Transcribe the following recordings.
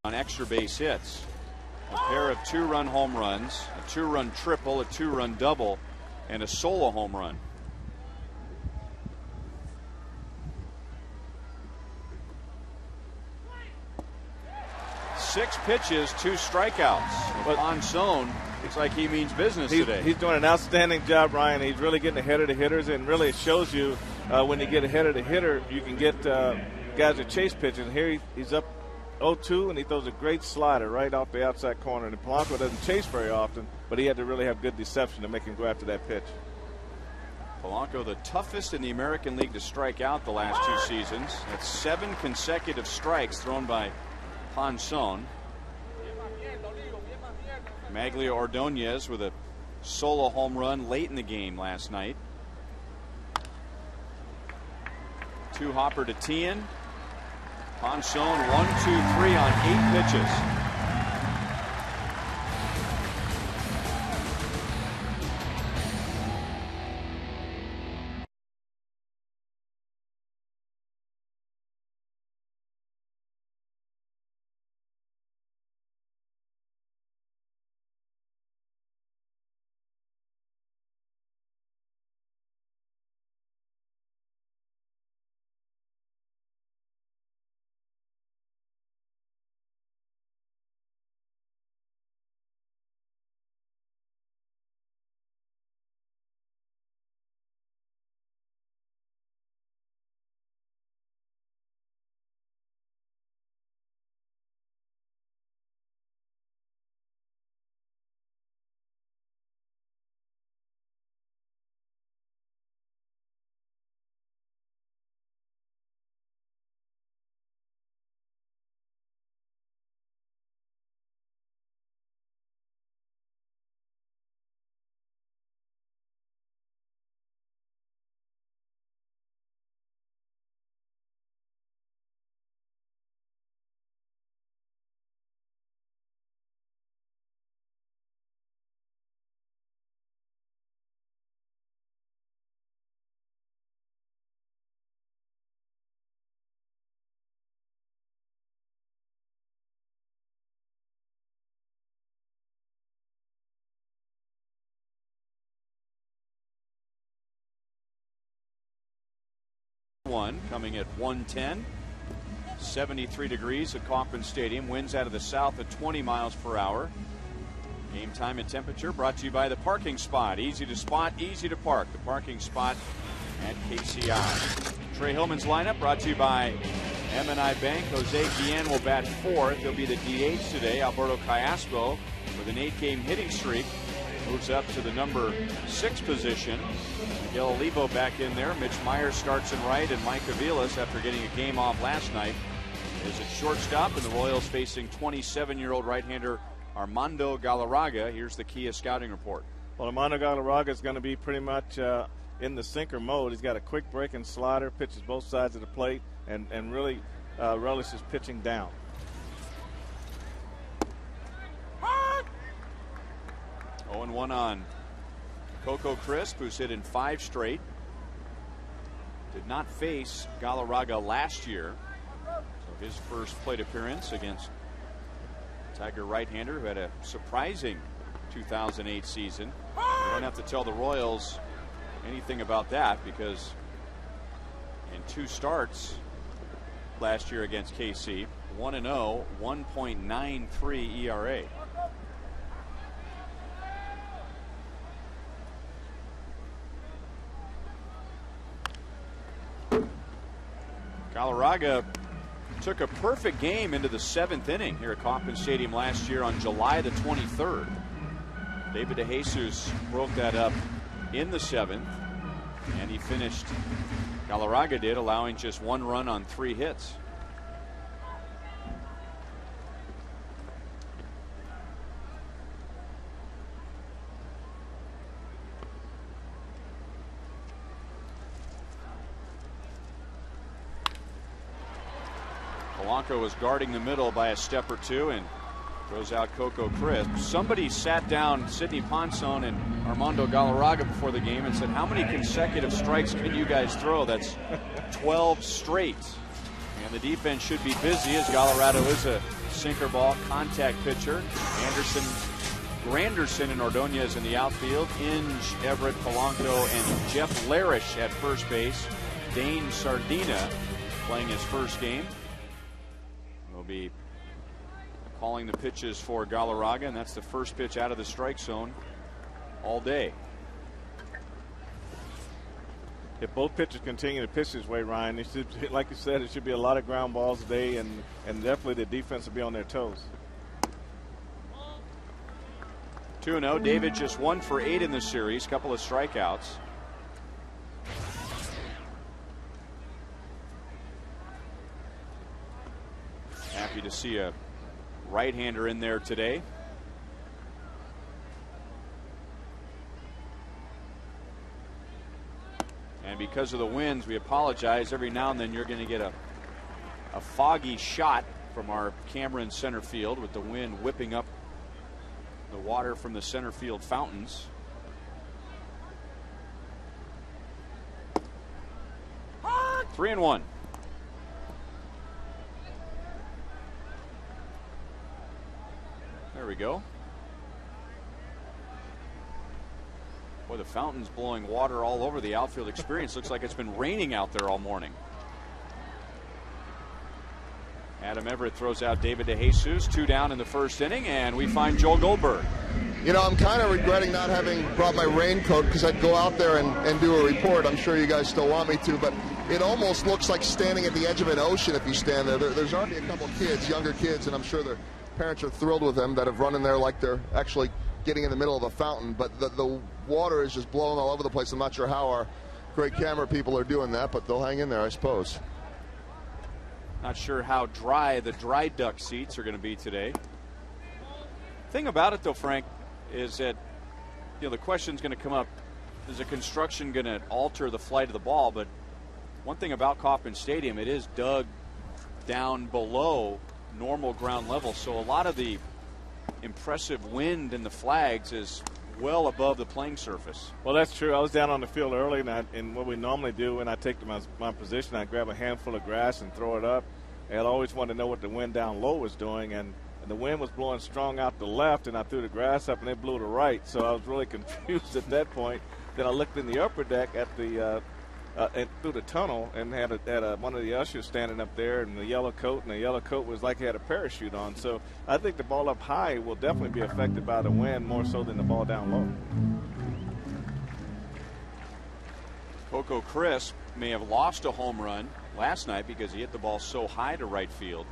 on extra base hits. A pair of 2-run home runs, a 2-run triple, a 2-run double, and a solo home run. Six pitches, 2 strikeouts. But Ponson looks like he means business today. He's doing an outstanding job, Ryan. He's really getting ahead of the hitters, and really it shows you when you get ahead of the hitter, you can get guys that chase pitches. Here he's up 0-2, and he throws a great slider right off the outside corner. And Polanco doesn't chase very often, but he had to really have good deception to make him go after that pitch. Polanco, the toughest in the American League to strike out the last 2 seasons. That's 7 consecutive strikes thrown by Ponson. Maglia Ordonez with a solo home run late in the game last night. 2-hopper to Tien. Ponson 1-2-3 on 8 pitches. One coming at 110. 73 degrees at Kauffman Stadium. Winds out of the south at 20 miles per hour. Game time and temperature brought to you by the Parking Spot. Easy to spot, easy to park. The Parking Spot at KCA. Trey Hillman's lineup brought to you by M&I Bank. Jose Guillen will bat 4th. He'll be the DH today. Alberto Callaspo with an 8-game hitting streak moves up to the number 6 position. Miguel Olivo back in there. Mitch Myers starts in right, and Mike Aviles, after getting a game off last night, is at shortstop, and the Royals facing 27-year-old right-hander Armando Galarraga. Here's the Kia scouting report. Well, Armando Galarraga is going to be pretty much in the sinker mode. He's got a quick breaking slider, pitches both sides of the plate, and really relishes pitching down. Oh, and 1 on Coco Crisp, who's hit in 5 straight. Did not face Galarraga last year. So his first plate appearance against Tiger right-hander who had a surprising 2008 season. You don't have to tell the Royals anything about that, because in 2 starts last year against KC, 1-0, 1.93 ERA. Galarraga took a perfect game into the 7th inning here at Kauffman Stadium last year on July the 23rd. David DeJesus broke that up in the 7th, and he finished, Galarraga did, allowing just 1 run on 3 hits. Polanco was guarding the middle by a step or 2 and throws out Coco Crisp. Somebody sat down Sidney Ponson and Armando Galarraga before the game and said, how many consecutive strikes can you guys throw? That's 12 straight. And the defense should be busy as Colorado is a sinker ball contact pitcher. Anderson, Granderson, and Ordonez in the outfield. Inge, Everett, Polanco, and Jeff Larish at first base. Dane Sardina playing his first game. Will be calling the pitches for Galarraga, and that's the first pitch out of the strike zone all day. If both pitchers continue to pitch this way, Ryan, it should, like you said, it should be a lot of ground balls today, and definitely the defense will be on their toes. 2-0. David just 1 for 8 in the series, couple of strikeouts. Happy to see a right-hander in there today. And because of the winds, we apologize. Every now and then you're going to get a foggy shot from our camera in center field with the wind whipping up the water from the center field fountains. Three and one. There we go. Boy, the fountain's blowing water all over the outfield experience. Looks like it's been raining out there all morning. Adam Everett throws out David DeJesus. 2 down in the first inning, and we find Joel Goldberg. You know, I'm kind of regretting not having brought my raincoat because I'd go out there and do a report. I'm sure you guys still want me to, but it almost looks like standing at the edge of an ocean if you stand there. There's already a couple kids, younger kids, and I'm sure their parents are thrilled with them that have run in there like they're actually getting in the middle of a fountain, but the water is just blowing all over the place. I'm not sure how our great camera people are doing that, but they'll hang in there, I suppose. Not sure how dry the dry duck seats are going to be today. Thing about it, though, Frank, is that the question's going to come up: is the construction going to alter the flight of the ball? But one thing about Kauffman Stadium, it is dug down below normal ground level, so a lot of the impressive wind in the flags is well above the playing surface. Well, that's true. I was down on the field early, and what we normally do when I take to my position, I grab a handful of grass and throw it up. And I always wanted to know what the wind down low was doing, and the wind was blowing strong out the left, and I threw the grass up, and it blew to right. So I was really confused at that point. Then I looked in the upper deck at the and through the tunnel, and had one of the ushers standing up there in the yellow coat, and the yellow coat was like he had a parachute on. So I think the ball up high will definitely be affected by the wind more so than the ball down low. Coco Crisp may have lost a home run last night because he hit the ball so high to right field.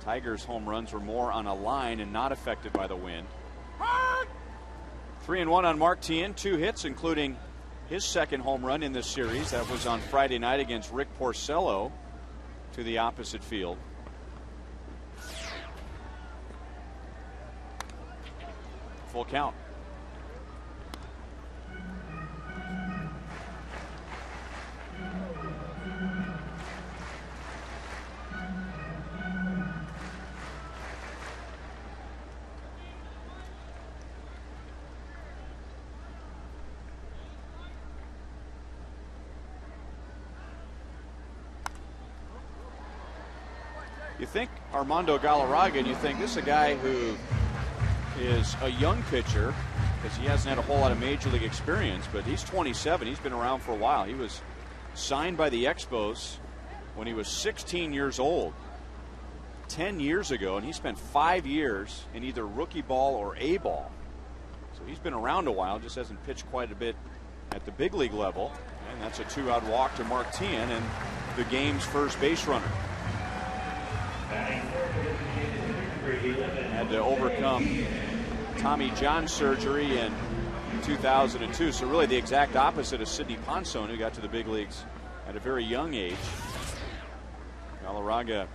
Tigers' home runs were more on a line and not affected by the wind. 3-1 on Mark Tien, 2 hits, including his second home run in this series. That was on Friday night against Rick Porcello to the opposite field. Full count. You think Armando Galarraga, and you think this is a guy who is a young pitcher because he hasn't had a whole lot of major league experience, but he's 27. He's been around for a while. He was signed by the Expos when he was 16 years old 10 years ago, and he spent 5 years in either rookie ball or A ball. So he's been around a while, just hasn't pitched quite a bit at the big league level. And that's a 2-out walk to Mark Tien and the game's first base runner. Had to overcome Tommy John surgery in 2002. So really the exact opposite of Sidney Ponson, who got to the big leagues at a very young age. Galarraga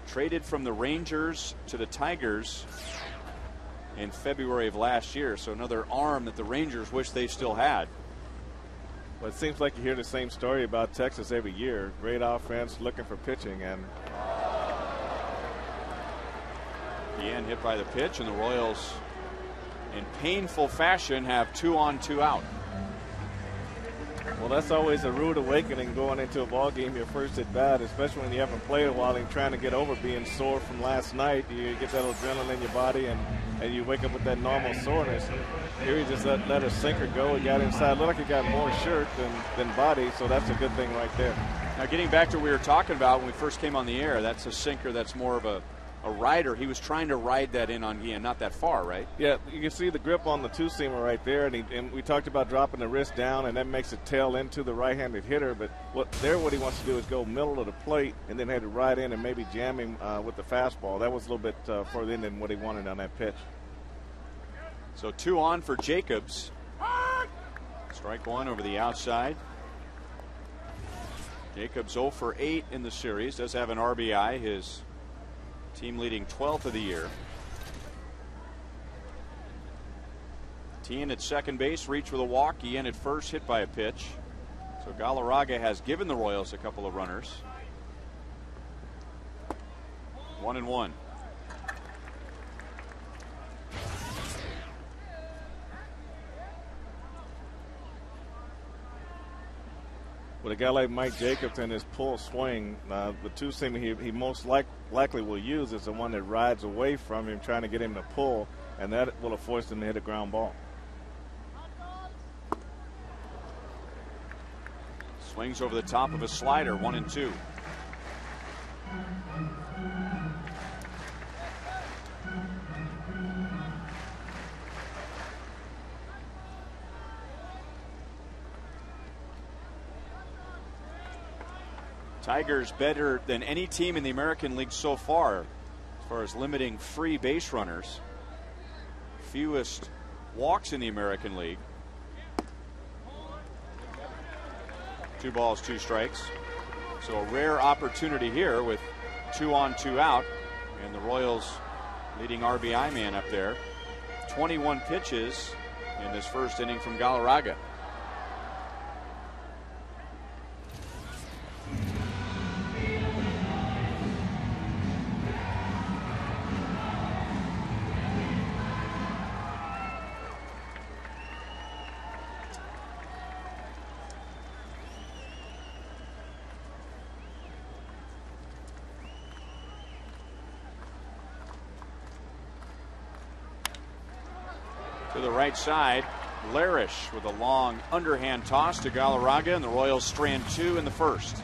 traded from the Rangers to the Tigers in February of last year. So another arm that the Rangers wish they still had. Well, it seems like you hear the same story about Texas every year. Great offense, looking for pitching, and Ian hit by the pitch, and the Royals in painful fashion have 2 on 2 out. Well, that's always a rude awakening going into a ball game, your first at bat, especially when you haven't played a while and trying to get over being sore from last night. You get that adrenaline in your body, and you wake up with that normal soreness. Here he just let a sinker go. He got inside. Looked like he got more shirt than body, so that's a good thing right there. Now, getting back to what we were talking about when we first came on the air, that's a sinker that's more of a rider. He was trying to ride that in on Guillen, not that far, right? Yeah, you can see the grip on the two-seamer right there, and we talked about dropping the wrist down, and that makes it tail into the right-handed hitter. But what he wants to do is go middle of the plate and then head it right in and maybe jam him with the fastball. That was a little bit further in than what he wanted on that pitch. So 2 on for Jacobs. Strike one over the outside. Jacobs 0 for 8 in the series. Does have an RBI, his team leading 12th of the year. Tien at second base, reached with a walk. Guillen at first, hit by a pitch. So Galarraga has given the Royals a couple of runners. 1-1. With a guy like Mike Jacobs and his pull swing, the two-seamer he most likely will use is the one that rides away from him, trying to get him to pull, and that will have forced him to hit a ground ball. Swings over the top of a slider, 1-2. Tigers better than any team in the American League so far as limiting free base runners. Fewest walks in the American League. 2 balls, 2 strikes. So a rare opportunity here with 2 on, 2 out. And the Royals leading RBI man up there. 21 pitches in this first inning from Galarraga. To the right side, Larish with a long underhand toss to Galarraga, and the Royals strand 2 in the first.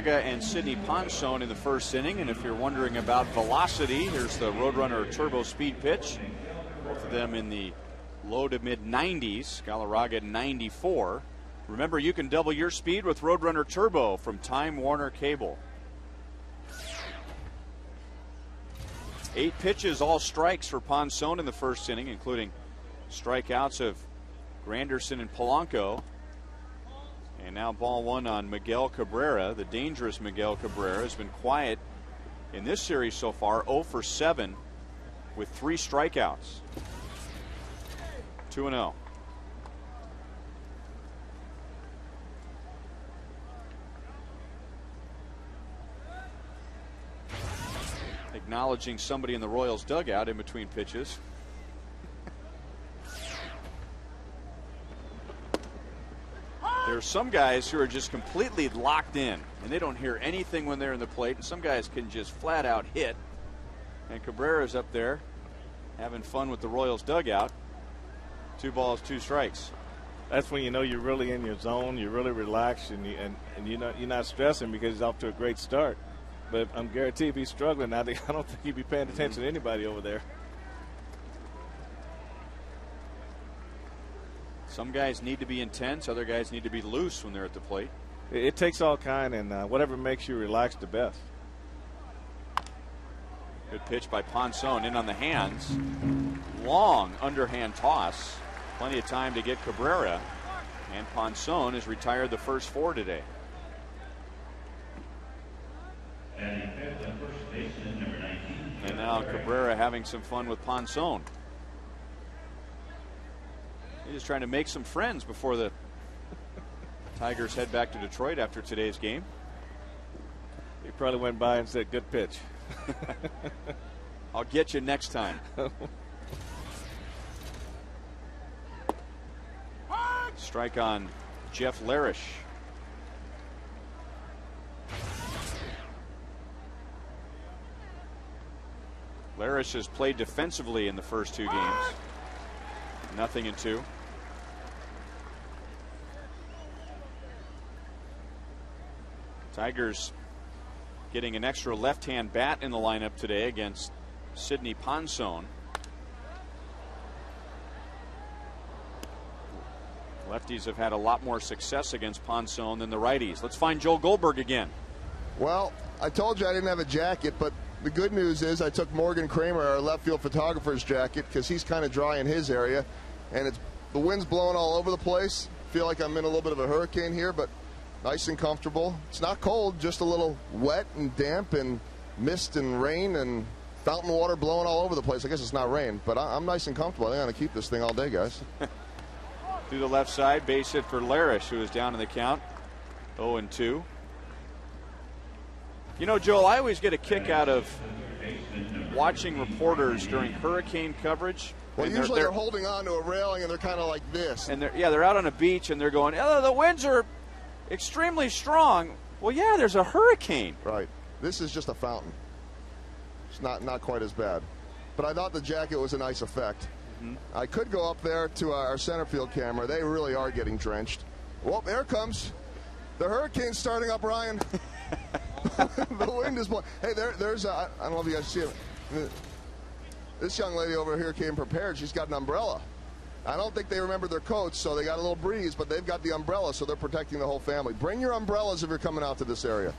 And Sidney Ponson in the first inning. And if you're wondering about velocity, here's the Roadrunner turbo speed pitch. Both of them in the low to mid 90s. Galarraga 94. Remember, you can double your speed with Roadrunner Turbo from Time Warner Cable. 8 pitches, all strikes for Ponson in the first inning, including strikeouts of Granderson and Polanco. And now ball one on Miguel Cabrera. The dangerous Miguel Cabrera has been quiet in this series so far, 0 for 7 with 3 strikeouts. 2-0. Acknowledging somebody in the Royals dugout in between pitches. There are some guys who are just completely locked in and they don't hear anything when they're in the plate, and some guys can just flat out hit. And Cabrera's up there having fun with the Royals dugout. 2 balls, 2 strikes. That's when you know you're really in your zone, you're really relaxed, and you're not stressing because he's off to a great start. But I'm guaranteed if he's struggling, I don't think he'd be paying attention to anybody over there. Some guys need to be intense. Other guys need to be loose when they're at the plate. It takes all kind, and whatever makes you relax the best. Good pitch by Ponson in on the hands. Long underhand toss. Plenty of time to get Cabrera. And Ponson has retired the first 4 today. And now Cabrera having some fun with Ponson. He's just trying to make some friends before the Tigers head back to Detroit after today's game. He probably went by and said, good pitch. I'll get you next time. Strike on Jeff Larish. Larish has played defensively in the first 2 games. 0-2. Tigers getting an extra left-hand bat in the lineup today against Sidney Ponson. Lefties have had a lot more success against Ponson than the righties. Let's find Joel Goldberg again. Well, I told you I didn't have a jacket, but the good news is I took Morgan Kramer, our left field photographer's jacket, because he's kind of dry in his area, and the wind's blowing all over the place. Feel like I'm in a little bit of a hurricane here, but nice and comfortable. It's not cold, just a little wet and damp and mist and rain and fountain water blowing all over the place. I guess it's not rain, but I'm nice and comfortable. I think I'm going to keep this thing all day, guys. Through the left side, base hit for Larish, who is down in the count. 0-2. You know, Joel, I always get a kick out of watching reporters during hurricane coverage. Well, usually they're holding on to a railing and they're kind of like this. And they're out on a beach and they're going, oh, the winds are extremely strong. Well, yeah, there's a hurricane. Right. This is just a fountain. It's not quite as bad. But I thought the jacket was a nice effect. Mm-hmm. I could go up there to our center field camera. They really are getting drenched. Well, there it comes. The hurricane's starting up, Ryan. The wind is blowing. Hey, there's I don't know if you guys see it. This young lady over here came prepared. She's got an umbrella. I don't think they remember their coats, so they got a little breeze, but they've got the umbrella, so they're protecting the whole family. Bring your umbrellas if you're coming out to this area.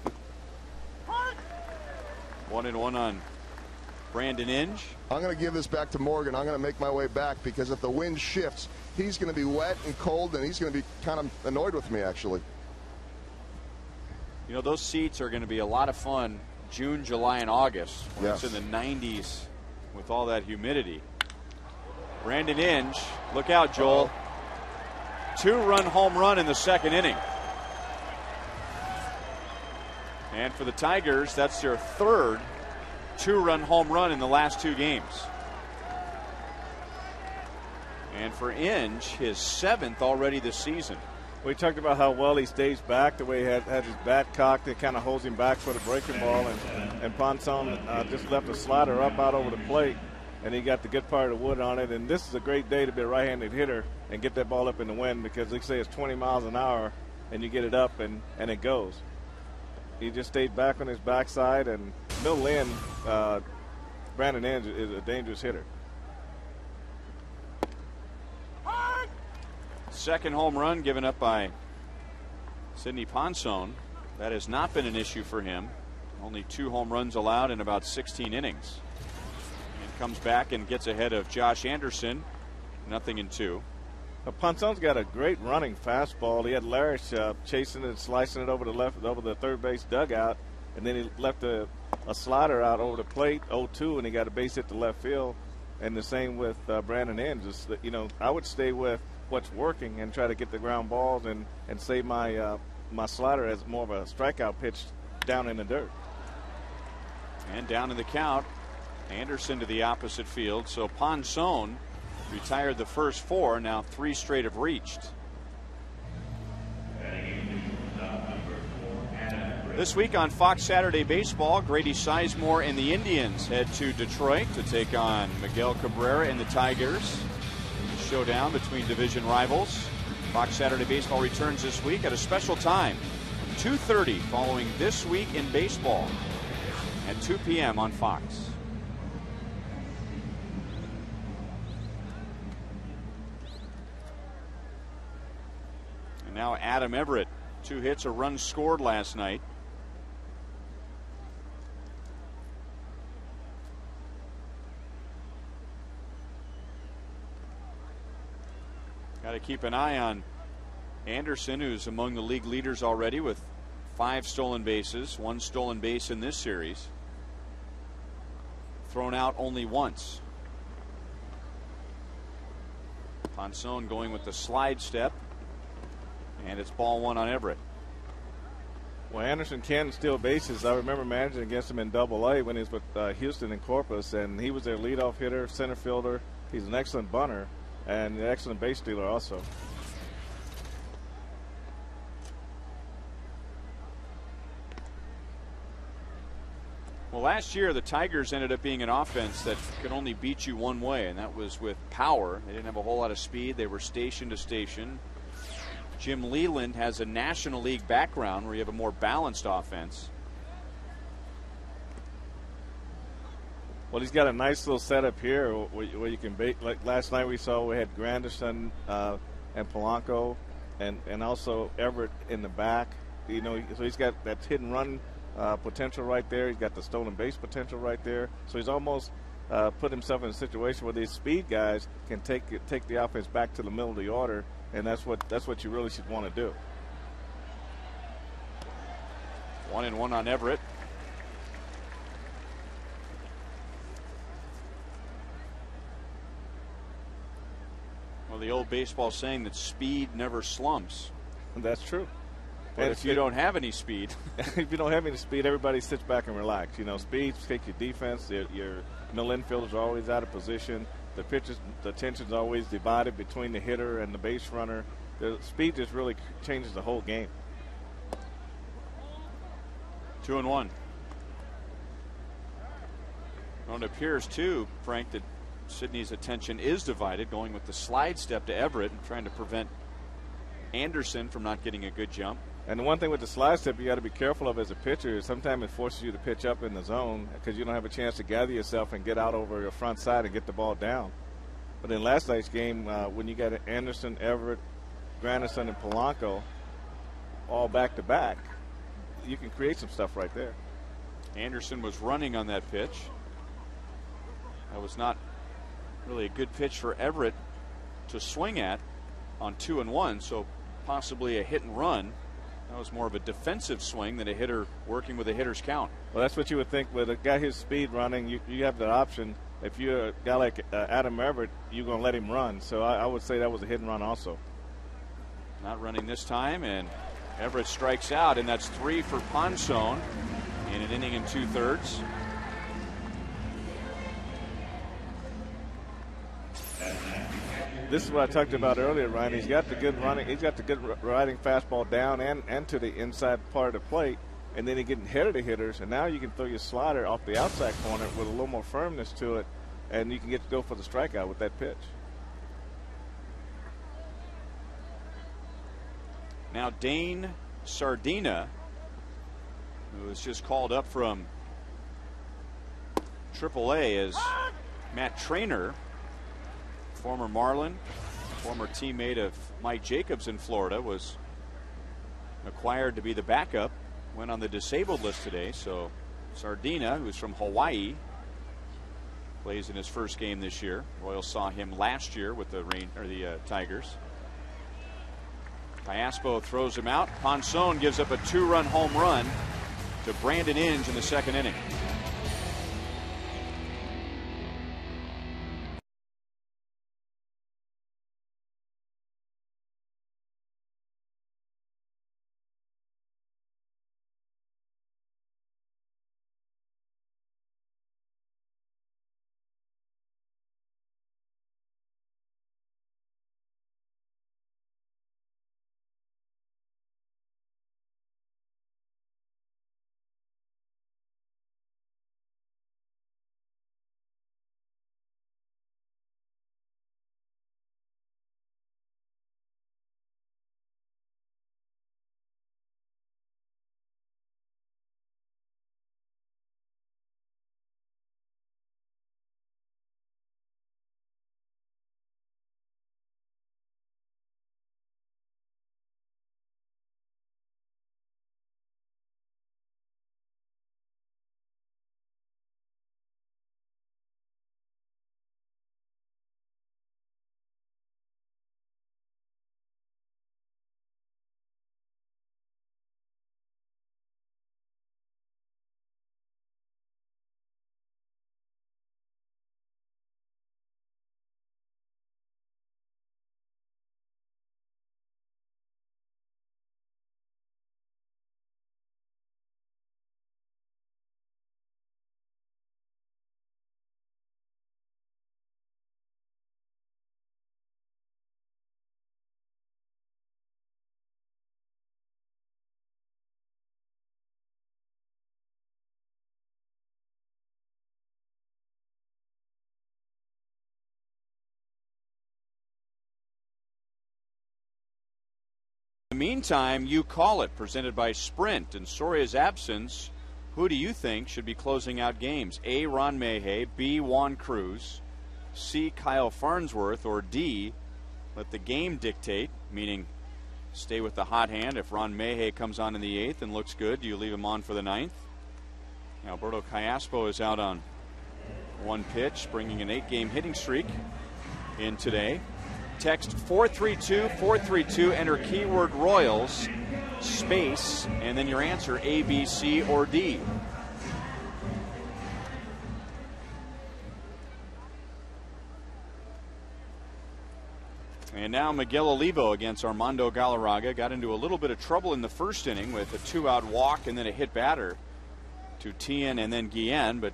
1-1 on Brandon Inge. I'm going to give this back to Morgan. I'm going to make my way back because if the wind shifts, he's going to be wet and cold, and he's going to be kind of annoyed with me, actually. You know, those seats are going to be a lot of fun June, July, and August when yes. It's in the 90s with all that humidity. Brandon Inge, look out, Joel. 2-run home run in the second inning. And for the Tigers, that's their third 2-run home run in the last 2 games. And for Inge, his 7th already this season. We talked about how well he stays back, the way he had his bat cocked. It kind of holds him back for the breaking ball. And Ponson just left a slider up out over the plate, and he got the good part of the wood on it. And this is a great day to be a right-handed hitter and get that ball up in the wind because they say it's 20 miles an hour, and you get it up, and it goes. He just stayed back on his backside, and no Lynn, Brandon Inge is a dangerous hitter. Second home run given up by Sidney Ponson. That has not been an issue for him. Only 2 home runs allowed in about 16 innings. And comes back and gets ahead of Josh Anderson. 0-2. Ponsone's got a great running fastball. He had Larish chasing it and slicing it over the third base dugout, and then he left a slider out over the plate, 0-2, and he got a base hit to left field. And the same with Brandon Inge. Just, I would stay with what's working and try to get the ground balls and save my slider as more of a strikeout pitch down in the dirt. And down in the count, Anderson to the opposite field. So Ponzone retired the first 4. Now 3 straight have reached. This week on Fox Saturday Baseball, Grady Sizemore and the Indians head to Detroit to take on Miguel Cabrera and the Tigers. A showdown between division rivals. Fox Saturday Baseball returns this week at a special time, 2:30, following This Week in Baseball at 2 p.m. on Fox. And now Adam Everett, 2 hits, a run scored last night. Got to keep an eye on Anderson, who's among the league leaders already with 5 stolen bases, 1 stolen base in this series. Thrown out only once. Ponzone going with the slide step, and it's ball 1 on Everett. Well, Anderson can steal bases. I remember managing against him in Double-A when he was with Houston and Corpus, and he was their leadoff hitter, center fielder. He's an excellent bunter and an excellent base stealer also. Well, last year the Tigers ended up being an offense that could only beat you one way, and that was with power. They didn't have a whole lot of speed. They were station to station. Jim Leland has a National League background where you have a more balanced offense. Well, he's got a nice little setup here where you can bait. Like last night we saw we had Granderson and Polanco and also Everett in the back. So he's got that hit and run potential right there. He's got the stolen base potential right there. So he's almost put himself in a situation where these speed guys can take the offense back to the middle of the order, and that's what you really should want to do. 1-1 on Everett. Well, the old baseball saying that speed never slumps. That's true. But if you don't have any speed. If you don't have any speed, everybody sits back and relax. Speed takes your defense. Your middle infielders are always out of position. The pitchers, the attention's always divided between the hitter and the base runner. The speed just really changes the whole game. 2-1. Well, it appears, too, Frank, that Sidney's attention is divided, going with the slide step to Everett and trying to prevent Anderson from not getting a good jump. And the one thing with the slide step you got to be careful of as a pitcher is sometimes it forces you to pitch up in the zone because you don't have a chance to gather yourself and get out over your front side and get the ball down. But in last night's game, when you got Anderson, Everett, Granderson, and Polanco all back-to-back, you can create some stuff right there. Anderson was running on that pitch. That was not really a good pitch for Everett to swing at on 2-1, so possibly a hit and run. That was more of a defensive swing than a hitter working with a hitter's count. Well, that's what you would think with a guy his speed running. You have that option. If you're a guy like Adam Everett, you're going to let him run. So I would say that was a hit and run also. Not running this time, and Everett strikes out, and that's 3 for Ponzone in an inning and 2/3. This is what I talked about earlier, Ryan. He's got the good running. He's got the good riding fastball down and to the inside part of the plate, and then he getting ahead of the hitters. And now you can throw your slider off the outside corner with a little more firmness to it, and you can get to go for the strikeout with that pitch. Now Dane Sardina, who was just called up from AAA as Matt Trainer, former Marlin, former teammate of Mike Jacobs in Florida, was acquired to be the backup, went on the disabled list today. So Sardina, who's from Hawaii, plays in his first game this year. Royals saw him last year with the Tigers. Piaspo throws him out. Ponson gives up a 2-run home run to Brandon Inge in the second inning. In the meantime, you call it, presented by Sprint. In Soria's absence, who do you think should be closing out games? A. Ron Mayhay, B. Juan Cruz, C. Kyle Farnsworth, or D. Let the game dictate, meaning stay with the hot hand. If Ron Mayhay comes on in the 8th and looks good, do you leave him on for the 9th? Alberto Piaspo is out on one pitch, bringing an 8-game hitting streak in today. Text 432-432, enter keyword Royals, space, and then your answer A, B, C, or D. And now Miguel Olivo against Armando Galarraga. Got into a little bit of trouble in the first inning with a 2-out walk and then a hit batter to Tien and then Guillen, but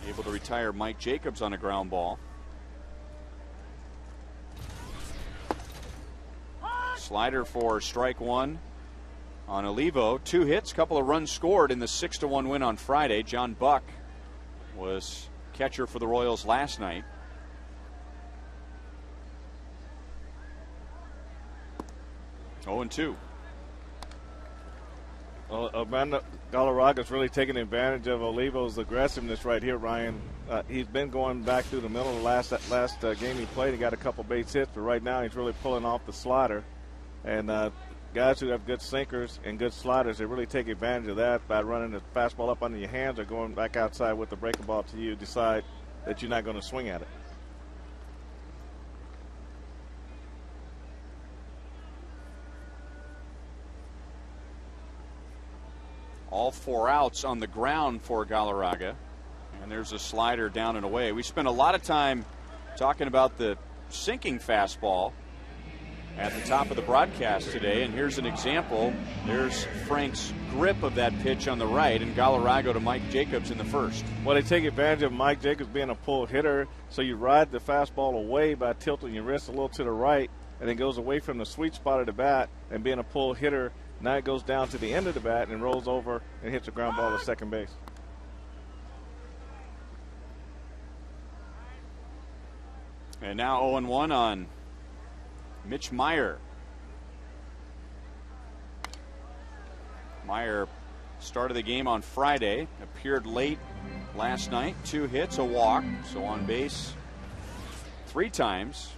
able to retire Mike Jacobs on a ground ball. Slider for strike one on Olivo. 2 hits, couple of runs scored in the 6-1 win on Friday. John Buck was catcher for the Royals last night. Oh, 0-2. Well, Armando Galarraga's really taking advantage of Olivo's aggressiveness right here, Ryan. He's been going back through the middle of the last game he played. He got a couple base hits, but right now he's really pulling off the slider. And guys who have good sinkers and good sliders, they really take advantage of that by running the fastball up under your hands or going back outside with the breaking ball till you decide that you're not going to swing at it. All 4 outs on the ground for Galarraga. And there's a slider down and away. We spent a lot of time talking about the sinking fastball at the top of the broadcast today, and here's an example. There's Frank's grip of that pitch on the right, and Galarraga to Mike Jacobs in the first. Well, they take advantage of Mike Jacobs being a pull hitter, so you ride the fastball away by tilting your wrist a little to the right, and it goes away from the sweet spot of the bat, and being a pull hitter, now it goes down to the end of the bat and rolls over and hits a ground ball to second base. And now 0-1 on Mitch Meyer. Meyer started the game on Friday, appeared late last night, 2 hits, a walk, so on base 3 times.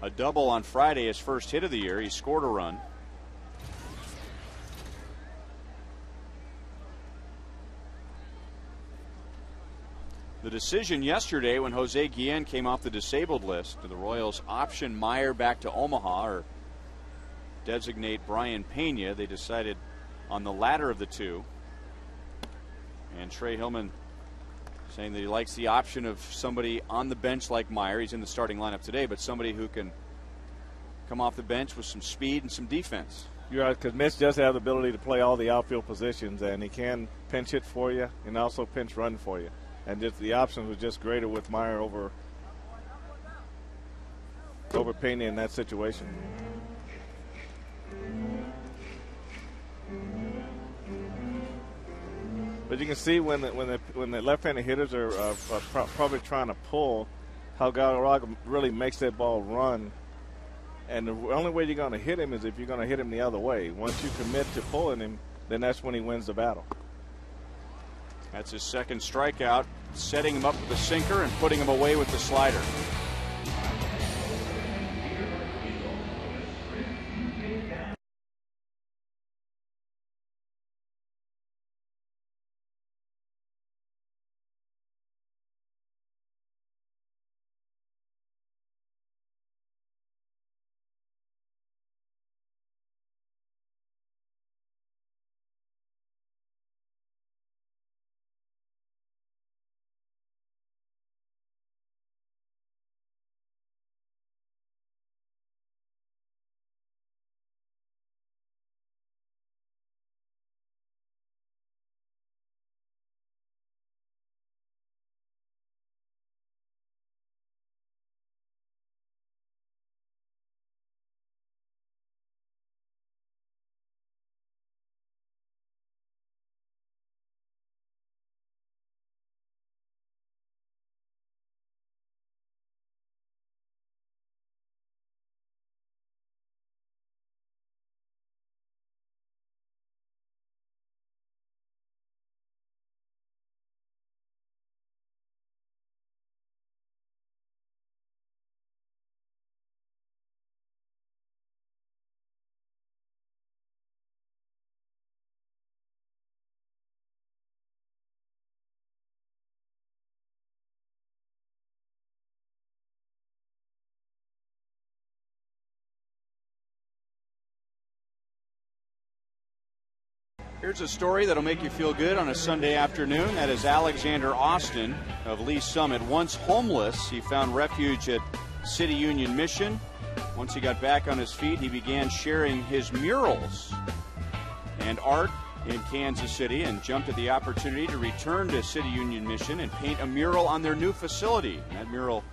A double on Friday, his first hit of the year. He scored a run. The decision yesterday when Jose Guillen came off the disabled list, do the Royals option Meyer back to Omaha or designate Brian Pena. They decided on the latter of the two. And Trey Hillman saying that he likes the option of somebody on the bench like Meyer. He's in the starting lineup today, but somebody who can come off the bench with some speed and some defense. You're right, because Mitch does have the ability to play all the outfield positions, and he can pinch hit for you and also pinch run for you. And just the options was just greater with Meyer over Pena in that situation. But you can see when the left-handed hitters are probably trying to pull, how Galarraga really makes that ball run. And the only way you're going to hit him is if you're going to hit him the other way. Once you commit to pulling him, then that's when he wins the battle. That's his second strikeout, setting him up with the sinker and putting him away with the slider. Here's a story that'll make you feel good on a Sunday afternoon. That is Alexander Austin of Lee Summit. Once homeless, he found refuge at City Union Mission. Once he got back on his feet, he began sharing his murals and art in Kansas City and jumped at the opportunity to return to City Union Mission and paint a mural on their new facility. And that mural,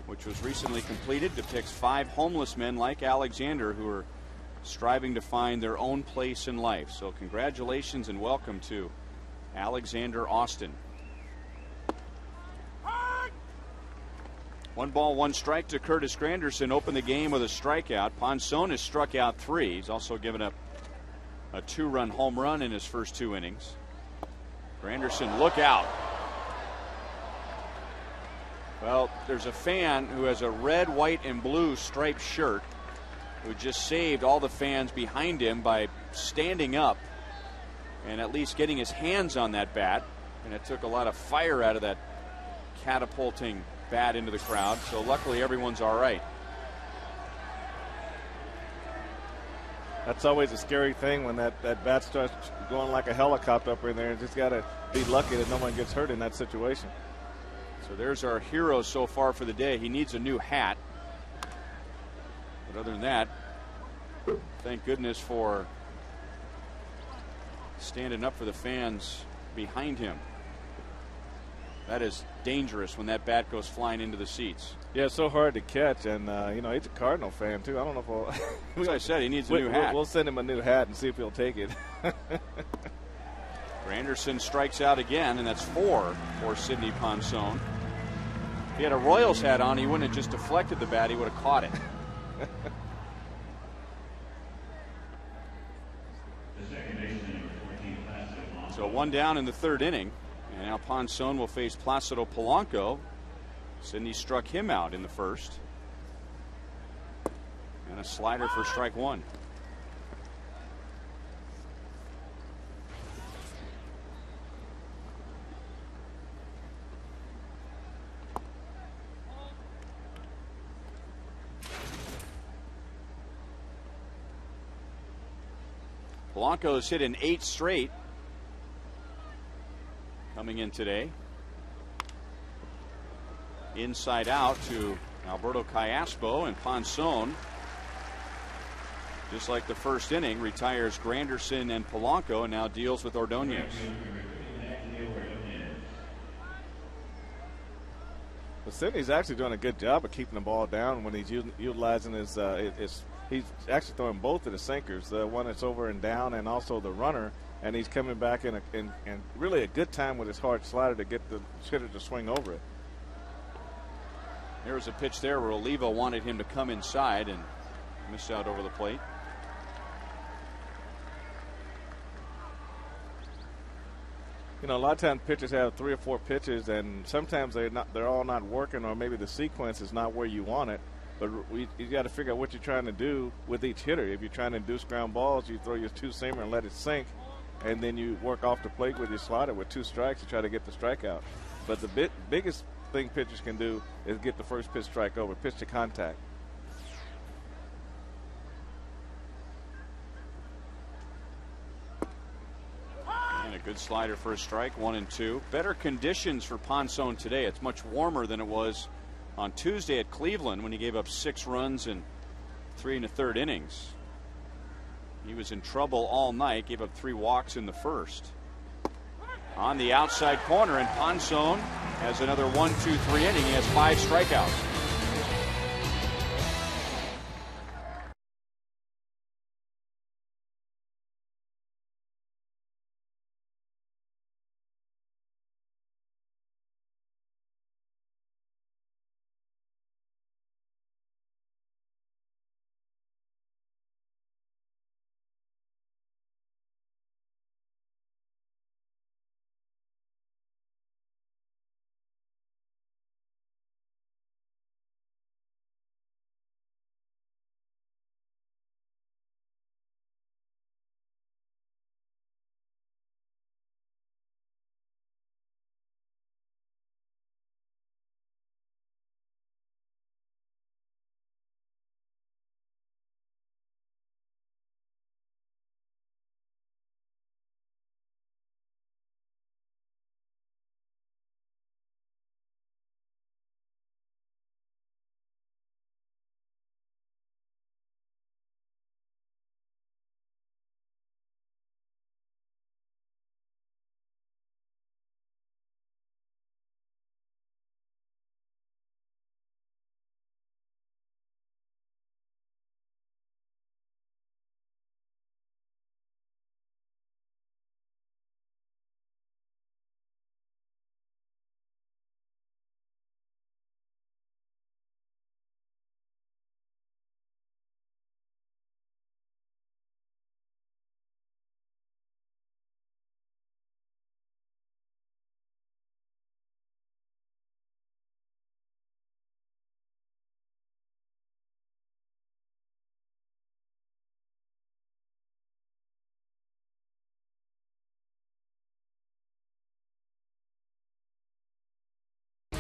which was recently completed, depicts 5 homeless men like Alexander who are striving to find their own place in life. So congratulations and welcome to Alexander Austin. 1 ball, 1 strike to Curtis Granderson. Opened the game with a strikeout. Ponson has struck out 3. He's also given up a 2-run home run in his first 2 innings. Granderson, look out. Well, there's a fan who has a red, white, and blue striped shirt who just saved all the fans behind him by standing up and at least getting his hands on that bat. And it took a lot of fire out of that catapulting bat into the crowd. So luckily everyone's all right. That's always a scary thing when that bat starts going like a helicopter up in there. And just got to be lucky that no one gets hurt in that situation. So there's our hero so far for the day. He needs a new hat. But other than that, thank goodness for standing up for the fans behind him. That is dangerous when that bat goes flying into the seats. Yeah, it's so hard to catch, and he's a Cardinal fan too. I don't know if we'll as I said, he needs a new hat. We'll send him a new hat and see if he'll take it. Granderson strikes out again, and that's 4 for Sidney Ponson. If he had a Royals hat on, he wouldn't have just deflected the bat, he would have caught it. So 1 down in the 3rd inning, and now Ponson will face Placido Polanco. Sidney struck him out in the 1st, and a slider for strike 1. Polanco's hit in 8 straight coming in today. Inside out to Alberto Callaspo, and Ponson, just like the first inning, retires Granderson and Polanco and now deals with Ordonez. But Sidney's actually doing a good job of keeping the ball down when he's utilizing his he's actually throwing both of the sinkers, the one that's over and down and also the runner, and he's coming back in really a good time with his hard slider to get the hitter to swing over it. There was a pitch there where Oliva wanted him to come inside and missed out over the plate. You know, a lot of times pitchers have 3 or 4 pitches, and sometimes they're all not working, or maybe the sequence is not where you want it. But you got to figure out what you're trying to do with each hitter. If you're trying to induce ground balls, you throw your 2-seamer and let it sink, and then you work off the plate with your slider with 2 strikes to try to get the strikeout. But the biggest thing pitchers can do is get the first pitch strike over, pitch to contact. And a good slider for a strike, 1-2. Better conditions for Ponson today. It's much warmer than it was on Tuesday at Cleveland when he gave up 6 runs in 3 1/3 innings. He was in trouble all night, gave up 3 walks in the first. On the outside corner, and Ponson has another 1-2-3 inning. He has 5 strikeouts.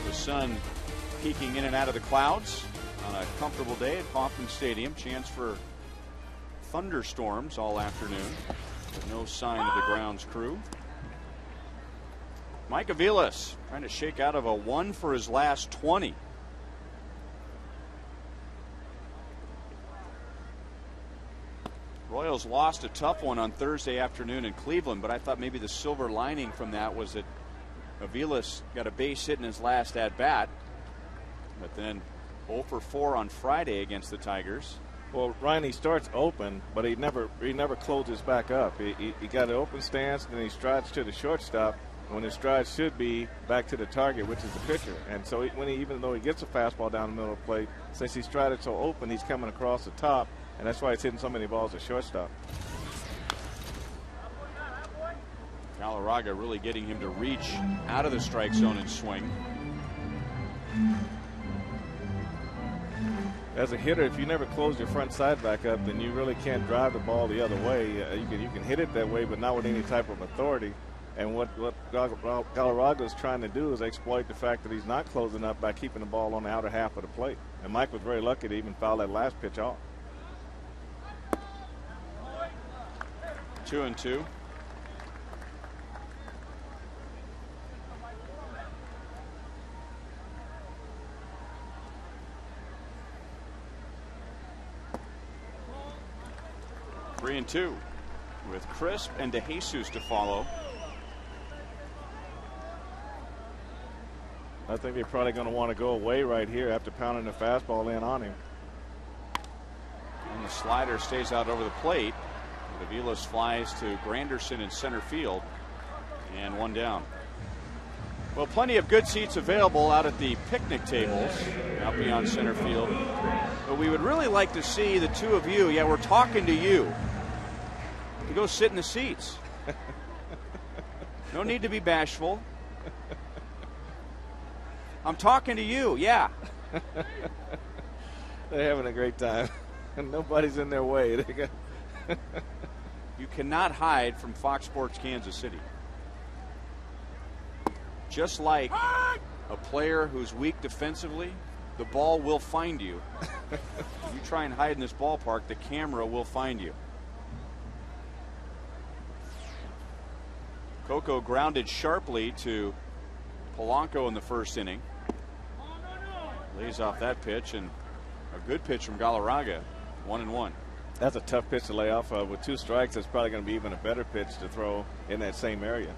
The sun peeking in and out of the clouds on a comfortable day at Kauffman Stadium. Chance for thunderstorms all afternoon. No sign of the grounds crew. Mike Aviles trying to shake out of a 1 for his last 20. Royals lost a tough one on Thursday afternoon in Cleveland, but I thought maybe the silver lining from that was that Aviles got a base hit in his last at-bat, but then 0 for 4 on Friday against the Tigers. Well, Ryan, he starts open, but he never closes back up. He got an open stance, and then he strides to the shortstop when his stride should be back to the target, which is the pitcher. And so even though he gets a fastball down the middle of the plate, since he strided so open, he's coming across the top, and that's why he's hitting so many balls at shortstop. Galarraga really getting him to reach out of the strike zone and swing. As a hitter, if you never close your front side back up, then you really can't drive the ball the other way. You can hit it that way, but not with any type of authority. And what Galarraga is trying to do is exploit the fact that he's not closing up by keeping the ball on the outer half of the plate. And Mike was very lucky to even foul that last pitch off. 2-2. Three and two, with Crisp and DeJesus to follow. I think they're probably going to want to go away right here after pounding the fastball in on him. And the slider stays out over the plate. Aviles flies to Granderson in center field, and one down. Well, plenty of good seats available out at the picnic tables out beyond center field. But we would really like to see the two of you, yeah, we're talking to you, to go sit in the seats. No need to be bashful. I'm talking to you, yeah. They're having a great time. Nobody's in their way. You cannot hide from Fox Sports Kansas City. Just like a player who's weak defensively, the ball will find you. If you try and hide in this ballpark, the camera will find you. Coco grounded sharply to Polanco in the first inning. Lays off that pitch, and a good pitch from Galarraga. 1-1. That's a tough pitch to lay off of. With 2 strikes, that's probably going to be even a better pitch to throw in that same area.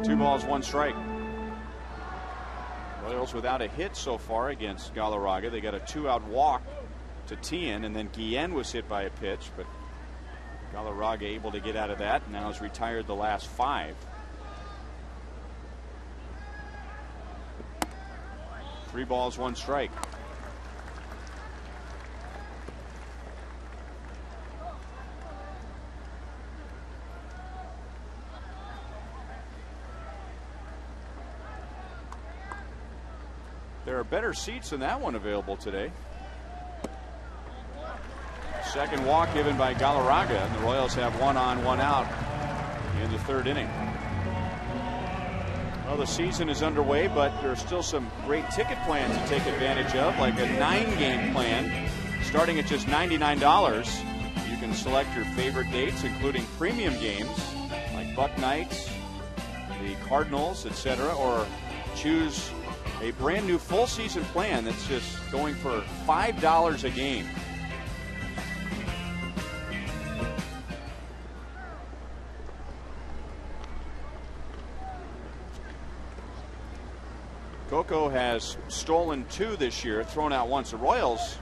Two balls, 1 strike. Royals without a hit so far against Galarraga. They got a 2-out walk to Tien, and then Guillen was hit by a pitch, but Galarraga able to get out of that. Now has retired the last 5. 3 balls, 1 strike. There are better seats than that one available today. Second walk given by Galarraga, and the Royals have 1 on, 1 out in the 3rd inning. Well, the season is underway, but there are still some great ticket plans to take advantage of, like a 9-game plan starting at just $99. You can select your favorite dates, including premium games like Buck Knights, the Cardinals, etc., or choose a brand new full season plan that's just going for $5 a game. Coco has stolen 2 this year, thrown out once. The Royals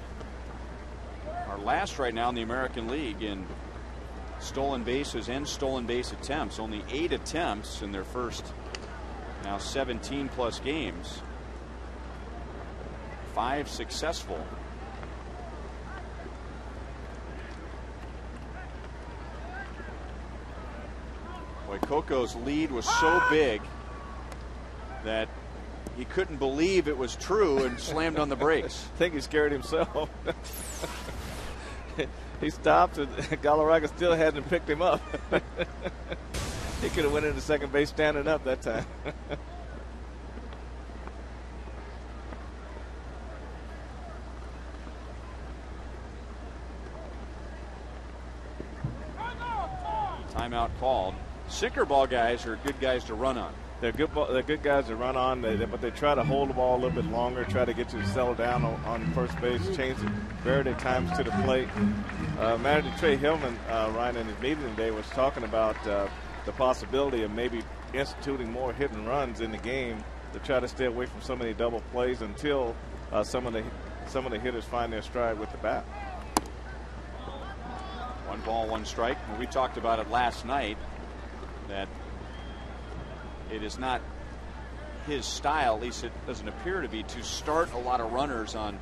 are last right now in the American League in stolen bases and stolen base attempts. Only 8 attempts in their first now 17 plus games. 5 successful. Boy, Coco's lead was so big that he couldn't believe it was true and slammed on the brakes. I think he scared himself. He stopped, and Galarraga still hadn't picked him up. He could have went into second base standing up that time. Timeout called. Sinker ball guys are good guys to run on. They're good guys to run on, but they try to hold the ball a little bit longer, try to get you to settle down on first base, change the variety of times to the plate. Manager Trey Hillman, Ryan, in his meeting today was talking about the possibility of maybe instituting more hit and runs in the game to try to stay away from so many double plays until some of the hitters find their stride with the bat. 1 ball, 1 strike. We talked about it last night that it is not his style, at least it doesn't appear to be, to start a lot of runners on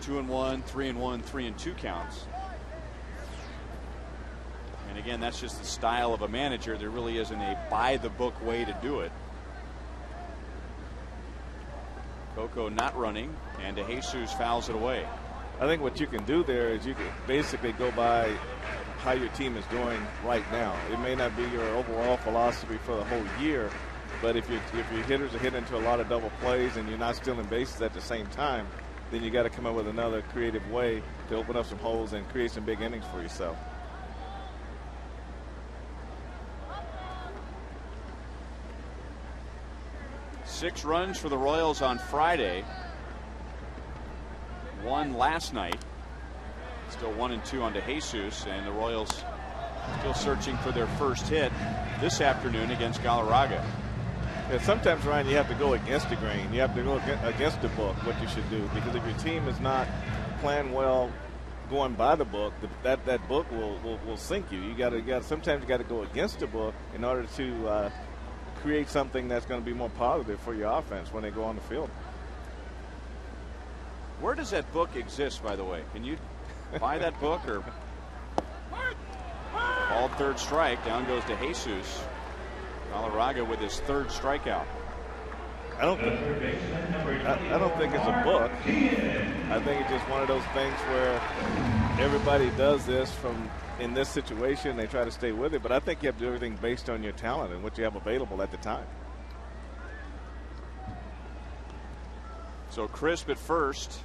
2-1, 3-1, 3-2 counts. And again, that's just the style of a manager. There really isn't a by-the-book way to do it. Coco not running, and DeJesus fouls it away. I think what you can do there is you can basically go by how your team is doing right now. It may not be your overall philosophy for the whole year, But if your hitters are hitting into a lot of double plays and you're not stealing bases at the same time, then you got to come up with another creative way to open up some holes and create some big innings for yourself. Six runs for the Royals on Friday. One last night. Still 1-2 on DeJesus, and the Royals still searching for their first hit this afternoon against Galarraga. Yeah, sometimes, Ryan, you have to go against the grain. You have to go against the book, what you should do. Because if your team is not playing well, going by the book, that book will sink you. Sometimes you got to go against the book in order to create something that's going to be more positive for your offense when they go on the field. Where does that book exist, by the way? Can you buy that book? Or ball, third strike. Down goes DeJesus. Galarraga with his third strikeout. I don't think it's a book. I think it's just one of those things where everybody does this in this situation. They try to stay with it. But I think you have to do everything based on your talent and what you have available at the time. So Crisp at first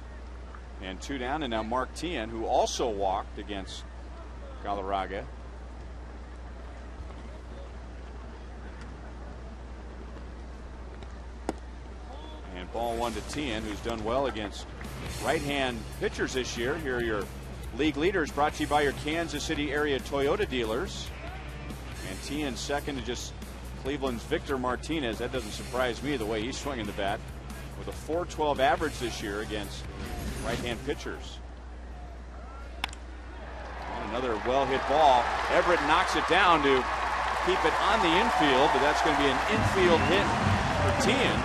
and 2 down, and now Mark Tien, who also walked against Galarraga. And ball 1 to Tien, who's done well against right-hand pitchers this year. Here are your league leaders, brought to you by your Kansas City area Toyota dealers. And Tien second to just Cleveland's Victor Martinez. That doesn't surprise me, the way he's swinging the bat, with a .412 average this year against right-hand pitchers. And another well-hit ball. Everett knocks it down to keep it on the infield, but that's going to be an infield hit for Tien.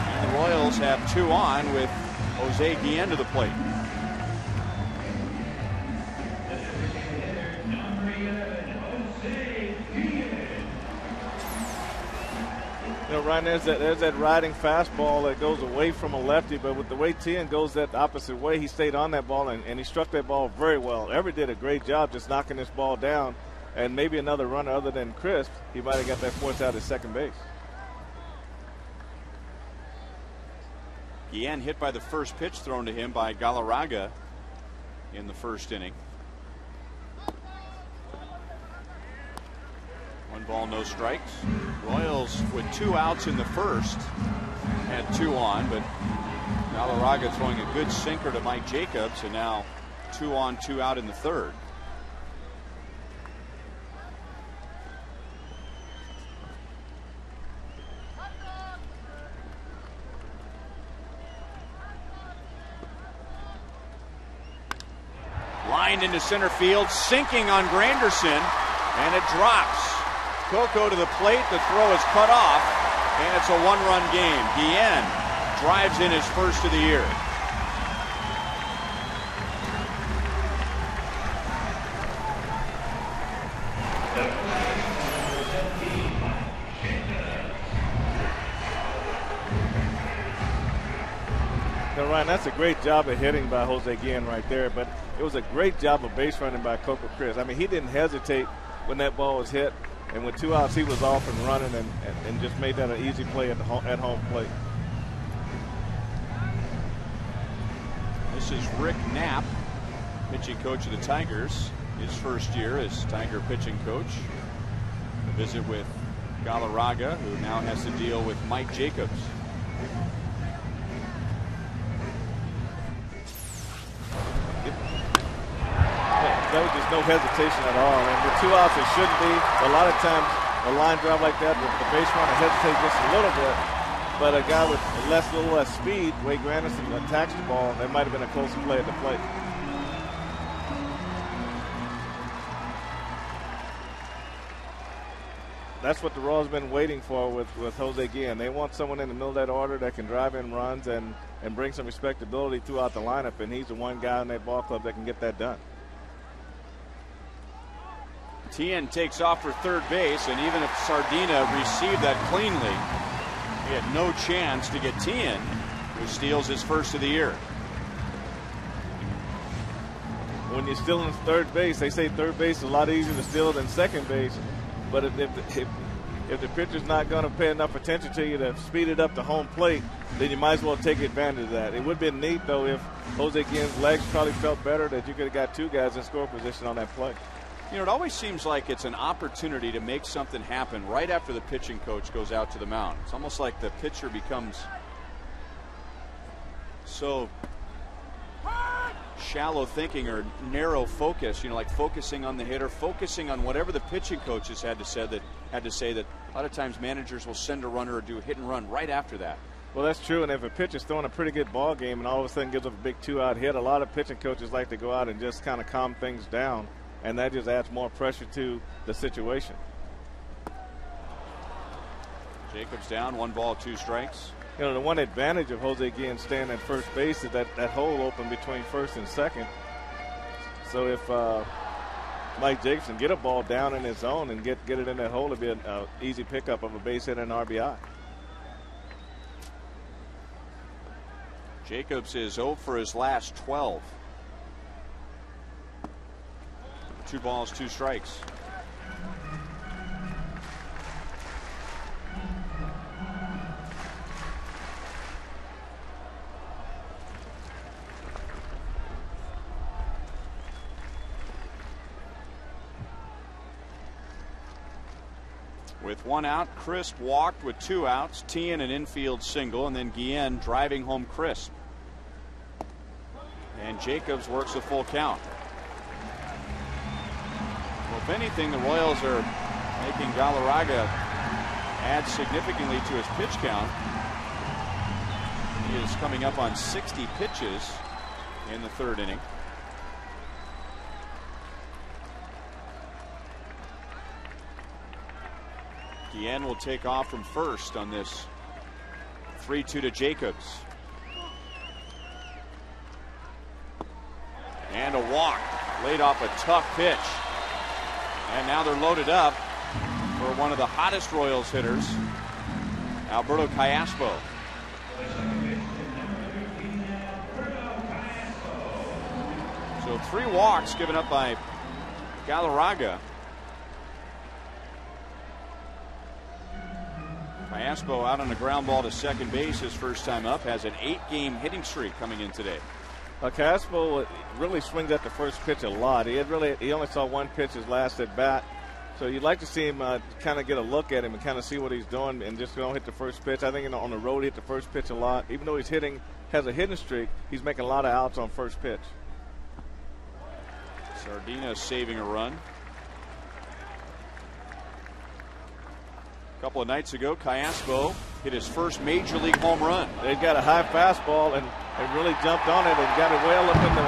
And the Royals have 2 on with Jose Guillen to the plate. You know, Ryan, there's that riding fastball that goes away from a lefty, but with the way Tien goes that opposite way, he stayed on that ball and he struck that ball very well. Everett did a great job just knocking this ball down, and maybe another runner other than Crisp, he might have got that force out at second base. Guillen hit by the first pitch thrown to him by Galarraga in the first inning. 1 ball, no strikes. Royals with 2 outs in the first had 2 on, but Galarraga throwing a good sinker to Mike Jacobs, and now 2 on, 2 out in the third. Lined into center field, sinking on Granderson, and it drops. Coco to the plate, the throw is cut off, and it's a 1-run game. Guillen drives in his first of the year. Now, Ryan, that's a great job of hitting by Jose Guillen right there, but it was a great job of base running by Coco Crisp. I mean, he didn't hesitate when that ball was hit, and with 2 outs, he was off and running and just made that an easy play at home plate. This is Rick Knapp, pitching coach of the Tigers, his first year as Tiger pitching coach. A visit with Galarraga, who now has to deal with Mike Jacobs. That was just no hesitation at all. And with 2 outs, it shouldn't be. A lot of times, a line drive like that, the base runner hesitates just a little bit. But a guy with a little less speed, Wade Granderson attacks the ball, that might have been a closer play at the plate. That's what the Royals have been waiting for with Jose Guillen. They want someone in the middle of that order that can drive in runs and bring some respectability throughout the lineup, and he's the one guy in that ball club that can get that done. Tien takes off for third base, and even if Sardina received that cleanly, he had no chance to get Tien, who steals his first of the year. When you're stealing third base, they say third base is a lot easier to steal than second base. But if if the pitcher's not going to pay enough attention to you to speed it up to home plate, then you might as well take advantage of that. It would have been neat, though, if Jose Guillen's legs probably felt better, that you could have got two guys in score position on that play. You know, it always seems like it's an opportunity to make something happen right after the pitching coach goes out to the mound. It's almost like the pitcher becomes so shallow thinking or narrow focus, you know, like focusing on the hitter, focusing on whatever the pitching coaches had to say that a lot of times managers will send a runner or do a hit and run right after that. Well, that's true, and if a pitcher's throwing a pretty good ball game and all of a sudden gives up a big 2-out hit, a lot of pitching coaches like to go out and just kind of calm things down, and that just adds more pressure to the situation. Jacobs down, 1 ball, 2 strikes. You know, the one advantage of Jose Guillen staying at first base is that hole open between first and second. So if Mike Jacobson get a ball down in his zone and get it in that hole, it'd be an easy pickup of a base hit and an RBI. Jacobs is 0 for his last 12. 2 balls, 2 strikes. With 1 out, Crisp walked with 2 outs. Tien an infield single, and then Guillen driving home Crisp. And Jacobs works a full count. Well, if anything, the Royals are making Galarraga add significantly to his pitch count. He is coming up on 60 pitches in the 3rd inning. Guillen will take off from first on this 3-2 to Jacobs. And a walk, laid off a tough pitch. And now they're loaded up for one of the hottest Royals hitters, Alberto Callaspo. So 3 walks given up by Galarraga. Callaspo out on a ground ball to second base his first time up, has an 8-game hitting streak coming in today. Callaspo really swings at the first pitch a lot. He only saw 1 pitch his last at bat, so you'd like to see him kind of get a look at him and kind of see what he's doing and just don't hit the first pitch. I think on the road he hit the first pitch a lot. Even though has a hitting streak, he's making a lot of outs on first pitch. Sardina saving a run. A couple of nights ago, Callaspo hit his first major league home run. They've got a high fastball and really jumped on it and got it well up in the,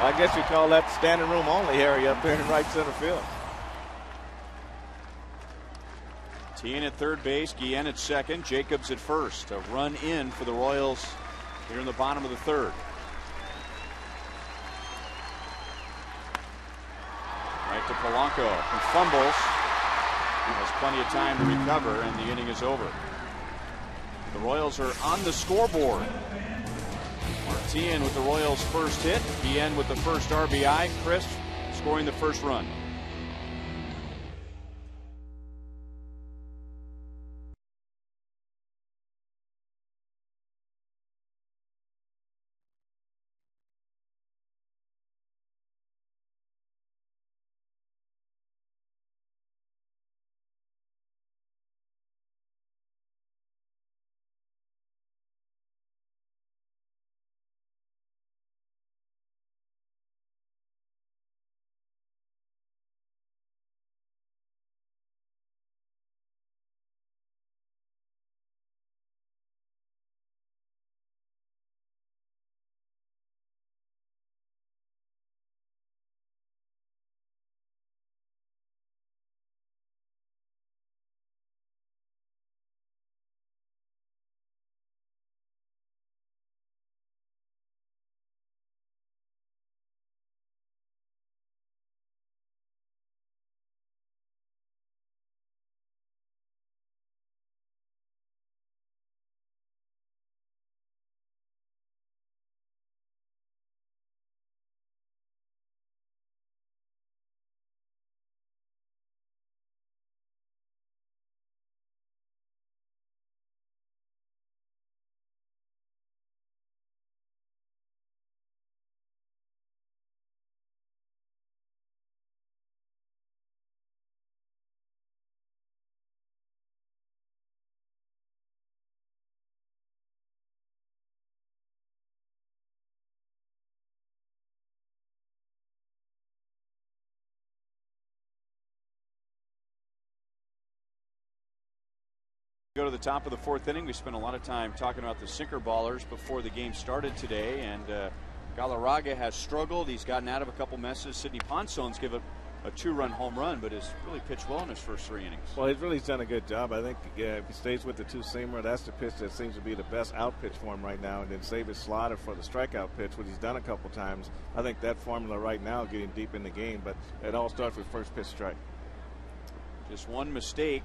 I guess you call that standing room only area up there in right center field. Tien at third base, Guillen at second, Jacobs at first. A run in for the Royals here in the bottom of the 3rd. Right to Polanco, who fumbles. He has plenty of time to recover, and the inning is over. The Royals are on the scoreboard. Martin with the Royals' first hit, Guillen with the first RBI, Crisp scoring the first run. Go to the top of the fourth inning. We spent a lot of time talking about the sinker ballers before the game started today, and Galarraga has struggled. He's gotten out of a couple messes. Sidney Ponsone's given a 2-run home run, but has really pitched well in his first 3 innings. Well, he's really done a good job. I think if he stays with the two-seamer, that's the pitch that seems to be the best out pitch for him right now, and then save his slider for the strikeout pitch, which he's done a couple times. I think that formula right now getting deep in the game, but it all starts with first pitch strike. Just one mistake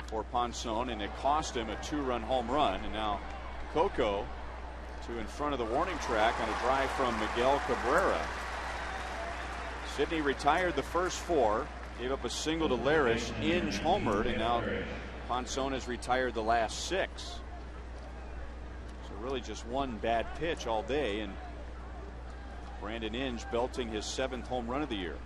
for Ponson, and it cost him a 2-run home run. And now Coco to in front of the warning track on a drive from Miguel Cabrera. Sidney retired the first 4, gave up a single to Larish, Inge homered, and now Ponson has retired the last 6. So really just one bad pitch all day, and Brandon Inge belting his 7th home run of the year.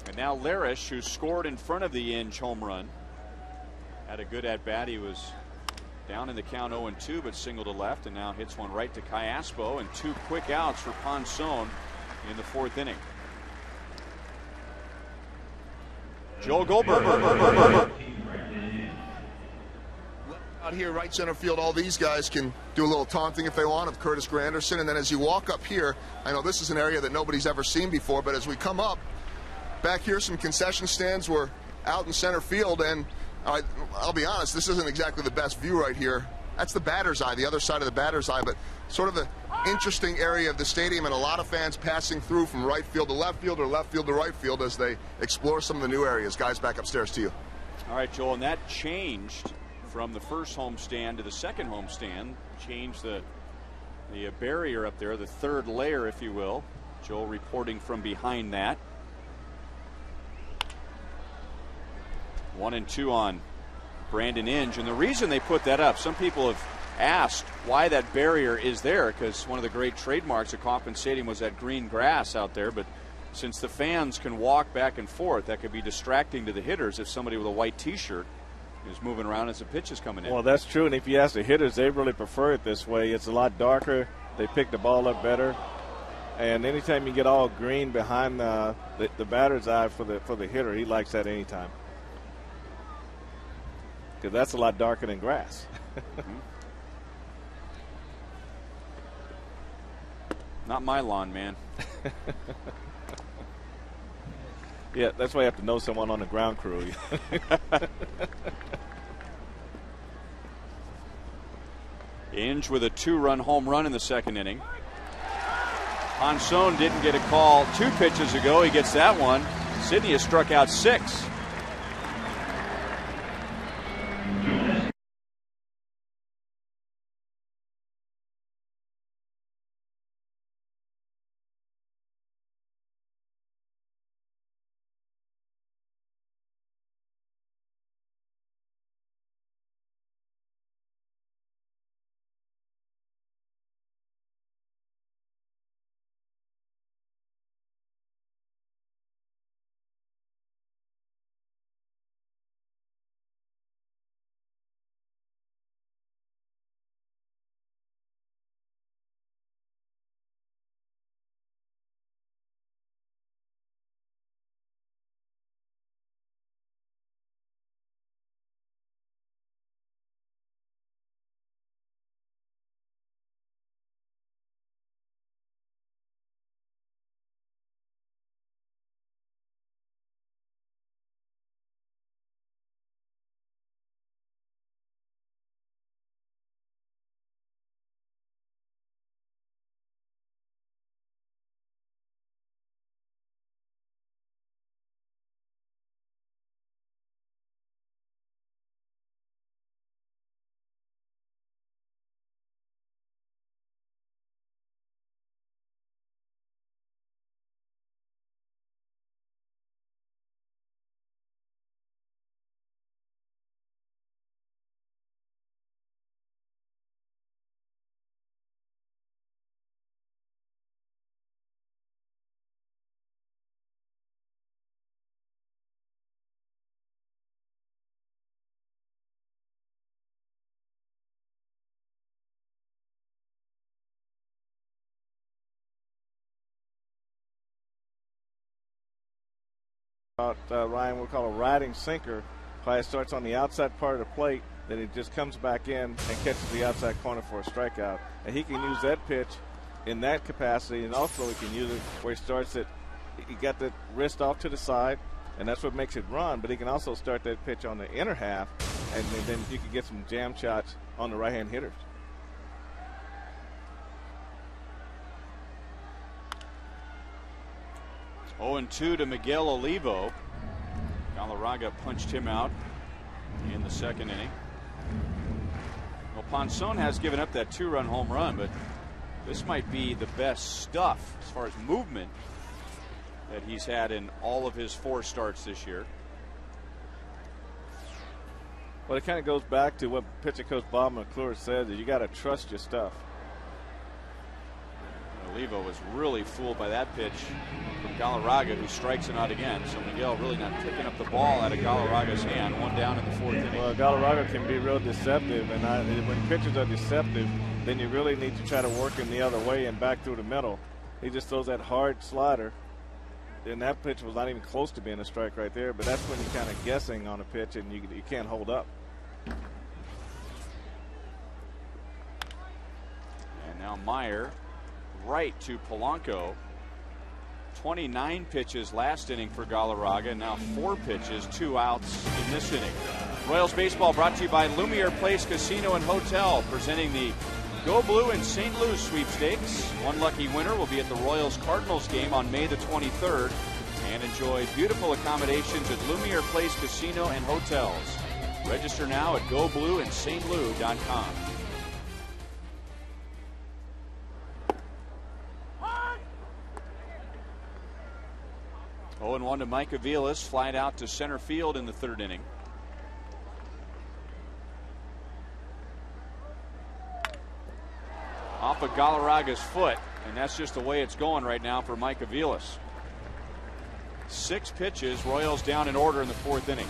And now Larish, who scored in front of the Inge home run, had a good at-bat. He was down in the count 0-2, but single to left, and now hits one right to Cayaspo, and 2 quick outs for Ponson in the 4th inning. Joel Goldberg. Out here, right center field, all these guys can do a little taunting if they want of Curtis Granderson, and then as you walk up here, I know this is an area that nobody's ever seen before, but as we come up, back here some concession stands were out in center field, and I'll be honest, this isn't exactly the best view right here. That's the batter's eye, the other side of the batter's eye, but sort of an interesting area of the stadium, and a lot of fans passing through from right field to left field or left field to right field as they explore some of the new areas. Guys, back upstairs to you. All right, Joel, and that changed from the first homestand to the second homestand. Changed the barrier up there, the 3rd layer, if you will. Joel reporting from behind that. 1-2 on Brandon Inge, and the reason they put that up, some people have asked why that barrier is there, because one of the great trademarks of Kauffman Stadium was that green grass out there, but since the fans can walk back and forth, that could be distracting to the hitters if somebody with a white t-shirt is moving around as the pitch is coming in. Well, that's true, and if you ask the hitters, they really prefer it this way. It's a lot darker. They pick the ball up better, and anytime you get all green behind the batter's eye for the hitter, he likes that anytime. Because that's a lot darker than grass. Not my lawn, man. Yeah, that's why you have to know someone on the ground crew. Inge with a 2-run home run in the 2nd inning. Ponson didn't get a call 2 pitches ago. He gets that one. Sidney has struck out 6. Ryan, we'll call a riding sinker. Probably starts on the outside part of the plate, then he just comes back in and catches the outside corner for a strikeout. And he can use that pitch in that capacity, and also he can use it where he starts it. He got the wrist off to the side, and that's what makes it run. But he can also start that pitch on the inner half, and then you can get some jam shots on the right-hand hitters. Oh, 2 to Miguel Olivo. Galarraga punched him out in the second inning. Well, Ponson has given up that 2-run home run, but this might be the best stuff as far as movement that he's had in all of his 4 starts this year. Well, it kind of goes back to what pitching coach Bob McClure said, that you got to trust your stuff. Olivo was really fooled by that pitch from Galarraga, who strikes it out again. So Miguel really not picking up the ball out of Galarraga's hand. 1 down in the 4th inning. Well, Galarraga can be real deceptive, and when pitchers are deceptive, then you really need to try to work him the other way and back through the middle. He just throws that hard slider, and that pitch was not even close to being a strike right there, but that's when you're kind of guessing on a pitch and you can't hold up. And now Meyer right to Polanco. 29 pitches last inning for Galarraga. Now 4 pitches, 2 outs in this inning. Royals baseball brought to you by Lumiere Place Casino and Hotel, presenting the Go Blue in St. Louis sweepstakes. One lucky winner will be at the Royals Cardinals game on May the 23rd, and enjoy beautiful accommodations at Lumiere Place Casino and Hotels. Register now at goblueinstlouis.com. 0-1 to Mike Aviles, flied out to center field in the 3rd inning. Off of Galarraga's foot, and that's just the way it's going right now for Mike Aviles. 6 pitches, Royals down in order in the 4th inning.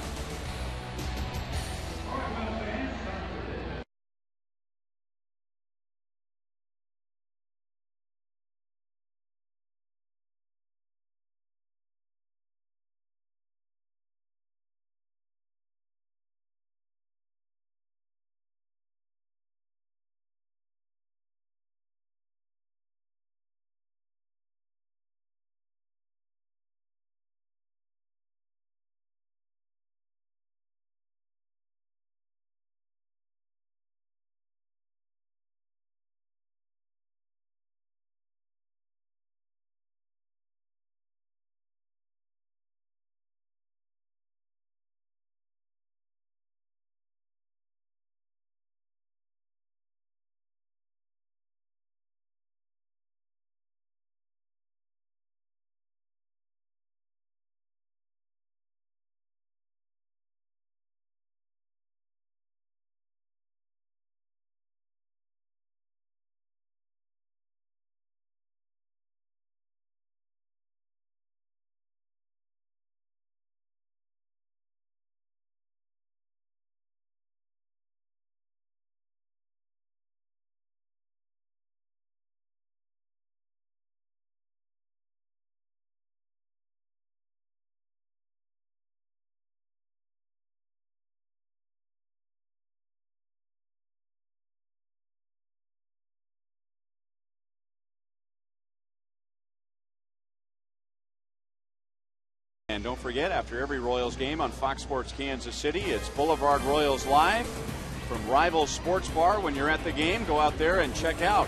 And don't forget, after every Royals game on Fox Sports Kansas City, it's Boulevard Royals Live from Rivals Sports Bar. When you're at the game, go out there and check out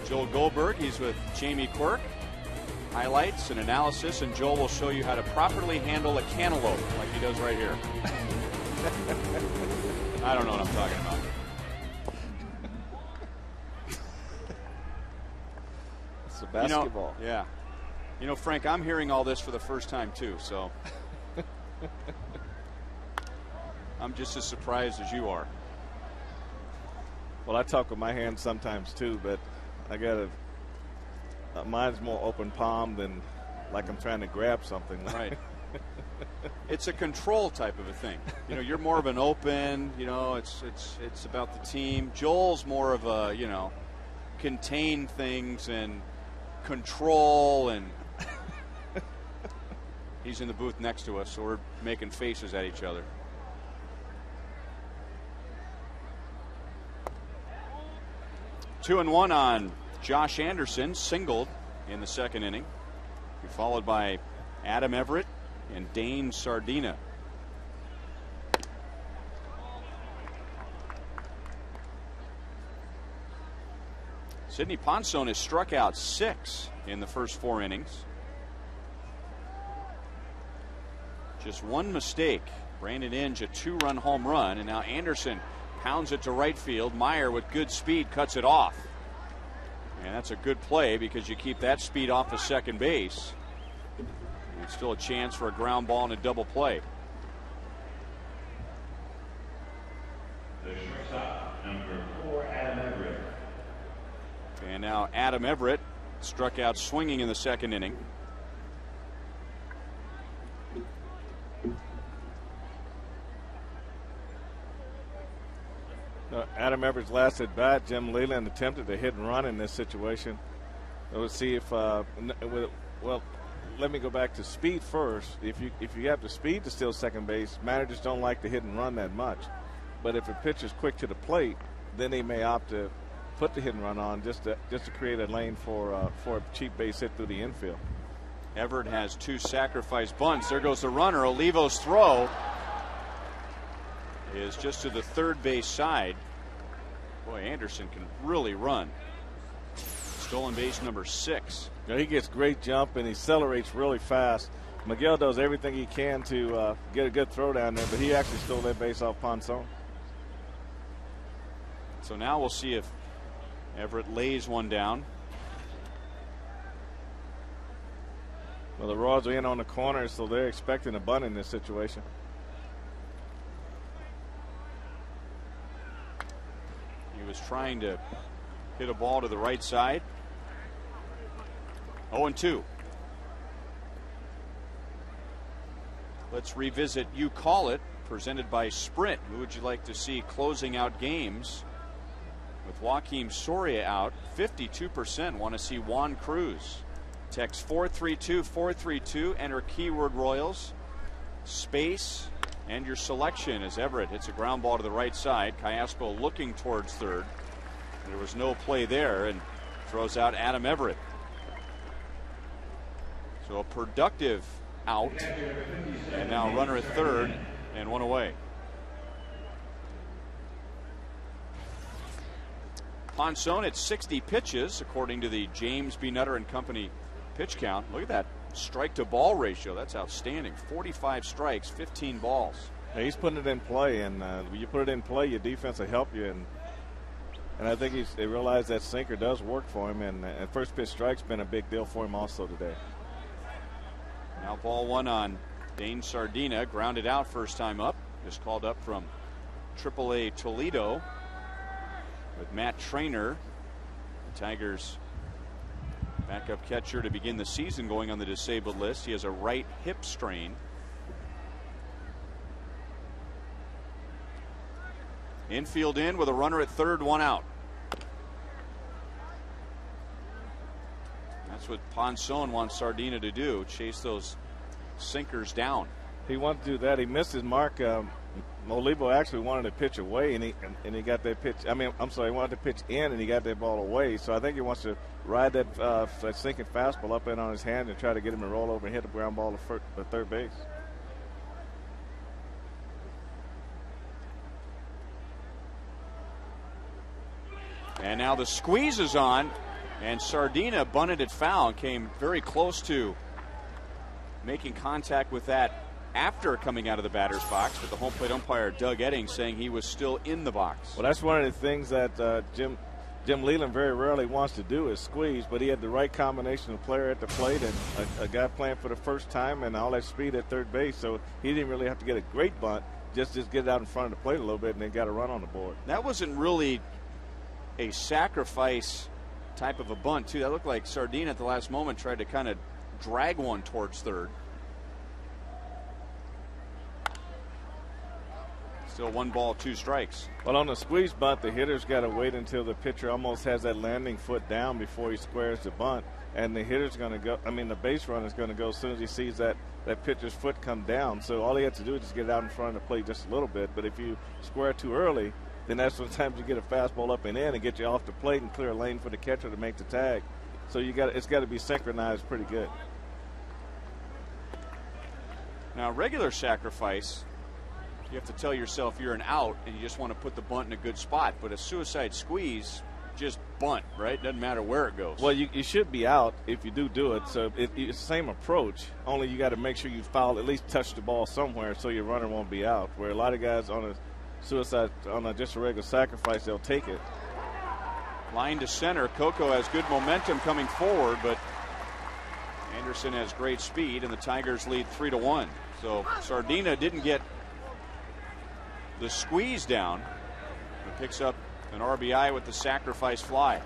Joel Goldberg. He's with Jamie Quirk. Highlights and analysis, and Joel will show you how to properly handle a cantaloupe like he does right here. I don't know what I'm talking about. It's a basketball. Yeah. You know, Frank, I'm hearing all this for the first time, too, so I'm just as surprised as you are. Well, I talk with my hands sometimes, too, but I got mine's more open palm than like I'm trying to grab something. Right. It's a control type of a thing. You know, you're more of an open, you know, it's about the team. Joel's more of a, you know, contain things and control and He's in the booth next to us, so we're making faces at each other. Two and one on Josh Anderson, singled in the second inning. Followed by Adam Everett and Dane Sardina. Sidney Ponson has struck out 6 in the first 4 innings. Just one mistake. Brandon Inge, a 2-run home run, and now Anderson pounds it to right field. Meyer with good speed cuts it off. And that's a good play because you keep that speed off of second base. And still a chance for a ground ball and a double play. The shortstop, number 4, Adam Everett. And now Adam Everett struck out swinging in the second inning. Adam Everett's last at bat, Jim Leland attempted to hit and run in this situation. We'll see if well, let me go back to speed first. If you have the speed to steal second base, managers don't like to hit and run that much. But if a pitcher's quick to the plate, then they may opt to put the hit and run on just to create a lane for a cheap base hit through the infield. Everett has 2 sacrifice bunts. There goes the runner. Olivo's throw is just to the third base side. Boy, Anderson can really run. Stolen base number 6. You know, he gets great jump and he accelerates really fast. Miguel does everything he can to get a good throw down there, but he actually stole that base off Ponson. So now we'll see if Everett lays one down. Well, the Royals are in on the corner, so they're expecting a bunt in this situation. He was trying to hit a ball to the right side. 0-2. Let's revisit You Call It, presented by Sprint. Who would you like to see closing out games? With Joaquim Soria out, 52% want to see Juan Cruz. Text 432-432, enter keyword Royals, space, and your selection as Everett hits a ground ball to the right side. Callaspo looking towards third. There was no play there and throws out Adam Everett. So a productive out, and now runner at third and one away. Ponson at 60 pitches, according to the James B. Nutter and Company pitch count. Look at that strike to ball ratio. That's outstanding. 45 strikes, 15 balls. Yeah, he's putting it in play, and when you put it in play, your defense will help you. And I think they realize that sinker does work for him, and first pitch strike's been a big deal for him also today. Now ball one on Dane Sardina, grounded out first time up. Just called up from AAA Toledo with Matt Trainer, the Tigers' backup catcher to begin the season, going on the disabled list. He has a right hip strain. Infield in with a runner at third, one out. That's what Ponson wants Sardina to do, chase those sinkers down. He wanted to do that. He missed his mark. Olivo actually wanted to pitch away, and he got that pitch. He wanted to pitch in, and he got that ball away. So I think he wants to ride that sinking fastball up in on his hand and try to get him to roll over and hit a ground ball to third base. And now the squeeze is on, and Sardina bunted it foul and came very close to making contact with that after coming out of the batter's box, with the home plate umpire Doug Edding saying he was still in the box. Well, that's one of the things that Jim Leland very rarely wants to do is squeeze, but he had the right combination of player at the plate and a guy playing for the first time and all that speed at third base, so he didn't really have to get a great bunt, just get it out in front of the plate a little bit and then got a run on the board. That wasn't really a sacrifice type of a bunt, too. That looked like Sardina at the last moment tried to kind of drag one towards third. Still 1 ball, 2 strikes. Well, on the squeeze bunt, the hitter's got to wait until the pitcher almost has that landing foot down before he squares the bunt. And the hitter's going to go, the base runner's going to go as soon as he sees that that pitcher's foot come down. So all he has to do is just get it out in front of the plate just a little bit. But if you square too early, then that's when times you get a fastball up and in and get you off the plate and clear a lane for the catcher to make the tag. So it's got to be synchronized pretty good. Now, regular sacrifice, you have to tell yourself you're an out and you just want to put the bunt in a good spot. But a suicide squeeze, just bunt, right? Doesn't matter where it goes. Well, you should be out if you do it. So it's the same approach, only you got to make sure you foul, at least touch the ball somewhere so your runner won't be out. Where a lot of guys on a suicide, just a regular sacrifice, they'll take it. Line to center. Coco has good momentum coming forward, but Anderson has great speed, and the Tigers lead 3-1. So Sardina didn't get the squeeze down, but picks up an RBI with the sacrifice fly.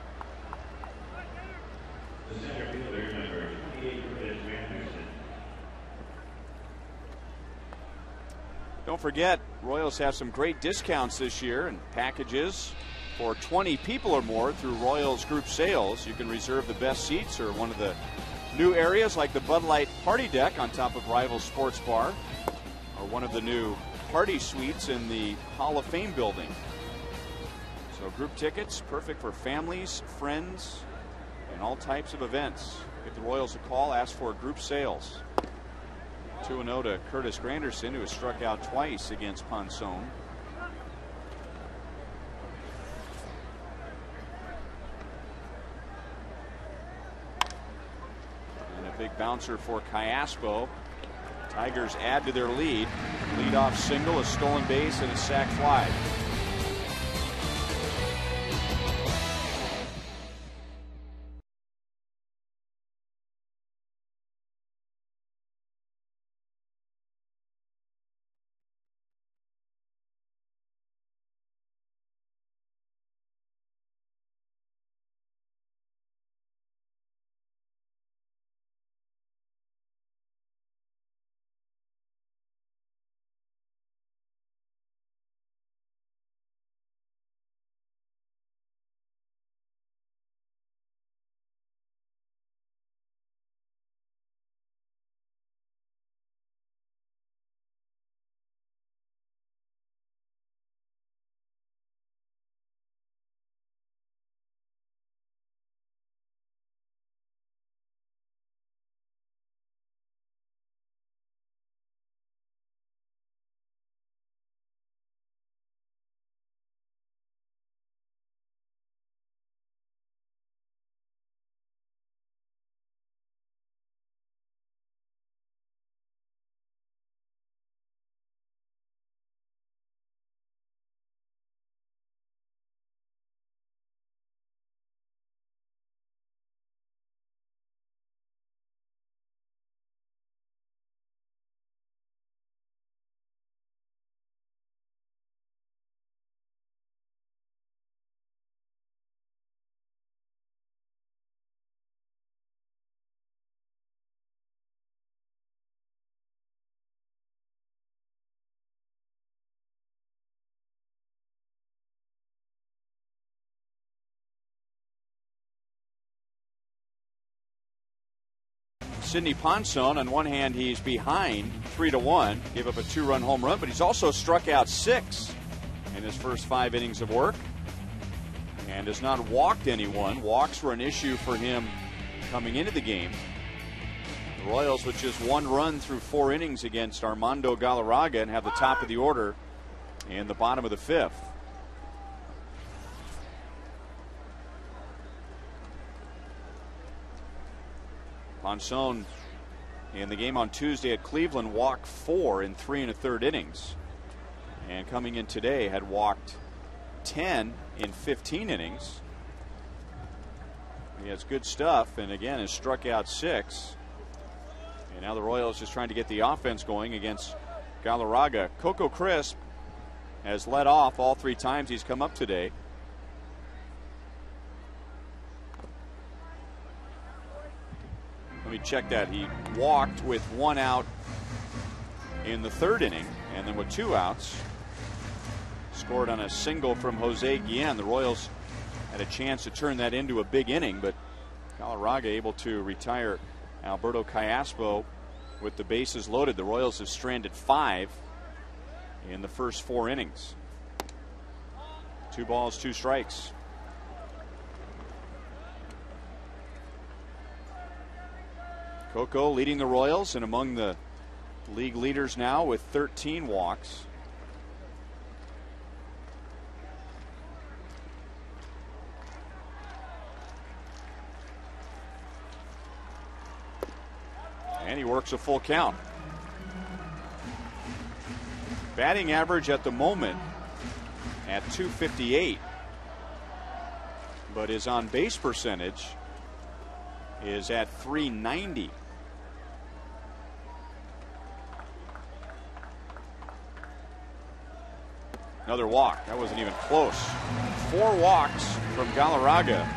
The center fielder, number 28, Anderson. Don't forget, Royals have some great discounts this year and packages for 20 people or more through Royals Group Sales. You can reserve the best seats or one of the new areas like the Bud Light Party Deck on top of Rival Sports Bar, or one of the new party suites in the Hall of Fame building. So group tickets, perfect for families, friends, and all types of events. Give the Royals a call, ask for group sales. 2-0 to Curtis Granderson, who has struck out twice against Ponson. And a big bouncer for Cayaspo. Tigers add to their lead. Leadoff single, a stolen base, and a sac fly. Sidney Ponson, on one hand, he's behind 3-1, gave up a 2-run home run, but he's also struck out 6 in his first 5 innings of work and has not walked anyone. Walks were an issue for him coming into the game. The Royals with just 1 run through 4 innings against Armando Galarraga and have the top of the order in the bottom of the 5th. Ponson in the game on Tuesday at Cleveland walked 4 in 3 1/3 innings, and coming in today had walked 10 in 15 innings. He has good stuff, and again has struck out 6. And now the Royals just trying to get the offense going against Galarraga. Coco Crisp has led off all 3 times he's come up today. Let me check that. He walked with 1 out in the 3rd inning, and then with 2 outs, scored on a single from Jose Guillen. The Royals had a chance to turn that into a big inning, but Galarraga able to retire Alberto Cayaspo with the bases loaded. The Royals have stranded 5 in the first 4 innings. 2 balls, 2 strikes. Coco leading the Royals and among the league leaders now with 13 walks. And he works a full count. Batting average at the moment at .258, but his on base percentage is at .390. Another walk. That wasn't even close. 4 walks from Galarraga,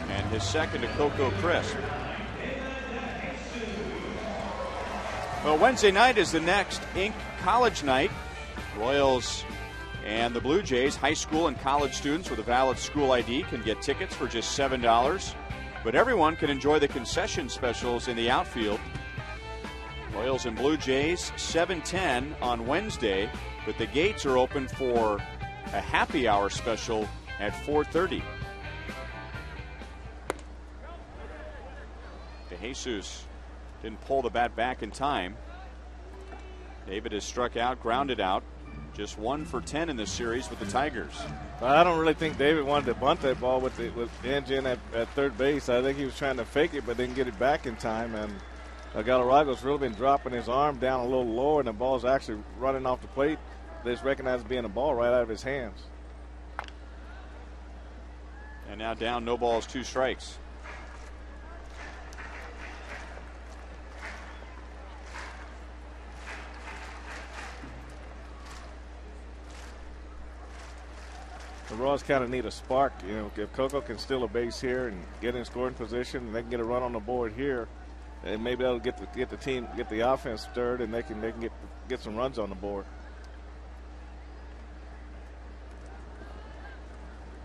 and his second to Coco Crisp. Well, Wednesday night is the next Inc. College night. Royals and the Blue Jays, high school and college students with a valid school ID, can get tickets for just $7. But everyone can enjoy the concession specials in the outfield. Royals and Blue Jays, 7:10 on Wednesday, but the gates are open for a happy hour special at 4:30. DeJesus didn't pull the bat back in time. David has struck out, grounded out. Just 1 for 10 in this series with the Tigers. I don't really think David wanted to bunt that ball with Engine at third base. I think he was trying to fake it but didn't get it back in time. And Galarraga's really been dropping his arm down a little lower, and the ball's actually running off the plate. They just recognize it being a ball right out of his hands. And now down, no balls, 2 strikes. The Royals kind of need a spark. You know, if Coco can steal a base here and get in scoring position, and they can get a run on the board here, and maybe that'll get the team, get the offense stirred, and they can get some runs on the board.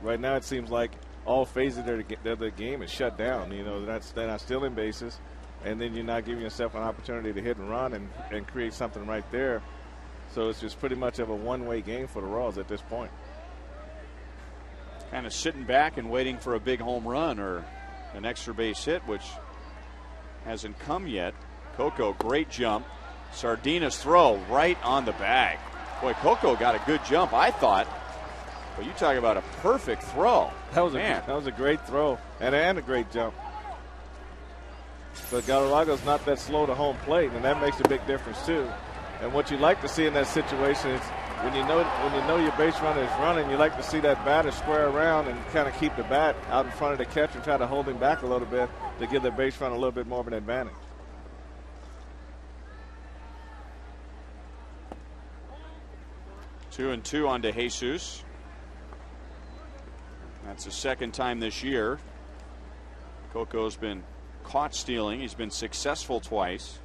Right now, it seems like all phases of the game is shut down. You know, they're not stealing bases, and then you're not giving yourself an opportunity to hit and run and create something right there. So it's just pretty much of a one-way game for the Royals at this point. Kind of sitting back and waiting for a big home run or an extra base hit, which hasn't come yet. Coco, great jump. Sardina's throw right on the bag. Boy, Coco got a good jump, I thought. But you talk about a perfect throw. That was a great throw and a great jump. But Galarraga's not that slow to home plate, and that makes a big difference too. And what you like to see in that situation is when you know your base runner is running, you like to see that batter square around and kind of keep the bat out in front of the catcher and try to hold him back a little bit to give the base runner a little bit more of an advantage. 2-2 on DeJesus. That's the second time this year. Coco's been caught stealing. He's been successful twice.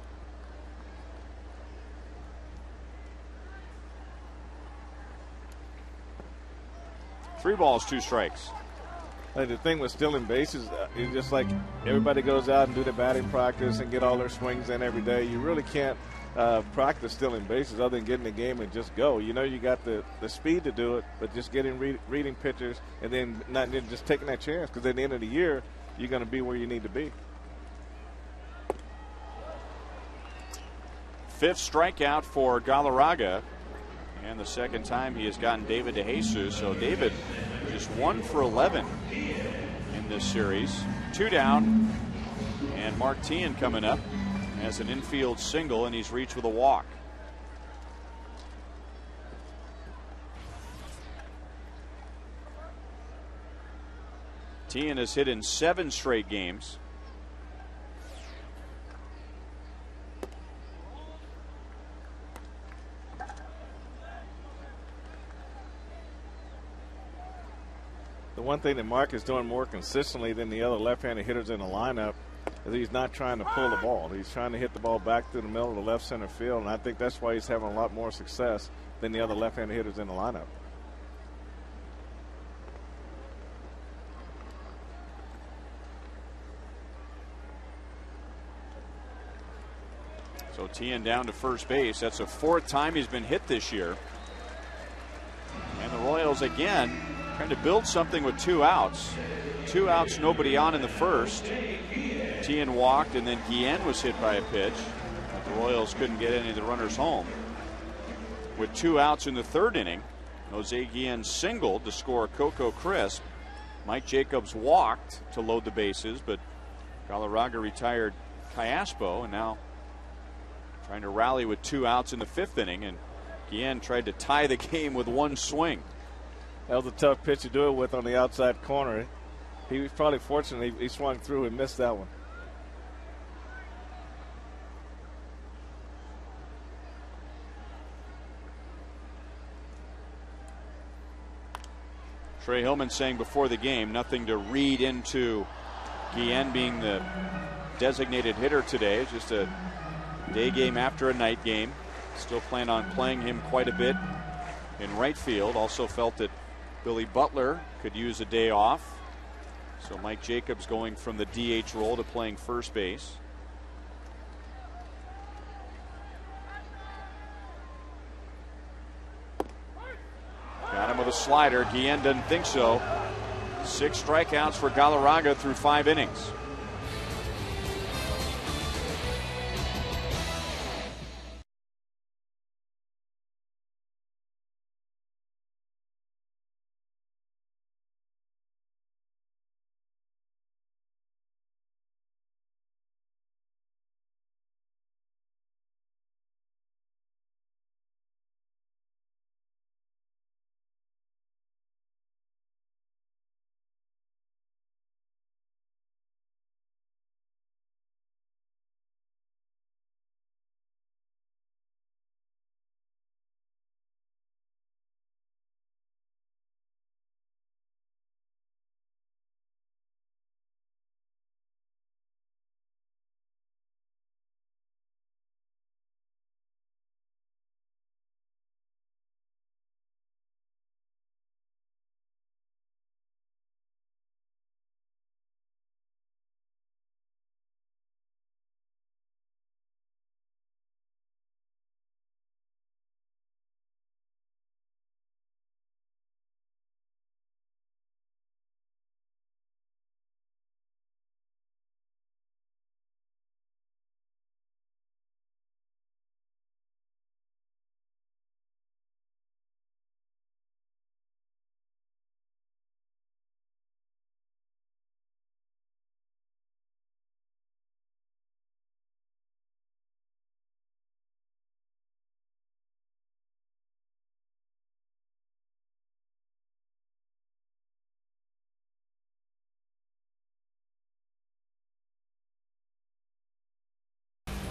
Three balls, 2 strikes. Like the thing with stealing bases is just like everybody goes out and do their batting practice and get all their swings in every day. You really can't practice stealing bases other than getting the game and just go. You know you got the speed to do it, but just reading pitchers and then not just taking that chance, because at the end of the year you're going to be where you need to be. 5th strikeout for Galarraga, and the second time he has gotten David DeJesus. So David just 1 for 11 in this series. 2 down, and Mark Teahan coming up as an infield single, and he's reached with a walk. Teahan has hit in 7 straight games. The one thing that Mark is doing more consistently than the other left-handed hitters in the lineup is he's not trying to pull the ball. He's trying to hit the ball back through the middle of the left center field, and I think that's why he's having a lot more success than the other left-handed hitters in the lineup. So Tien down to first base. That's the 4th time he's been hit this year. And the Royals again trying to build something with 2 outs. 2 outs, nobody on in the first. Tien walked, and then Guillen was hit by a pitch. But the Royals couldn't get any of the runners home. With 2 outs in the 3rd inning, Jose Guillen singled to score Coco Crisp. Mike Jacobs walked to load the bases, but Galarraga retired Callaspo, and now trying to rally with 2 outs in the 5th inning, and Guillen tried to tie the game with 1 swing. That was a tough pitch to do it with on the outside corner. He was probably fortunate he swung through and missed that one. Trey Hillman saying before the game, nothing to read into Guillen being the designated hitter today. It's just a day game after a night game. Still plan on playing him quite a bit in right field. Also felt that Billy Butler could use a day off. So Mike Jacobs going from the DH role to playing first base. Got him with a slider. Guillen doesn't think so. 6 strikeouts for Galarraga through 5 innings.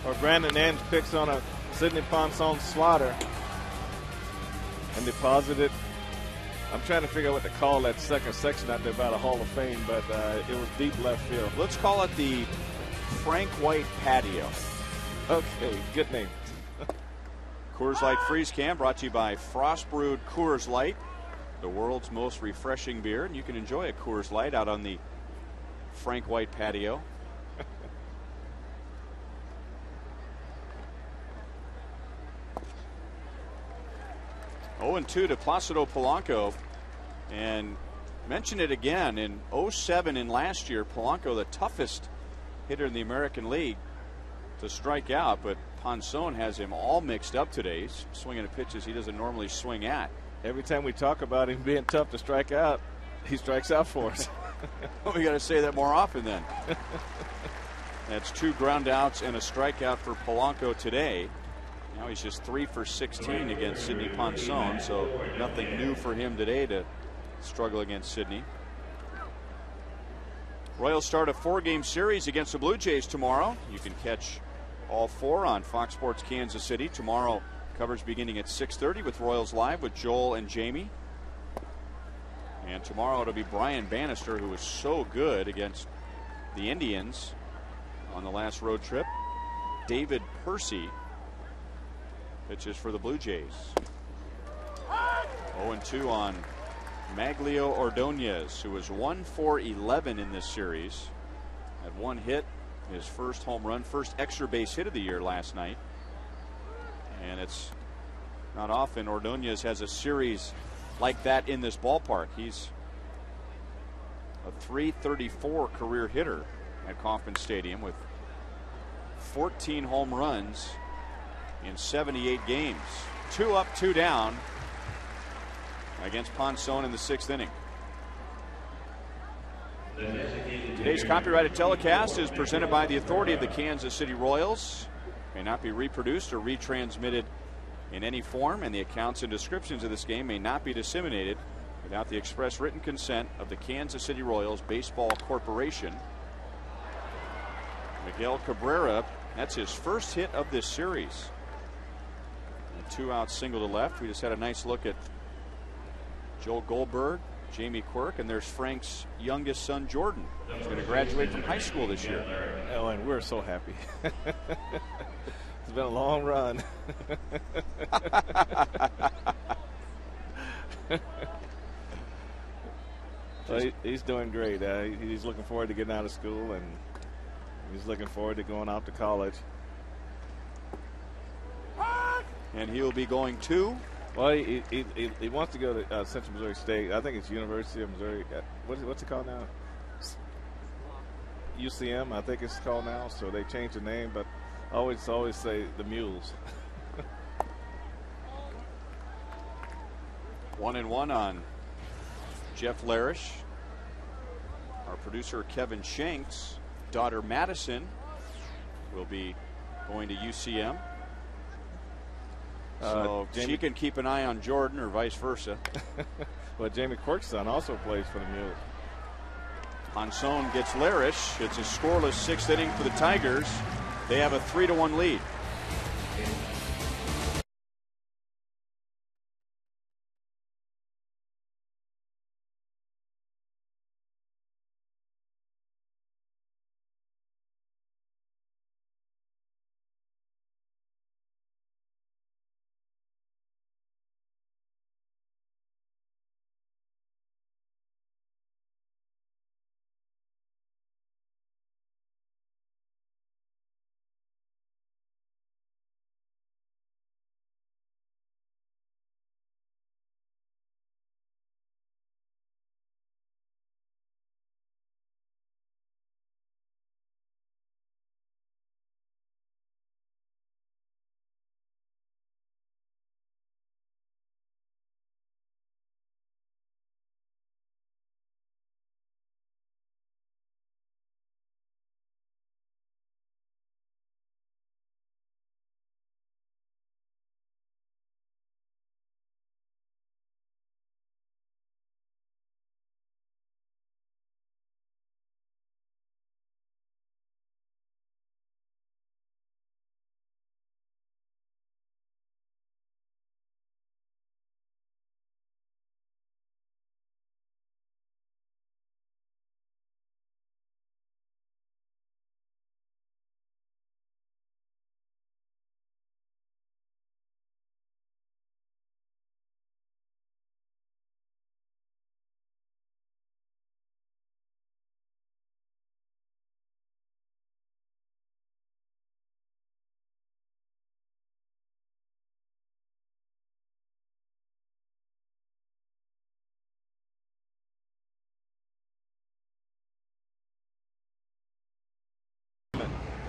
Or Brandon Nance picks on a Sidney Ponson slider and deposited. I'm trying to figure out what to call that second section out there by the Hall of Fame, but it was deep left field. Let's call it the Frank White patio. Okay, good name. Coors Light Freeze Can brought to you by Frost Brewed Coors Light, the world's most refreshing beer, and you can enjoy a Coors Light out on the Frank White patio. 0-2 to Placido Polanco, and mention it again in 07 in last year. Polanco, the toughest hitter in the American League to strike out, but Ponson has him all mixed up today. He's swinging at pitches he doesn't normally swing at. Every time we talk about him being tough to strike out, he strikes out for us. Well, we got to say that more often then. That's 2 ground outs and a strikeout for Polanco today. Now he's just 3 for 16 against Sidney Ponson, so nothing new for him today to struggle against Sidney. Royals start a 4-game series against the Blue Jays tomorrow. You can catch all 4 on Fox Sports Kansas City. Tomorrow, coverage beginning at 6:30 with Royals Live with Joel and Jamie. And tomorrow it'll be Brian Bannister, who was so good against the Indians on the last road trip. David Percy pitches for the Blue Jays. 0-2 on Maglio Ordonez, who was 1 for 11 in this series. Had 1 hit, his first home run, first extra base hit of the year last night. And it's not often Ordonez has a series like that in this ballpark. He's a .334 career hitter at Kauffman Stadium with 14 home runs in 78 games. 2 up, 2 down against Ponson in the 6th inning. Today's copyrighted telecast is presented by the authority of the Kansas City Royals. May not be reproduced or retransmitted in any form, and the accounts and descriptions of this game may not be disseminated without the express written consent of the Kansas City Royals Baseball Corporation. Miguel Cabrera, that's his first hit of this series. A 2-out single to left. We just had a nice look at Joel Goldberg, Jamie Quirk, and there's Frank's youngest son, Jordan. He's going to graduate from high school this year. Oh, and we're so happy. It's been a long run. Well, he's doing great. He's looking forward to getting out of school, and he's looking forward to going out to college. And he'll be going to? Well, he wants to go to Central Missouri State. I think it's University of Missouri. What's it called now? UCM, I think it's called now. So they changed the name, but I always say the Mules. 1-1 on Jeff Larish. Our producer Kevin Shanks' daughter Madison will be going to UCM. So she can keep an eye on Jordan or vice versa. Well, Jamie Quirk's son also plays for the Mules. Ponson gets Larish. It's a scoreless 6th inning for the Tigers. They have a 3-1 lead.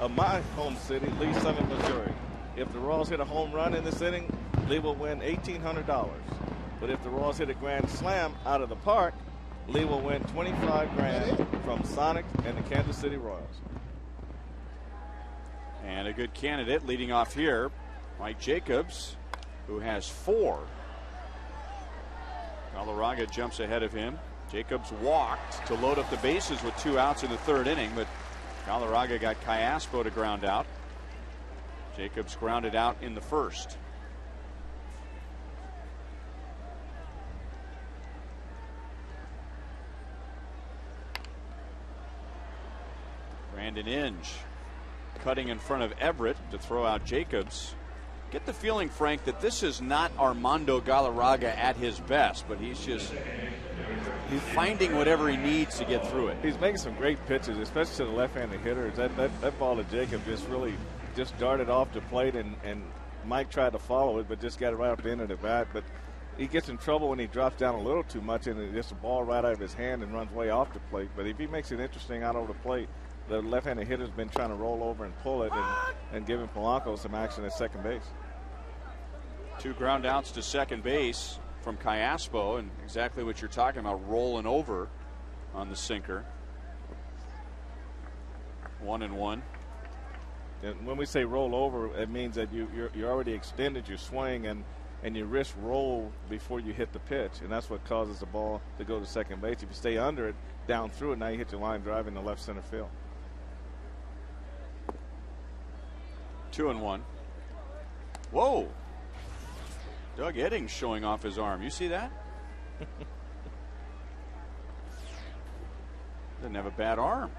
Of my home city, Lee Summit, Missouri. If the Royals hit a home run in this inning, Lee will win $1,800. But if the Royals hit a grand slam out of the park, Lee will win $25,000 from Sonic and the Kansas City Royals. And a good candidate leading off here, Mike Jacobs, who has 4. Galarraga jumps ahead of him. Jacobs walked to load up the bases with 2 outs in the 3rd inning, but Galarraga got Cayaspo to ground out. Jacobs grounded out in the 1st. Brandon Inge cutting in front of Everett to throw out Jacobs. Get the feeling, Frank, that this is not Armando Galarraga at his best, but he's finding whatever he needs to get through it. He's making some great pitches, especially to the left-handed hitters. That ball to Jacob just darted off the plate and Mike tried to follow it, but just got it right up the end of the bat. But he gets in trouble when he drops down a little too much and it gets the ball right out of his hand and runs way off the plate. But if he makes it interesting out over the plate, the left-handed hitter's been trying to roll over and pull it and giving Polanco some action at second base. 2 ground outs to second base from Callaspo, and exactly what you're talking about, rolling over on the sinker. 1-1. And when we say roll over, it means that you already extended your swing and your wrist roll before you hit the pitch, and that's what causes the ball to go to second base. If you stay under it, down through it, now you hit your line drive in the left center field. 2-1. Whoa. Doug Eddings showing off his arm. You see that? Doesn't have a bad arm.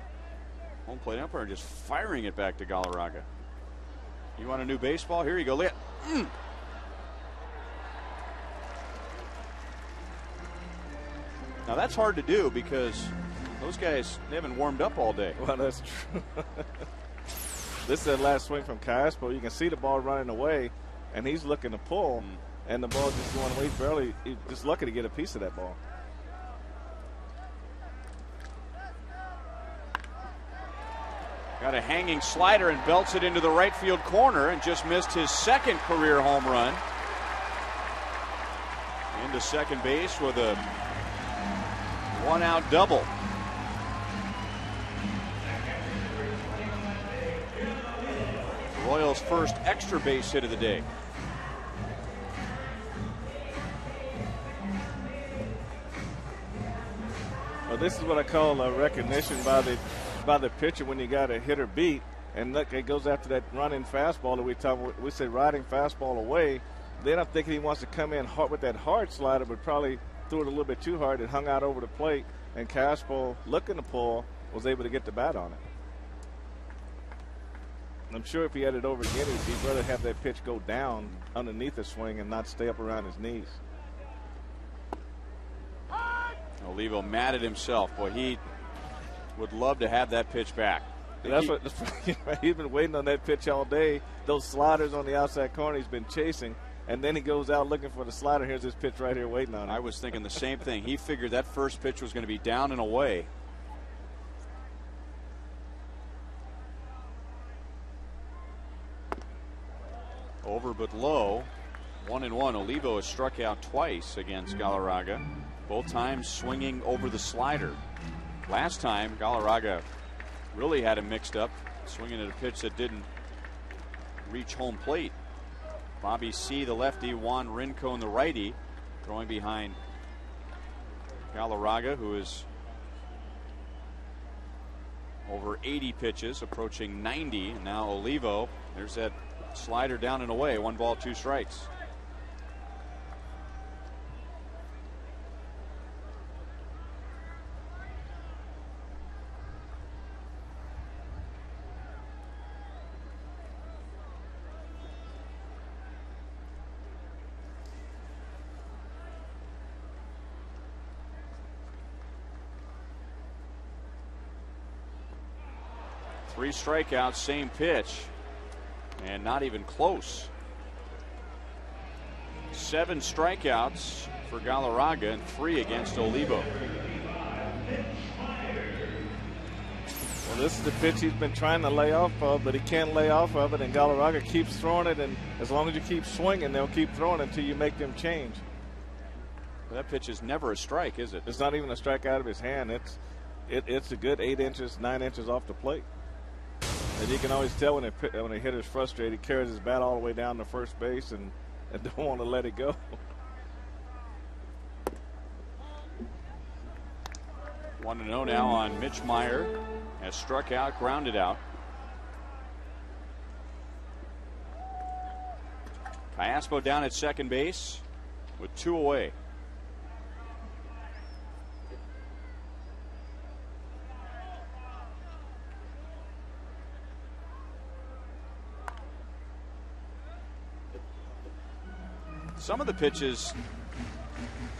Home plate umpire just firing it back to Galarraga. You want a new baseball? Here you go. Look at Now that's hard to do because those guys, they haven't warmed up all day. Well, that's true. This is the last swing from Callaspo. You can see the ball running away, and he's looking to pull, and the ball just going away. He's just lucky to get a piece of that ball. Got a hanging slider and belts it into the right field corner and just missed his second career home run. Into second base with a 1-out double. Royals' first extra base hit of the day. Well, this is what I call a recognition by the pitcher when you got a hitter beat, and look, it goes after that running fastball that we say riding fastball away. Then I'm thinking he wants to come in hard with that hard slider, but probably threw it a little bit too hard. It hung out over the plate, and Callaspo, looking to pull, was able to get the bat on it. I'm sure if he had it over again, he'd rather have that pitch go down underneath the swing and not stay up around his knees. Olivo mad at himself. Boy, he would love to have that pitch back. That's what he's been waiting on that pitch all day. Those sliders on the outside corner he's been chasing, and then he goes out looking for the slider. Here's this pitch right here waiting on him. I was thinking the same thing. He figured that first pitch was going to be down and away. Over but low. 1-1. Olivo has struck out twice against Galarraga. Both times swinging over the slider. Last time, Galarraga really had him mixed up, swinging at a pitch that didn't reach home plate. Bobby C., the lefty, Juan Rincon, the righty, throwing behind Galarraga, who is over 80 pitches, approaching 90. And now Olivo, there's that slider down and away. 1 ball, 2 strikes. Three strikeouts, same pitch, and not even close. 7 strikeouts for Galarraga and 3 against Olivo. Well, this is the pitch he's been trying to lay off of, but he can't lay off of it, and Galarraga keeps throwing it, and as long as you keep swinging, they'll keep throwing it until you make them change. That pitch is never a strike, is it? It's not even a strike out of his hand. It's a good 8 inches, 9 inches off the plate. And you can always tell when a hitter's frustrated, he carries his bat all the way down to first base and don't want to let it go. One to know now on Mitch Meyer. Has struck out, grounded out. Callaspo down at second base with 2 away. Some of the pitches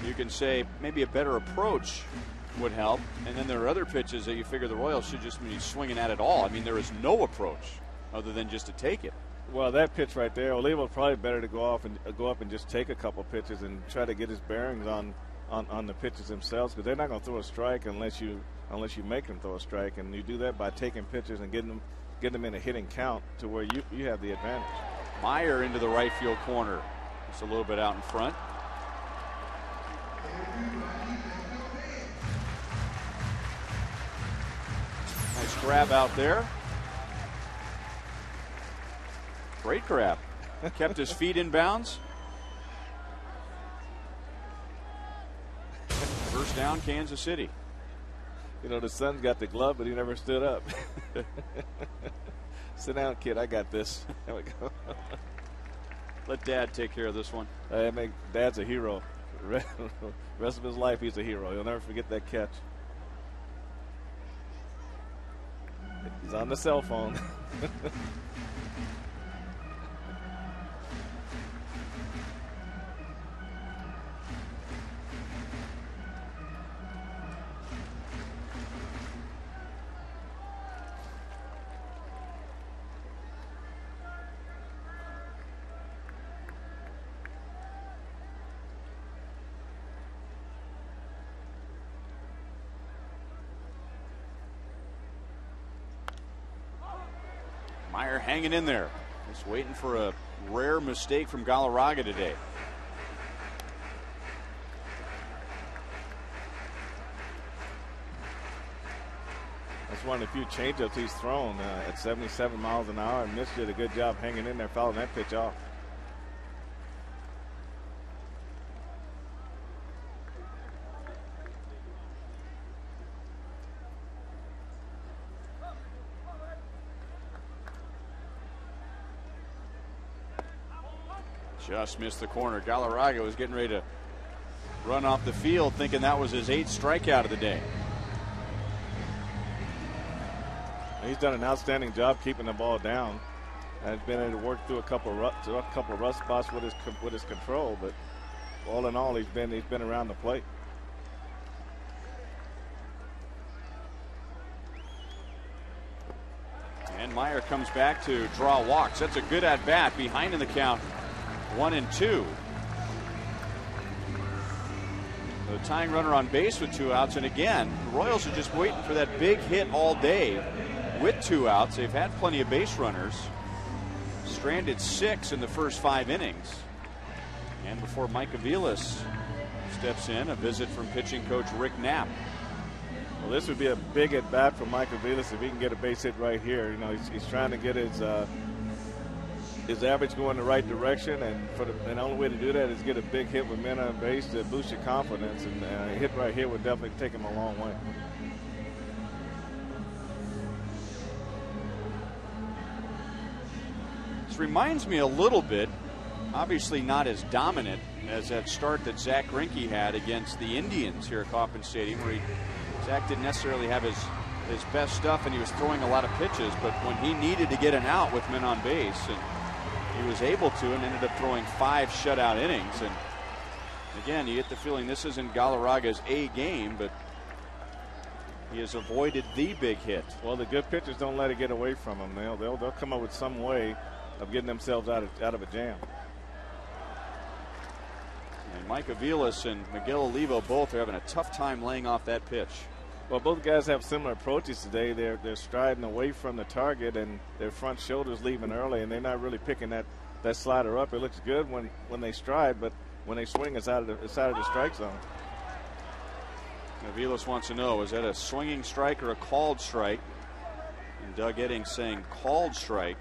you can say maybe a better approach would help, and then there are other pitches that you figure the Royals should just be swinging at it all. I mean, there is no approach other than just to take it. Well, that pitch right there, Olivo's probably better to go up and just take a couple pitches and try to get his bearings on the pitches themselves, because they're not going to throw a strike unless you make them throw a strike, and you do that by taking pitches and getting them in a hitting count to where you have the advantage. Meyer into the right field corner. Just a little bit out in front. Nice grab out there. Great grab. Kept his feet in bounds. First down, Kansas City. You know, the son's got the glove, but he never stood up. Sit down, kid. I got this. There we go. Let Dad take care of this one. Dad's a hero. The rest of his life, he's a hero. He'll never forget that catch. He's on the cell phone. Meyer hanging in there. Just waiting for a rare mistake from Galarraga today. That's one of the few changeups he's thrown at 77 miles an hour, and Mitch did a good job hanging in there, fouling that pitch off. Just missed the corner. Galarraga was getting ready to run off the field thinking that was his 8th strikeout of the day. He's done an outstanding job keeping the ball down. And he's been able to work through a couple of rough spots with his control, but all in all, he's been around the plate. And Meyer comes back to draw walks. That's a good at bat, behind in the count. 1-2. The tying runner on base with 2 outs, and again, the Royals are just waiting for that big hit all day. With 2 outs, they've had plenty of base runners. Stranded 6 in the first 5 innings. And before Mike Aviles steps in, a visit from pitching coach Rick Knapp. Well, this would be a big at bat for Mike Aviles if he can get a base hit right here. You know, he's trying to get his average going the right direction, and the only way to do that is get a big hit with men on base to boost your confidence, and a hit right here would definitely take him a long way. This reminds me a little bit, obviously not as dominant as that start that Zach Greinke had against the Indians here at Kauffman Stadium, where Zach didn't necessarily have his best stuff and he was throwing a lot of pitches, but when he needed to get an out with men on base, and he was able to, and ended up throwing 5 shutout innings. And again, you get the feeling this isn't Galarraga's A game, but he has avoided the big hit. Well, the good pitchers don't let it get away from them. They'll come up with some way of getting themselves out of a jam. And Mike Aviles and Miguel Olivo both are having a tough time laying off that pitch. Well, both guys have similar approaches today. They're striding away from the target, and their front shoulders leaving early, and they're not really picking that slider up. It looks good when they stride, but when they swing, it's out of the strike zone. Aviles wants to know, is that a swinging strike or a called strike? And Doug Eddings saying called strike.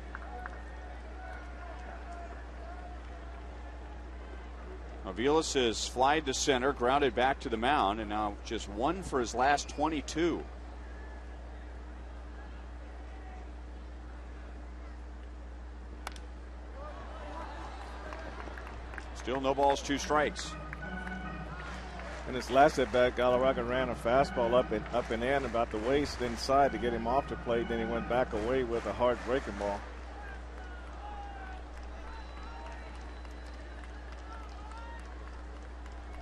Aviles has flied to center, grounded back to the mound, and now just 1 for his last 22. Still no balls, 2 strikes. In his last at bat, Galarraga ran a fastball up and in about the waist inside to get him off the plate. Then he went back away with a hard breaking ball.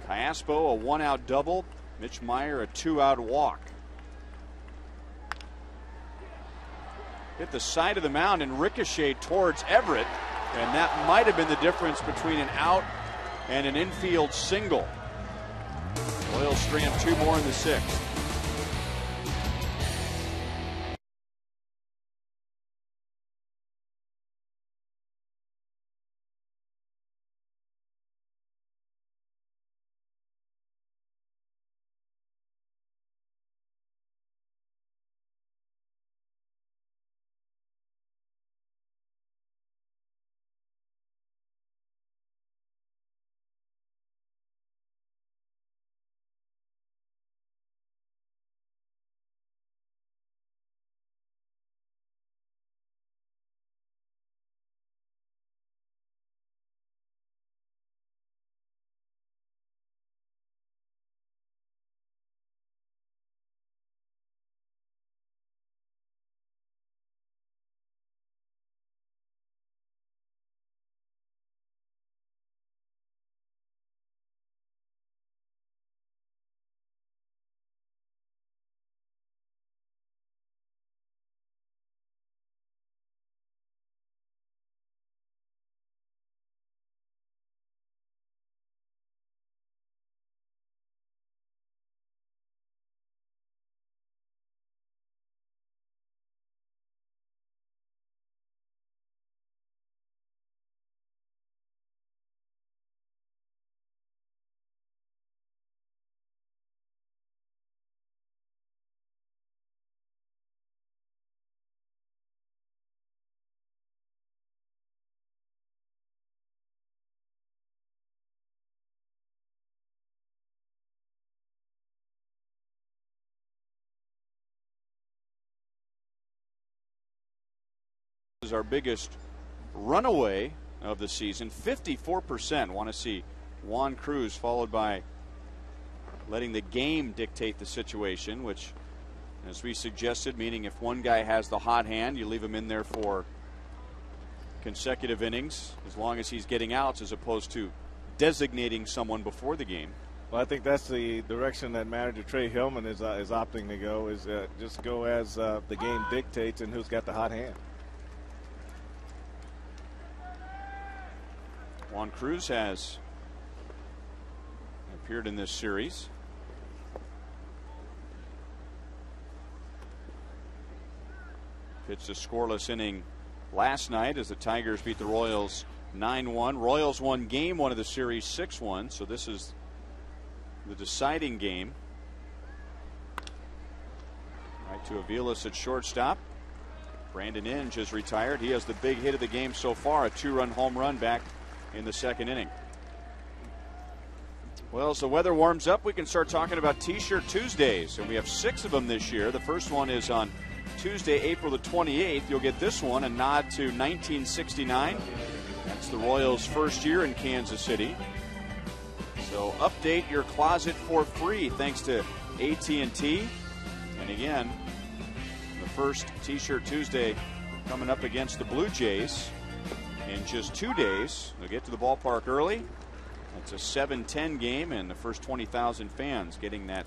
Caspo, a 1-out double. Mitch Meyer, a 2-out walk. hit the side of the mound and ricocheted towards Everett, and that might have been the difference between an out and an infield single. Royals strand 2 more in the 6th. Is our biggest runaway of the season. 54% want to see Juan Cruz, followed by letting the game dictate the situation, which, as we suggested, meaning if one guy has the hot hand, you leave him in there for consecutive innings as long as he's getting outs, as opposed to designating someone before the game. Well, I think that's the direction that manager Trey Hillman is opting to go, is just go as the game dictates and who's got the hot hand. Juan Cruz has appeared in this series. Pitched a scoreless inning last night as the Tigers beat the Royals 9-1. Royals won game 1 of the series 6-1, so this is the deciding game. Right to Aviles at shortstop. Brandon Inge is retired. He has the big hit of the game so far, a 2-run home run back in the 2nd inning. Well, as the weather warms up, we can start talking about T-shirt Tuesdays, and we have 6 of them this year. The first one is on Tuesday, April the 28th. You'll get this one, a nod to 1969. That's the Royals' first year in Kansas City. So update your closet for free thanks to AT&T. And again, the first T-shirt Tuesday coming up against the Blue Jays in just 2 days. They'll get to the ballpark early. It's a 7:10 game, and the first 20,000 fans getting that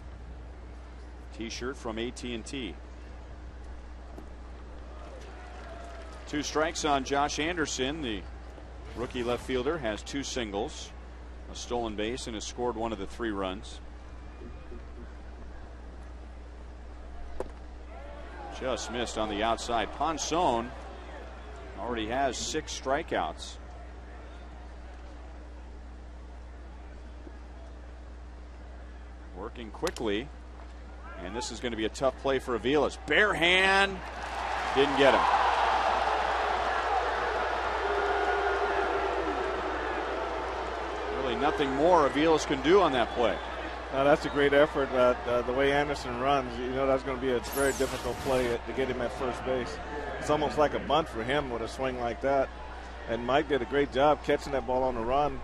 T-shirt from AT&T. 2 strikes on Josh Anderson. The rookie left fielder has 2 singles, a stolen base, and has scored 1 of the 3 runs. Just missed on the outside. Ponson already has 6 strikeouts. Working quickly, and this is going to be a tough play for Aviles. Bare hand, didn't get him. Really nothing more Aviles can do on that play. Now that's a great effort. The way Anderson runs, you know that's going to be a very difficult play to get him at first base. It's almost like a bunt for him with a swing like that. And Mike did a great job catching that ball on the run.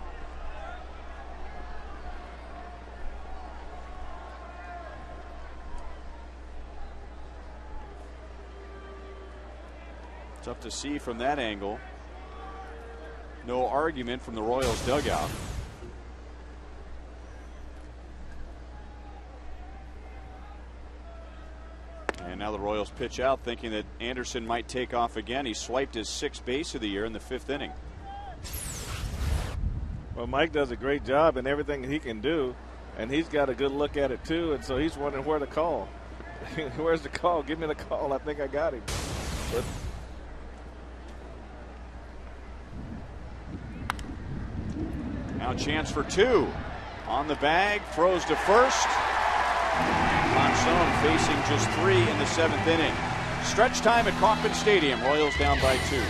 Tough to see from that angle. No argument from the Royals dugout. And now the Royals pitch out, thinking that Anderson might take off again. He swiped his 6th base of the year in the 5th inning. Well, Mike does a great job in everything he can do, and he's got a good look at it too, and so he's wondering where to call. Where's the call? Give me the call. I think I got him. But now a chance for 2. On the bag, throws to first. Monson facing just 3 in the 7th inning. Stretch time at Kauffman Stadium. Royals down by 2.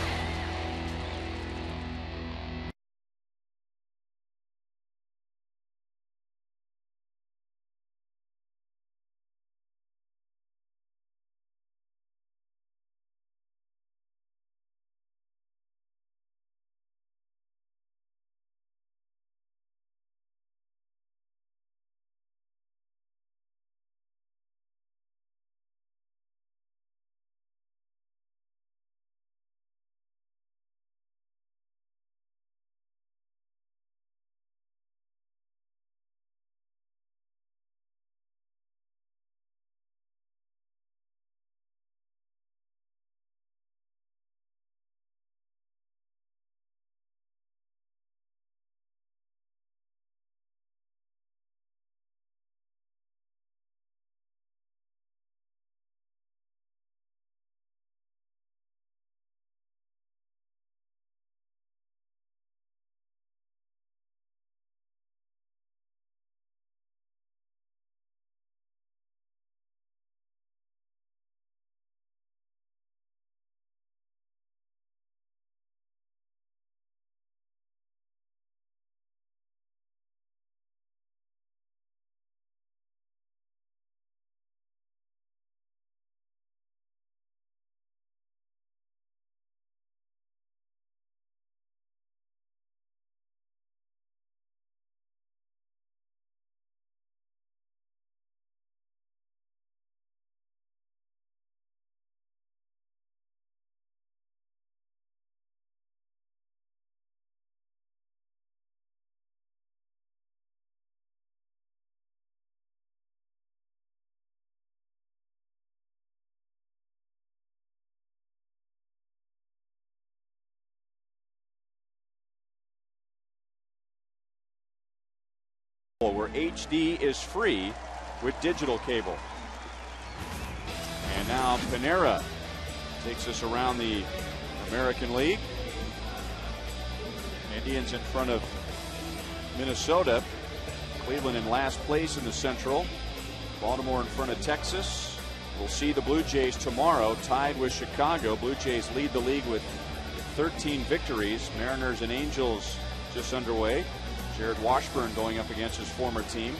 Where HD is free with digital cable. And now Panera takes us around the American League. Indians in front of Minnesota. Cleveland in last place in the Central. Baltimore in front of Texas. We'll see the Blue Jays tomorrow tied with Chicago. Blue Jays lead the league with 13 victories. Mariners and Angels just underway. Jared Washburn going up against his former team.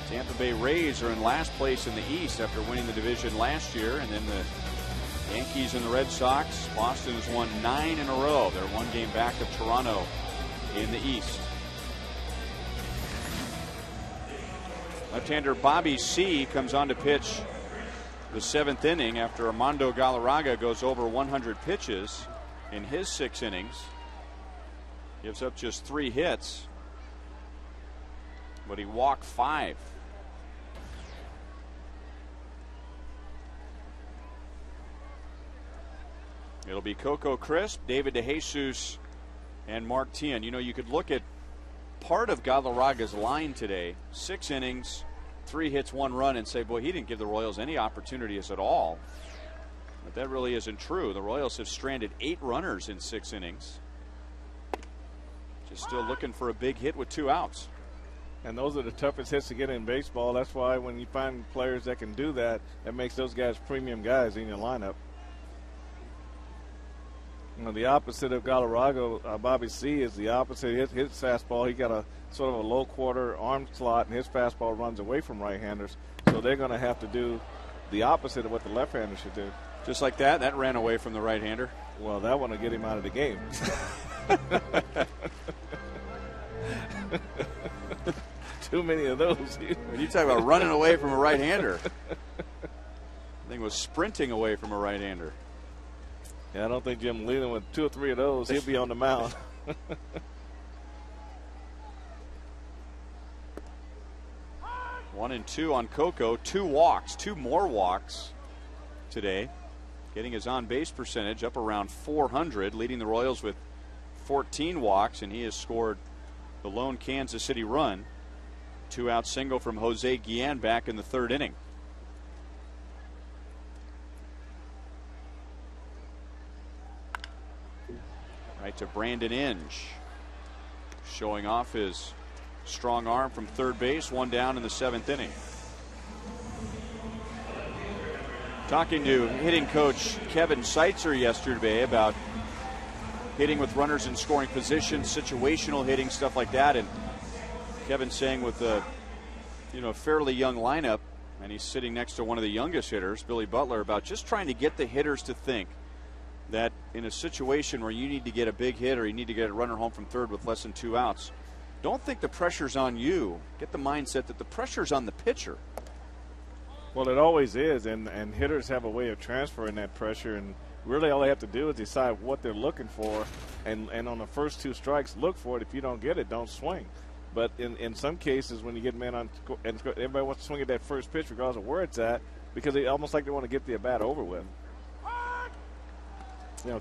Tampa Bay Rays are in last place in the East after winning the division last year. And then the Yankees and the Red Sox. Boston has won 9 in a row. They're 1 game back of Toronto in the East. Left-hander Bobby C. comes on to pitch the 7th inning after Armando Galarraga goes over 100 pitches in his 6 innings. Gives up just 3 hits. But he walked 5. It'll be Coco Crisp, David DeJesus, and Mark Teahen. You know, you could look at part of Galarraga's line today. 6 innings, 3 hits, 1 run, and say, boy, he didn't give the Royals any opportunities at all. But that really isn't true. The Royals have stranded 8 runners in 6 innings. Just still looking for a big hit with 2 outs. And those are the toughest hits to get in baseball. That's why when you find players that can do that, that makes those guys premium guys in your lineup. You know, the opposite of Galarraga, Bobby C. is the opposite. His fastball, he got a sort of a low quarter arm slot, and his fastball runs away from right-handers. So they're going to have to do the opposite of what the left-hander should do. Just like that, that ran away from the right-hander. Well, that one will get him out of the game. Too many of those. When you talk about running away from a right-hander, I think it was sprinting away from a right-hander. Yeah, I don't think Jim Leland with 2 or 3 of those, he'll be on the mound. 1 and 2 on Coco. 2 walks, 2 more walks today, getting his on-base percentage up around 400, leading the Royals with 14 walks, and he has scored the lone Kansas City run. 2-out single from Jose Guillen back in the 3rd inning. Right to Brandon Inge, showing off his strong arm from 3rd base. 1 down in the 7th inning. Talking to hitting coach Kevin Seitzer yesterday about hitting with runners in scoring position, situational hitting, stuff like that, and Kevin saying with a fairly young lineup, and he's sitting next to one of the youngest hitters, Billy Butler, about just trying to get the hitters to think that in a situation where you need to get a big hit or you need to get a runner home from 3rd with less than 2 outs, don't think the pressure's on you. Get the mindset that the pressure's on the pitcher. Well, it always is, and hitters have a way of transferring that pressure, and really all they have to do is decide what they're looking for, and on the first 2 strikes, look for it. If you don't get it, don't swing. But in some cases, when you get men on, and everybody wants to swing at that first pitch regardless of where it's at, because they almost like they want to get the at-bat over with.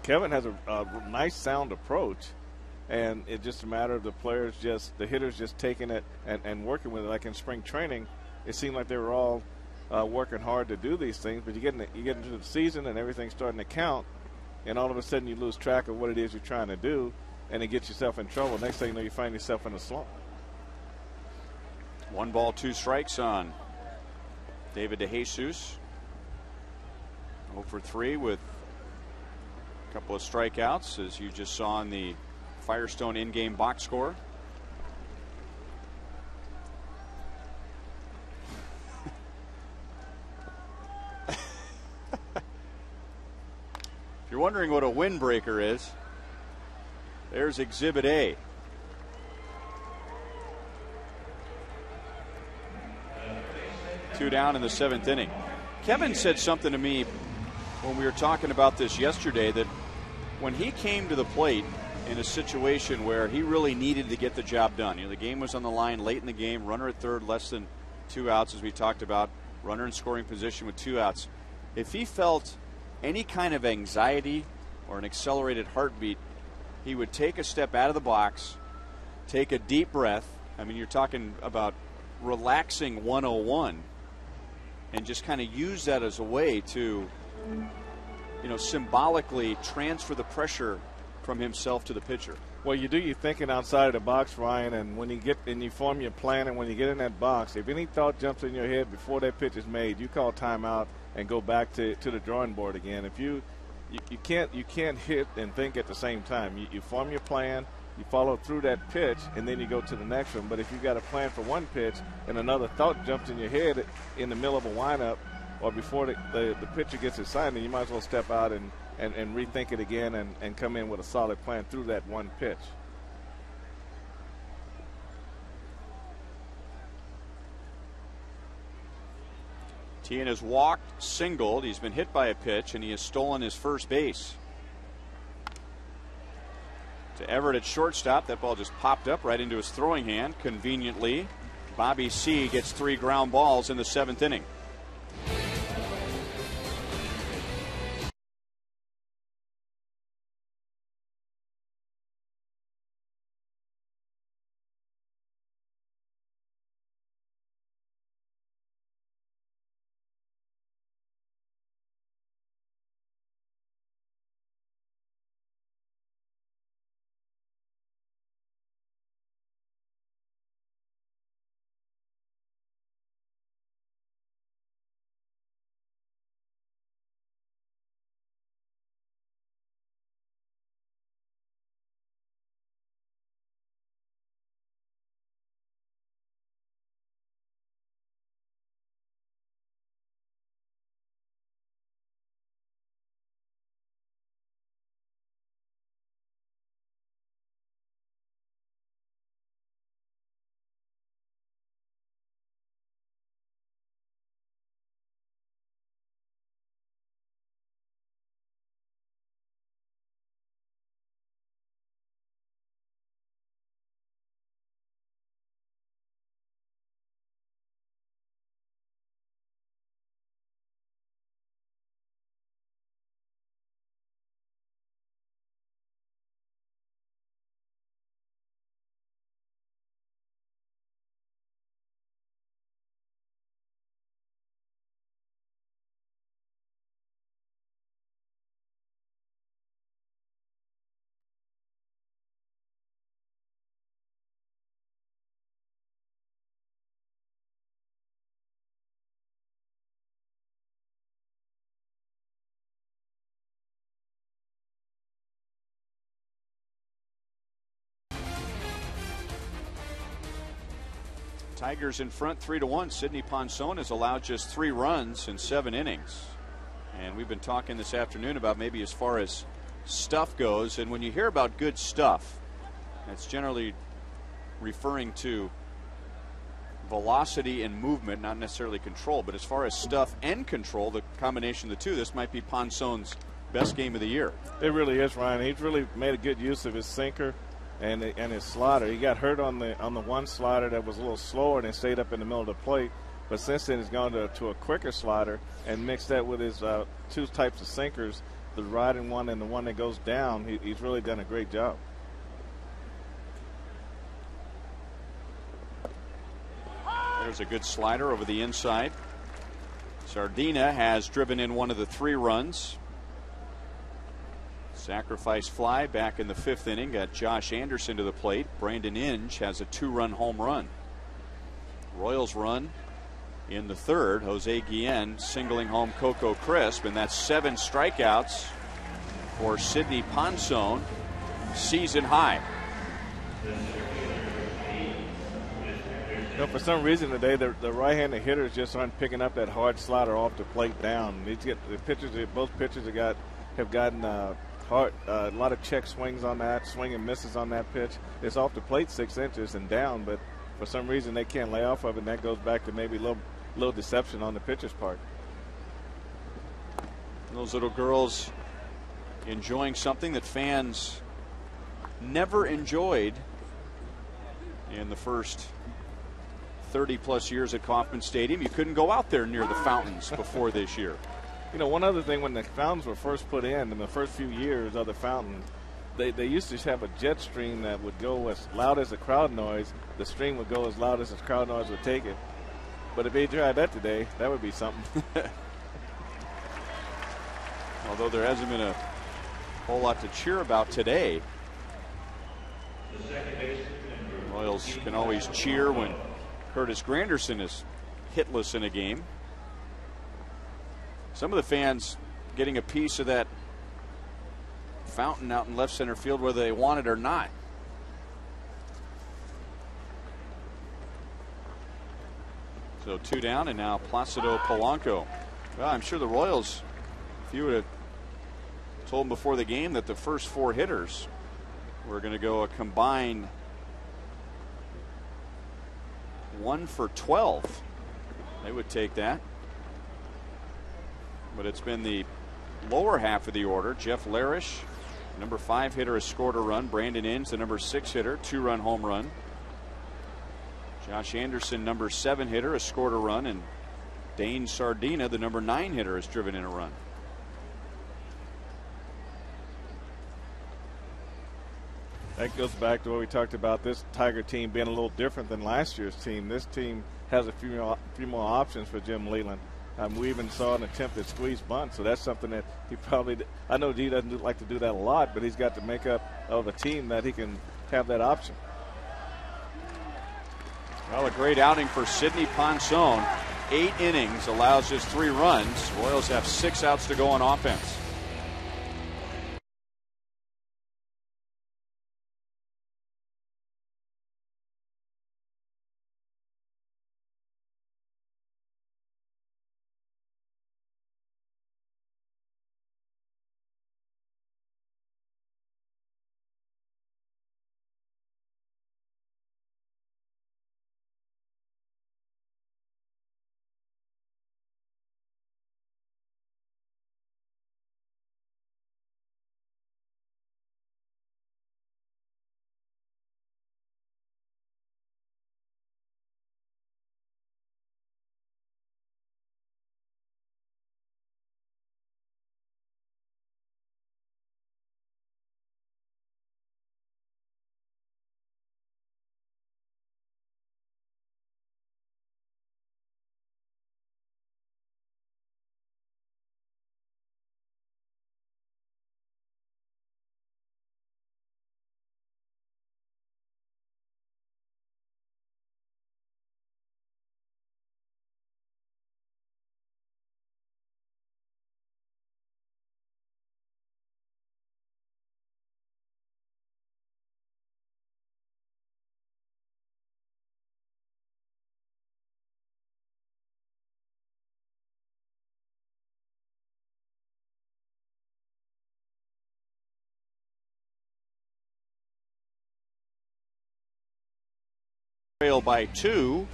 Kevin has a nice sound approach, and it's just a matter of the hitters just taking it and working with it. Like in spring training, it seemed like they were all working hard to do these things, but you get into the season and everything's starting to count, and all of a sudden you lose track of what it is you're trying to do, and it gets yourself in trouble. Next thing you know, you find yourself in a slump. 1 ball, 2 strikes on David DeJesus. 0 for 3 with a couple of strikeouts, as you just saw in the Firestone in-game box score. If you're wondering what a windbreaker is, there's Exhibit A. Two down in the 7th inning. Kevin said something to me when we were talking about this yesterday, that when he came to the plate in a situation where he really needed to get the job done, the game was on the line late in the game, runner at 3rd, less than 2 outs, as we talked about, runner in scoring position with 2 outs. If he felt any kind of anxiety or an accelerated heartbeat, he would take a step out of the box, take a deep breath. I mean, you're talking about relaxing 101, and just kind of use that as a way to, symbolically transfer the pressure from himself to the pitcher. Well, you do your thinking outside of the box, Ryan, and when you form your plan, and when you get in that box, if any thought jumps in your head before that pitch is made, you call timeout and go back to the drawing board again. If you can't hit and think at the same time. You form your plan, you follow through that pitch, and then you go to the next one. But if you've got a plan for one pitch and another thought jumps in your head in the middle of a windup or before the pitcher gets his sign, then you might as well step out and rethink it again and come in with a solid plan through that one pitch. Tien has walked, singled, he's been hit by a pitch, and he has stolen his first base. To Everett at shortstop. That ball just popped up right into his throwing hand conveniently. Bobby C. gets 3 ground balls in the 7th inning. Tigers in front 3-1. Sidney Ponson has allowed just 3 runs in 7 innings. And we've been talking this afternoon about maybe as far as stuff goes. And when you hear about good stuff, that's generally referring to velocity and movement, not necessarily control. But as far as stuff and control, the combination of the two, this might be Ponson's best game of the year. It really is, Ryan. He's really made a good use of his sinker and his slider. He got hurt on the one slider that was a little slower and it stayed up in the middle of the plate. But since then, he's gone to a quicker slider and mixed that with his 2 types of sinkers, the riding one and the one that goes down. He's really done a great job. There's a good slider over the inside. Sardina has driven in one of the 3 runs. Sacrifice fly back in the 5th inning. Got Josh Anderson to the plate. Brandon Inge has a 2-run home run. Royals run in the 3rd. Jose Guillen singling home Coco Crisp, and that's 7 strikeouts for Sidney Ponson, season high. You know, for some reason today, the right-handed hitters just aren't picking up that hard slider off the plate down. Both pitchers have gotten a lot of check swings on that, swing and misses on that pitch. It's off the plate 6 inches and down, but for some reason they can't lay off of it, and that goes back to maybe a little deception on the pitcher's part. Those little girls enjoying something that fans never enjoyed in the first 30-plus years at Kauffman Stadium. You couldn't go out there near the fountains before this year. You know, one other thing, when the fountains were first put in the first few years of the fountain, they used to have a jet stream that would go as loud as the crowd noise. The stream would go as loud as the crowd noise would take it. But if they tried that today, that would be something. Although there hasn't been a whole lot to cheer about today. Royals can always cheer when Curtis Granderson is hitless in a game. Some of the fans getting a piece of that fountain out in left center field whether they want it or not. So 2 down, and now Placido Polanco. Well, I'm sure the Royals, if you would have told them before the game that the first 4 hitters were going to go a combined 1 for 12, they would take that. But it's been the lower half of the order. Jeff Larish, number 5 hitter, has scored a run. Brandon Inge, the number 6 hitter, 2-run home run. Josh Anderson, number 7 hitter, has scored a run, and Dane Sardina, the number 9 hitter, has driven in a run. That goes back to what we talked about, this Tiger team being a little different than last year's team. This team has a few more options for Jim Leland. We even saw an attempt at squeeze bunt, so that's something that he probably – I know he doesn't like to do that a lot, but he's got to make up of a team that he can have that option. Well, a great outing for Sidney Ponson. 8 innings, allows just 3 runs. Royals have 6 outs to go on offense. Trail by 2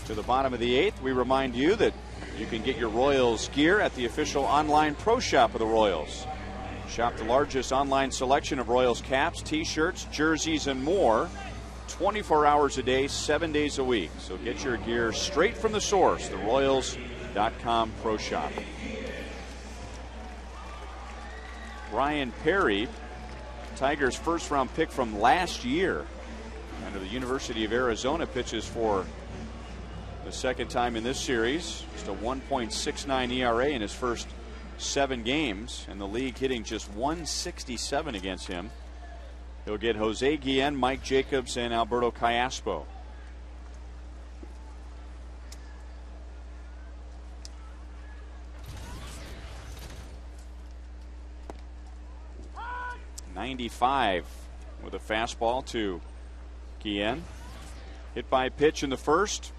to the bottom of the 8th. We remind you that you can get your Royals gear at the official online pro shop of the Royals. Shop the largest online selection of Royals caps, t-shirts, jerseys, and more 24 hours a day, 7 days a week. So get your gear straight from the source, the Royals.com pro shop. Ryan Perry, Tigers' first-round pick from last year, under the University of Arizona, pitches for the second time in this series. Just a 1.69 ERA in his first 7 games, and the league hitting just 167 against him. He'll get Jose Guillen, Mike Jacobs, and Alberto Callaspo. .95 with a fastball to Guillen. Hit by pitch in the first,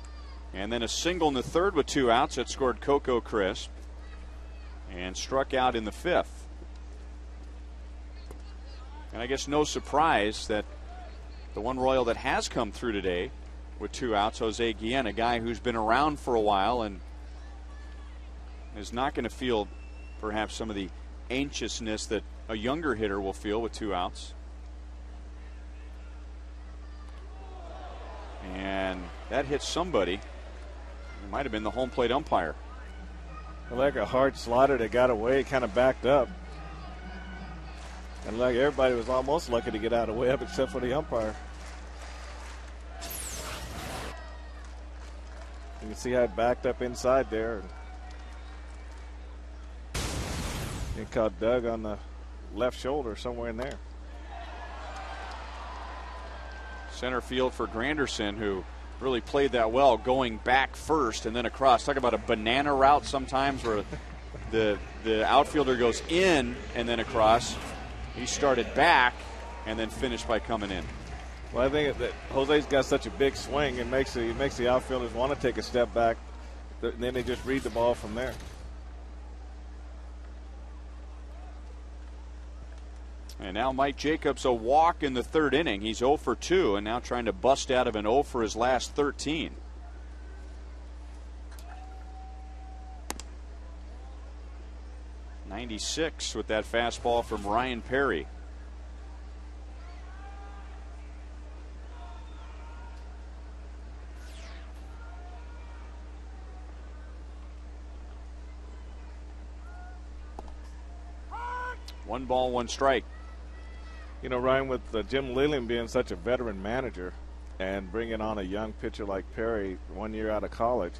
and then a single in the third with 2 outs that scored Coco Crisp, and struck out in the 5th. And I guess no surprise that the one Royal that has come through today with 2 outs, Jose Guillen, a guy who's been around for a while and is not going to feel perhaps some of the anxiousness that a younger hitter will feel with 2 outs. And that hit somebody. It might have been the home plate umpire. Like a hard slider that got away, kind of backed up. And like everybody was almost lucky to get out of the way up except for the umpire. You can see how it backed up inside there. It caught Doug on the left shoulder somewhere in there. Center field for Granderson, who really played that well, going back first and then across. Talk about a banana route sometimes where the outfielder goes in and then across. He started back and then finished by coming in. Well, I think that Jose's got such a big swing, it makes the outfielders want to take a step back. Then they just read the ball from there. And now Mike Jacobs, a walk in the 3rd inning. He's 0 for 2 and now trying to bust out of an 0 for his last 13. .96 with that fastball from Ryan Perry. One ball, 1 strike. You know, Ryan, with Jim Leyland being such a veteran manager and bringing on a young pitcher like Perry 1 year out of college,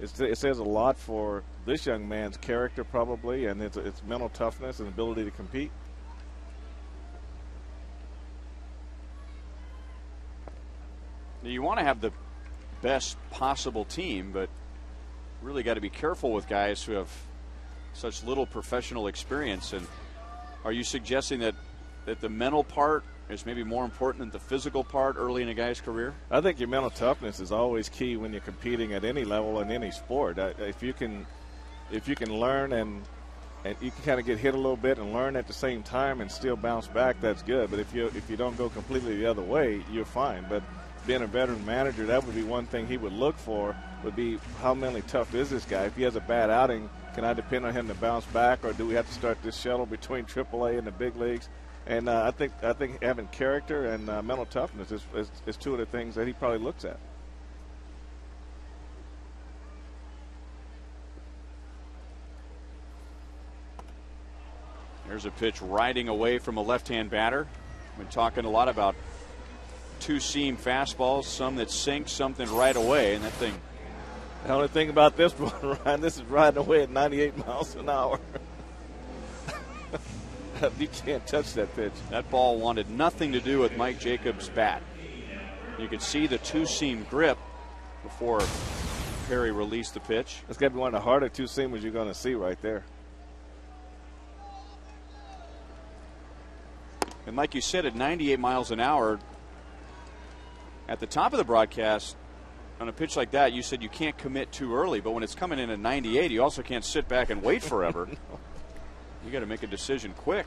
it says a lot for this young man's character probably, and its mental toughness and ability to compete. You want to have the best possible team, but really got to be careful with guys who have such little professional experience. And are you suggesting that the mental part is maybe more important than the physical part early in a guy's career? I think your mental toughness is always key when you're competing at any level in any sport. If you can learn and you can kind of get hit a little bit and learn at the same time and still bounce back, that's good. But if you don't go completely the other way, you're fine. But being a veteran manager, that would be one thing he would look for, would be how mentally tough is this guy? If he has a bad outing, can I depend on him to bounce back, or do we have to start this shuttle between AAA and the big leagues? And I think having character and mental toughness is 2 of the things that he probably looks at. There's a pitch riding away from a left-hand batter. We've been talking a lot about 2-seam fastballs, some that sink, something right away, and that thing. The only thing about this one, Ryan, this is riding away at 98 miles an hour. You can't touch that pitch. That ball wanted nothing to do with Mike Jacobs' bat. You could see the 2-seam grip before Perry released the pitch. That's got to be one of the harder 2-seamers you're going to see right there. And like you said, at 98 miles an hour, at the top of the broadcast, on a pitch like that, you said you can't commit too early. But when it's coming in at 98, you also can't sit back and wait forever. You got to make a decision quick.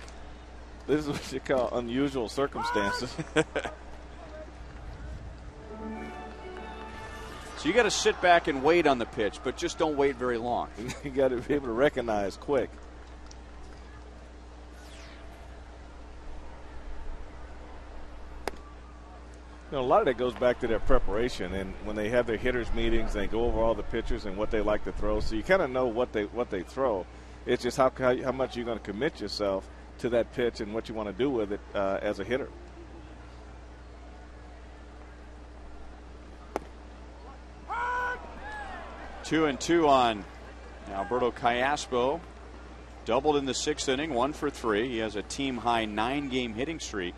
This is what you call unusual circumstances. So you got to sit back and wait on the pitch, but just don't wait very long. You got to be able to recognize quick. You know, a lot of that goes back to their preparation, and when they have their hitters meetings, they go over all the pitchers and what they like to throw. So you kind of know what they throw. It's just how much you're going to commit yourself to that pitch and what you want to do with it as a hitter. Two and two on Alberto Callaspo. Doubled in the 6th inning, 1 for 3. He has a team high 9-game hitting streak.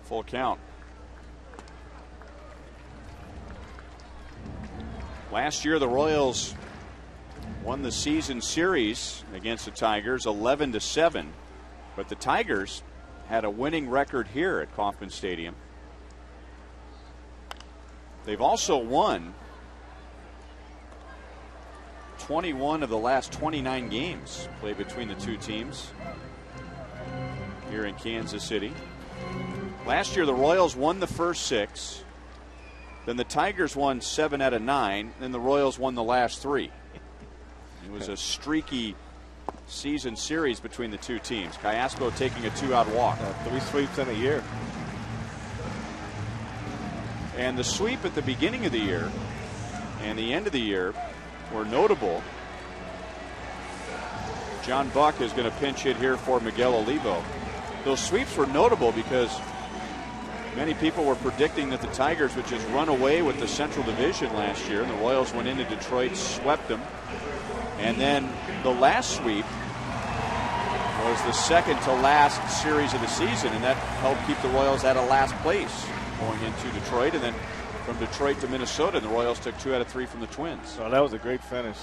Full count. Last year, the Royals won the season series against the Tigers 11-7, but the Tigers had a winning record here at Kauffman Stadium. They've also won 21 of the last 29 games played between the two teams here in Kansas City. Last year, the Royals won the first 6. Then the Tigers won 7 out of 9. Then the Royals won the last 3. It was a streaky season series between the two teams. Callaspo taking a 2-out walk. 3 sweeps in a year. And the sweep at the beginning of the year and the end of the year were notable. John Buck is going to pinch hit here for Miguel Olivo. Those sweeps were notable because many people were predicting that the Tigers would just run away with the Central Division last year, and the Royals went into Detroit, swept them. And then the last sweep was the second to last series of the season, and that helped keep the Royals out of last place going into Detroit. And then from Detroit to Minnesota, the Royals took 2 out of 3 from the Twins. Oh, that was a great finish.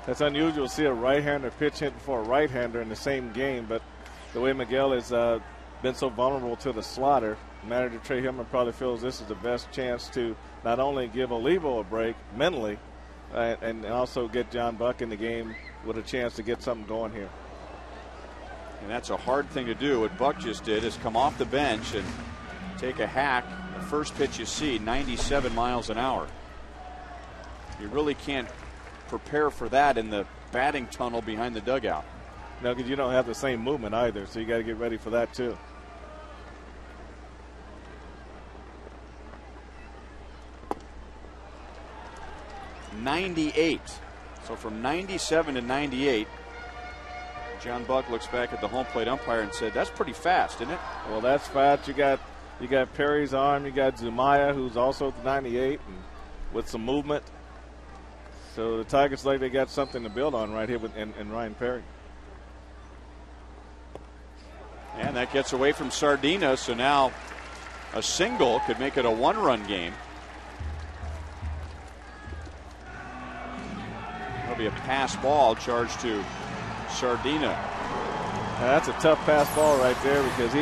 That's unusual to see a right-hander pitch hit for a right-hander in the same game, but the way Miguel has been so vulnerable to the slider, manager Trey Hillman probably feels this is the best chance to not only give Olivo a break mentally and also get John Buck in the game with a chance to get something going here. And that's a hard thing to do. What Buck just did is come off the bench and take a hack. The first pitch you see, 97 miles an hour. You really can't prepare for that in the batting tunnel behind the dugout. No, because you don't have the same movement either, so you got to get ready for that too. '98. So from 97 to 98, John Buck looks back at the home plate umpire and said, "That's pretty fast, isn't it?" Well, that's fast. You got Perry's arm. You got Zumaya, who's also at the 98, and with some movement. So the Tigers like they got something to build on right here in Ryan Perry. And that gets away from Sardina, so now a single could make it a 1-run game. That'll be a pass ball charged to Sardina. Now that's a tough pass ball right there because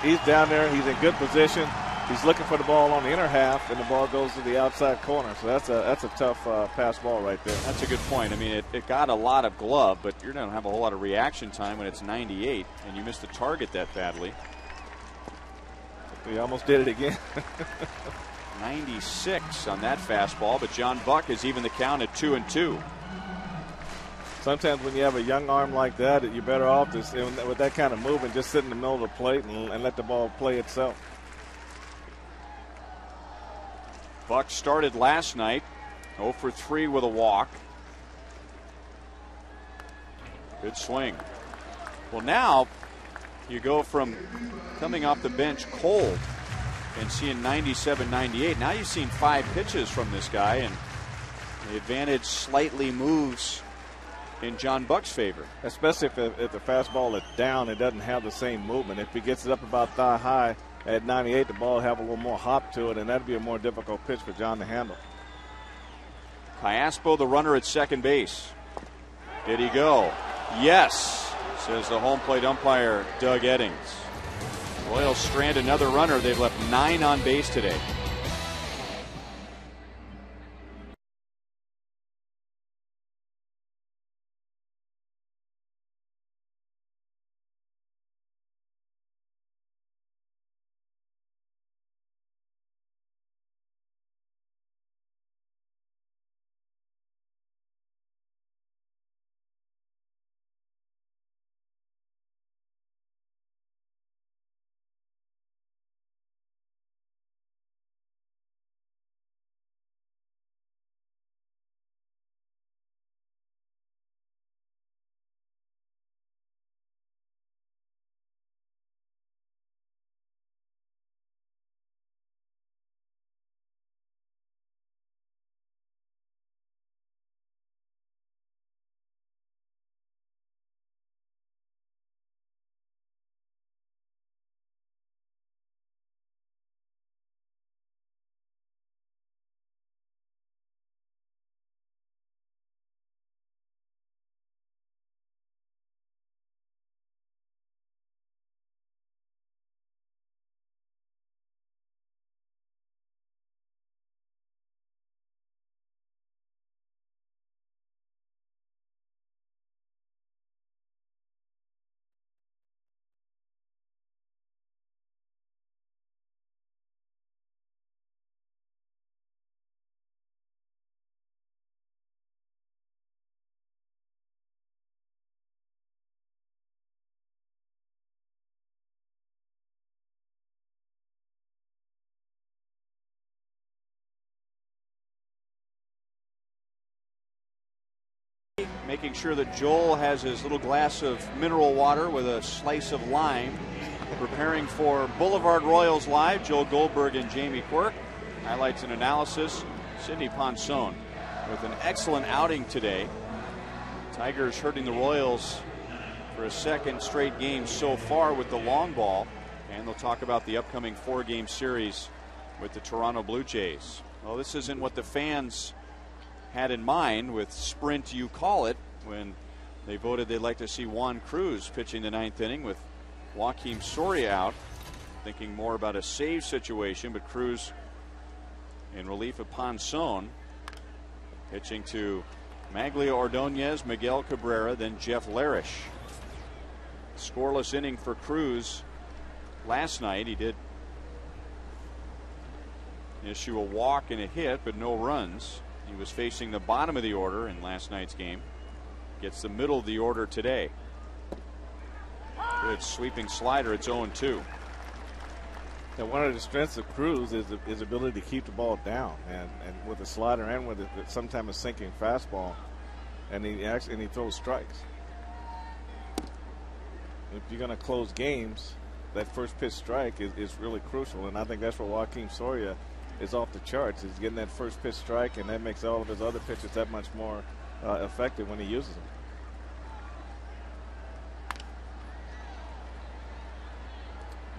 he's down there. He's in good position. He's looking for the ball on the inner half, and the ball goes to the outside corner. So that's a tough pass ball right there. That's a good point. I mean, it got a lot of glove, but you're going to have a whole lot of reaction time when it's 98, and you miss the target that badly. He almost did it again. 96 on that fastball, but John Buck has even the count at 2-2. Sometimes when you have a young arm like that, you're better off with that kind of movement, just sit in the middle of the plate and let the ball play itself. Buck started last night 0 for 3 with a walk. Good swing. Well, now you go from coming off the bench cold and seeing 97, 98. Now you've seen 5 pitches from this guy, and the advantage slightly moves in John Buck's favor. Especially if the fastball is down, it doesn't have the same movement. If he gets it up about thigh high at 98, the ball will have a little more hop to it, and that'd be a more difficult pitch for John to handle. Callaspo, the runner at second base. Did he go? Yes, says the home plate umpire, Doug Eddings. Royals strand another runner. They've left 9 on base today. making sure that Joel has his little glass of mineral water with a slice of lime. Preparing for Boulevard Royals Live, Joel Goldberg and Jamie Quirk. Highlights and analysis, Sidney Ponson with an excellent outing today. Tigers hurting the Royals for a second straight game so far with the long ball. And they'll talk about the upcoming 4-game series with the Toronto Blue Jays. Well, this isn't what the fans had in mind with Sprint You Call It when they voted they'd like to see Juan Cruz pitching the 9th inning with Joakim Soria out. Thinking more about a save situation, but Cruz in relief of Ponson. Pitching to Maglia Ordonez, Miguel Cabrera, then Jeff Larish. Scoreless inning for Cruz last night. He did issue a walk and a hit, but no runs. He was facing the bottom of the order in last night's game. Gets the middle of the order today. Good sweeping slider. It's 0-2. And one of the strengths of Cruz is his ability to keep the ball down, and with the slider and with sometimes a sinking fastball, and he throws strikes. If you're going to close games, that first pitch strike is really crucial, and I think that's where Joakim Soria is off the charts, is getting that first pitch strike, and that makes all of his other pitches that much more effective when he uses them.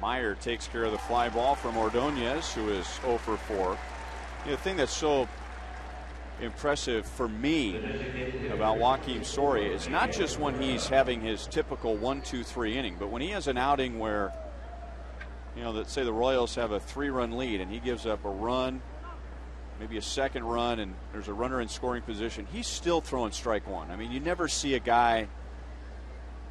Meyer takes care of the fly ball from Ordonez, who is 0 for 4. The thing that's so impressive for me about Joakim Soria is not just when he's having his typical 1-2-3 inning, but when he has an outing where, let's say the Royals have a 3-run lead and he gives up a run, maybe a second run, and there's a runner in scoring position, he's still throwing strike one. I mean, you never see a guy,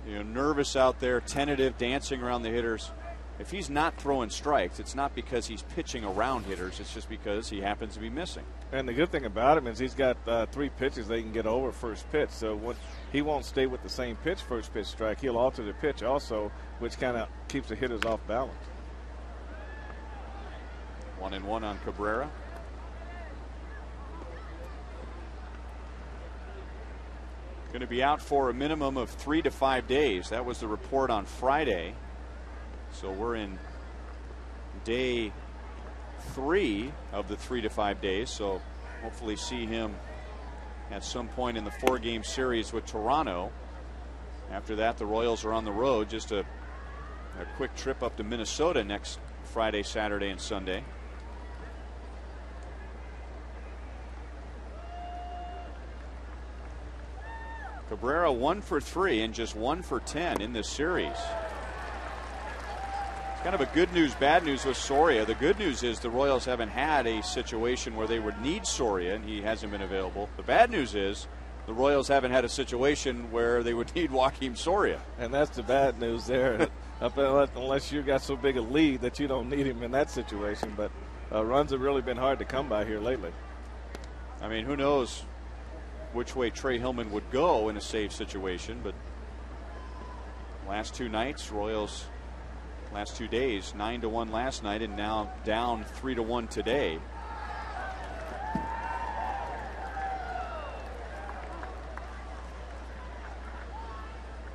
nervous out there, tentative, dancing around the hitters. If he's not throwing strikes, it's not because he's pitching around hitters. It's just because he happens to be missing. And the good thing about him is he's got 3 pitches they can get over first pitch. So he won't stay with the same pitch, first pitch strike. He'll alter the pitch also, which kind of keeps the hitters off balance. 1-1 on Cabrera. Going to be out for a minimum of 3 to 5 days. That was the report on Friday. So we're in day 3 of the 3 to 5 days. So hopefully see him at some point in the 4-game series with Toronto. After that, the Royals are on the road. Just a quick trip up to Minnesota next Friday, Saturday, and Sunday. Cabrera 1 for 3 and just 1 for 10 in this series. Kind of a good news, bad news with Soria. The good news is the Royals haven't had a situation where they would need Soria, and he hasn't been available. The bad news is the Royals haven't had a situation where they would need Joakim Soria. And that's the bad news there, unless you got so big a lead that you don't need him in that situation. But runs have really been hard to come by here lately. I mean, who knows which way Trey Hillman would go in a save situation, but last 2 nights, Royals. Last 2 days, 9-1 last night, and now down 3-1 today.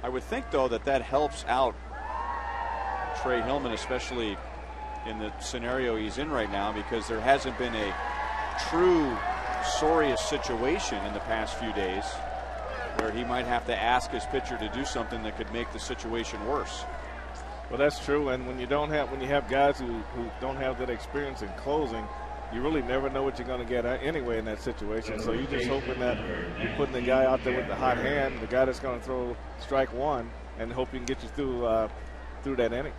I would think, though, that helps out Trey Hillman, especially in the scenario he's in right now, because there hasn't been a true Soria situation in the past few days where he might have to ask his pitcher to do something that could make the situation worse. Well, that's true, and when you have guys who don't have that experience in closing, you really never know what you're going to get anyway in that situation. So you're just hoping that you're putting the guy out there with the hot hand, the guy that's going to throw strike one, and hope he can get you through that inning.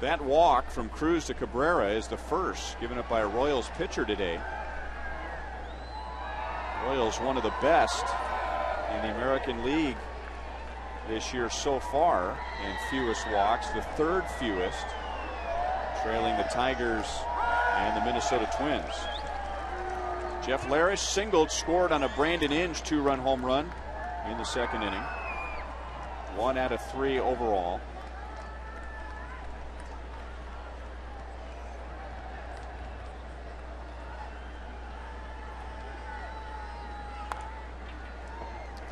That walk from Cruz to Cabrera is the first given up by a Royals pitcher today. Royals one of the best in the American League this year so far in fewest walks, the 3rd fewest, trailing the Tigers and the Minnesota Twins. Jeff Larish singled, scored on a Brandon Inge 2-run home run in the 2nd inning. 1 out of 3 overall.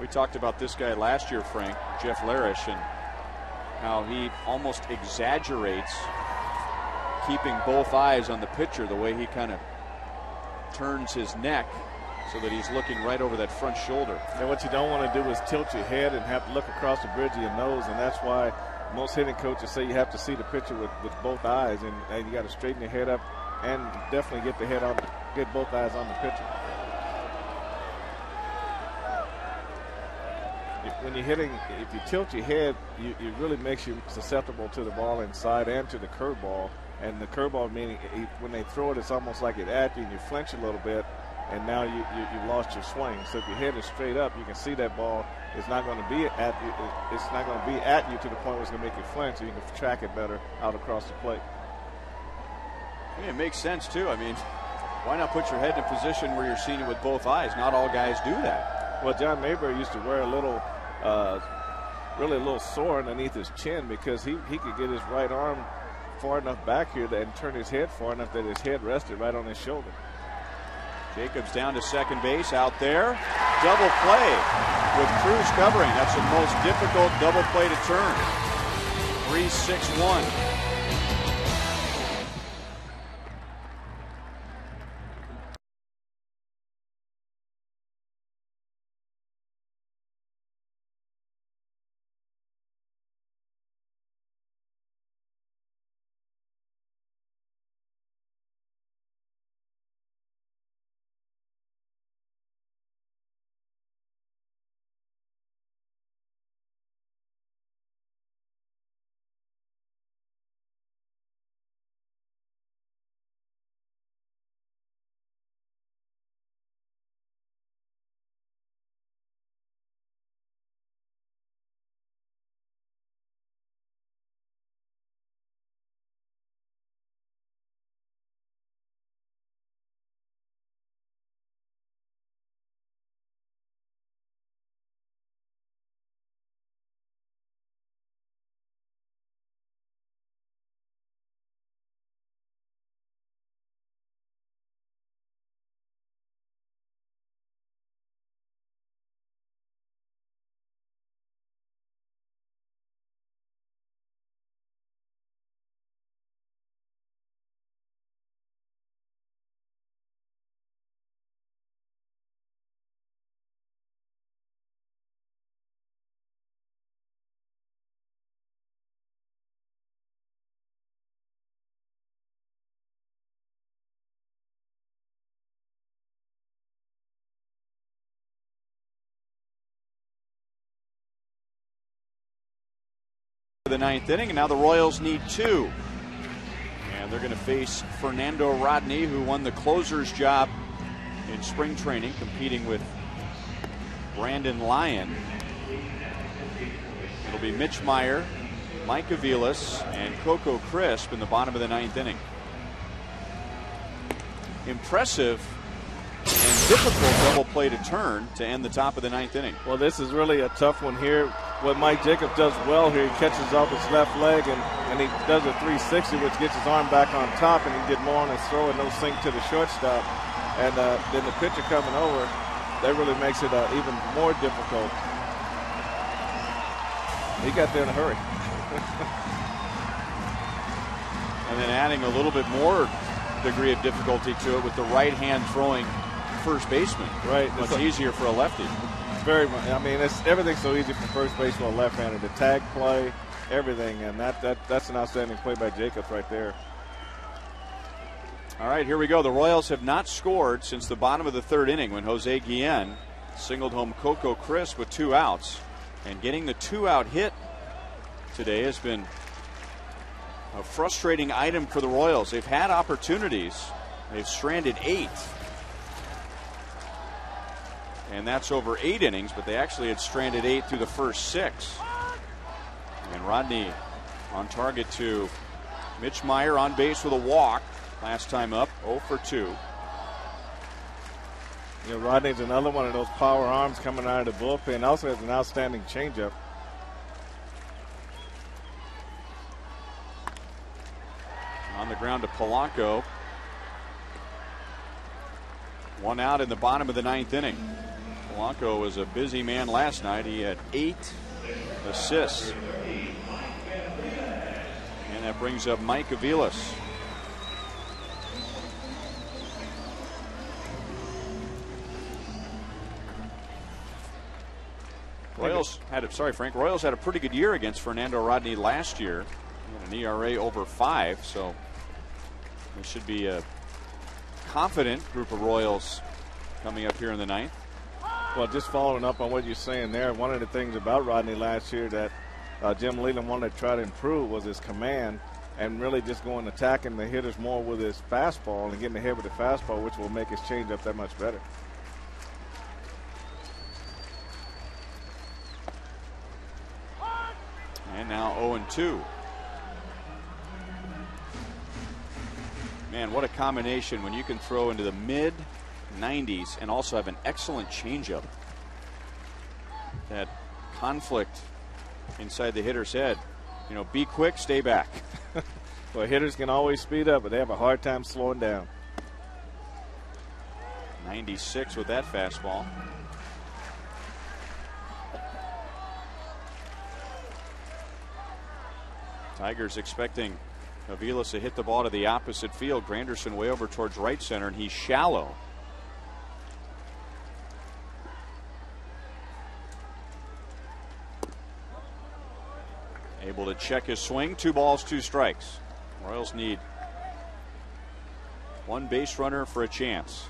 We talked about this guy last year, Frank, Jeff Larish, and how he almost exaggerates keeping both eyes on the pitcher, the way he kind of turns his neck so that he's looking right over that front shoulder. And what you don't want to do is tilt your head and have to look across the bridge of your nose, and that's why most hitting coaches say you have to see the pitcher with both eyes, and you got to straighten your head up and definitely get both eyes on the pitcher. When you're hitting, if you tilt your head, it really makes you susceptible to the ball inside and to the curveball. And the curveball, meaning when they throw it, it's almost like it at you, and you flinch a little bit, and now you've lost your swing. So if your head is straight up, you can see that ball is not going to be at you. It's not going to be at you to the point where it's going to make you flinch, so you can track it better out across the plate. Yeah, it makes sense too. I mean, why not put your head in a position where you're seeing it with both eyes? Not all guys do that. Well, John Mayberry used to wear a little, really a little sore underneath his chin because he could get his right arm far enough back here and turn his head far enough that his head rested right on his shoulder. Jacobs down to second base, out there. Double play with Cruz covering. That's the most difficult double play to turn. 3-6-1. The ninth inning, and now the Royals need two. And they're going to face Fernando Rodney, who won the closer's job in spring training, competing with Brandon Lyon. It'll be Mitch Meyer, Mike Aviles, and Coco Crisp in the bottom of the ninth inning. Impressive and difficult double play to turn to end the top of the ninth inning. Well, this is really a tough one here. What Mike Jacobs does well here, he catches off his left leg and he does a 360, which gets his arm back on top, and he can get more on his throw and no sink to the shortstop. And then the pitcher coming over, that really makes it even more difficult. He got there in a hurry. And then adding a little bit more degree of difficulty to it with the right hand throwing first baseman. Right. Much easier for a lefty. Very much. I mean, everything's so easy for first base for a left-hander. The tag play, everything, and that's an outstanding play by Jacobs right there. All right, here we go. The Royals have not scored since the bottom of the third inning when Jose Guillen singled home Coco Crisp with 2 outs. And getting the 2-out hit today has been a frustrating item for the Royals. They've had opportunities. They've stranded 8. And that's over 8 innings, but they actually had stranded 8 through the first 6. And Rodney on target to Mitch Meyer on base with a walk. Last time up, 0 for 2. You know, Rodney's another one of those power arms coming out of the bullpen. Also has an outstanding changeup. On the ground to Polanco. 1 out in the bottom of the ninth inning. Polanco was a busy man last night. He had 8 assists. And that brings up Mike Aviles. Royals had a pretty good year against Fernando Rodney last year. He had an ERA over 5, so it should be a confident group of Royals coming up here in the 9th. Well, just following up on what you're saying there, one of the things about Rodney last year that Jim Leland wanted to try to improve was his command and really just going attacking the hitters more with his fastball and getting ahead with the fastball, which will make his changeup that much better. And now 0-2. Man, what a combination when you can throw into the mid-90s and also have an excellent changeup. That conflict inside the hitter's head. You know, be quick, stay back. Well, hitters can always speed up, but they have a hard time slowing down. 96 with that fastball. Tigers expecting Aviles to hit the ball to the opposite field. Granderson way over towards right center, and he's shallow. Able to check his swing. 2 balls, 2 strikes. Royals need 1 base runner for a chance.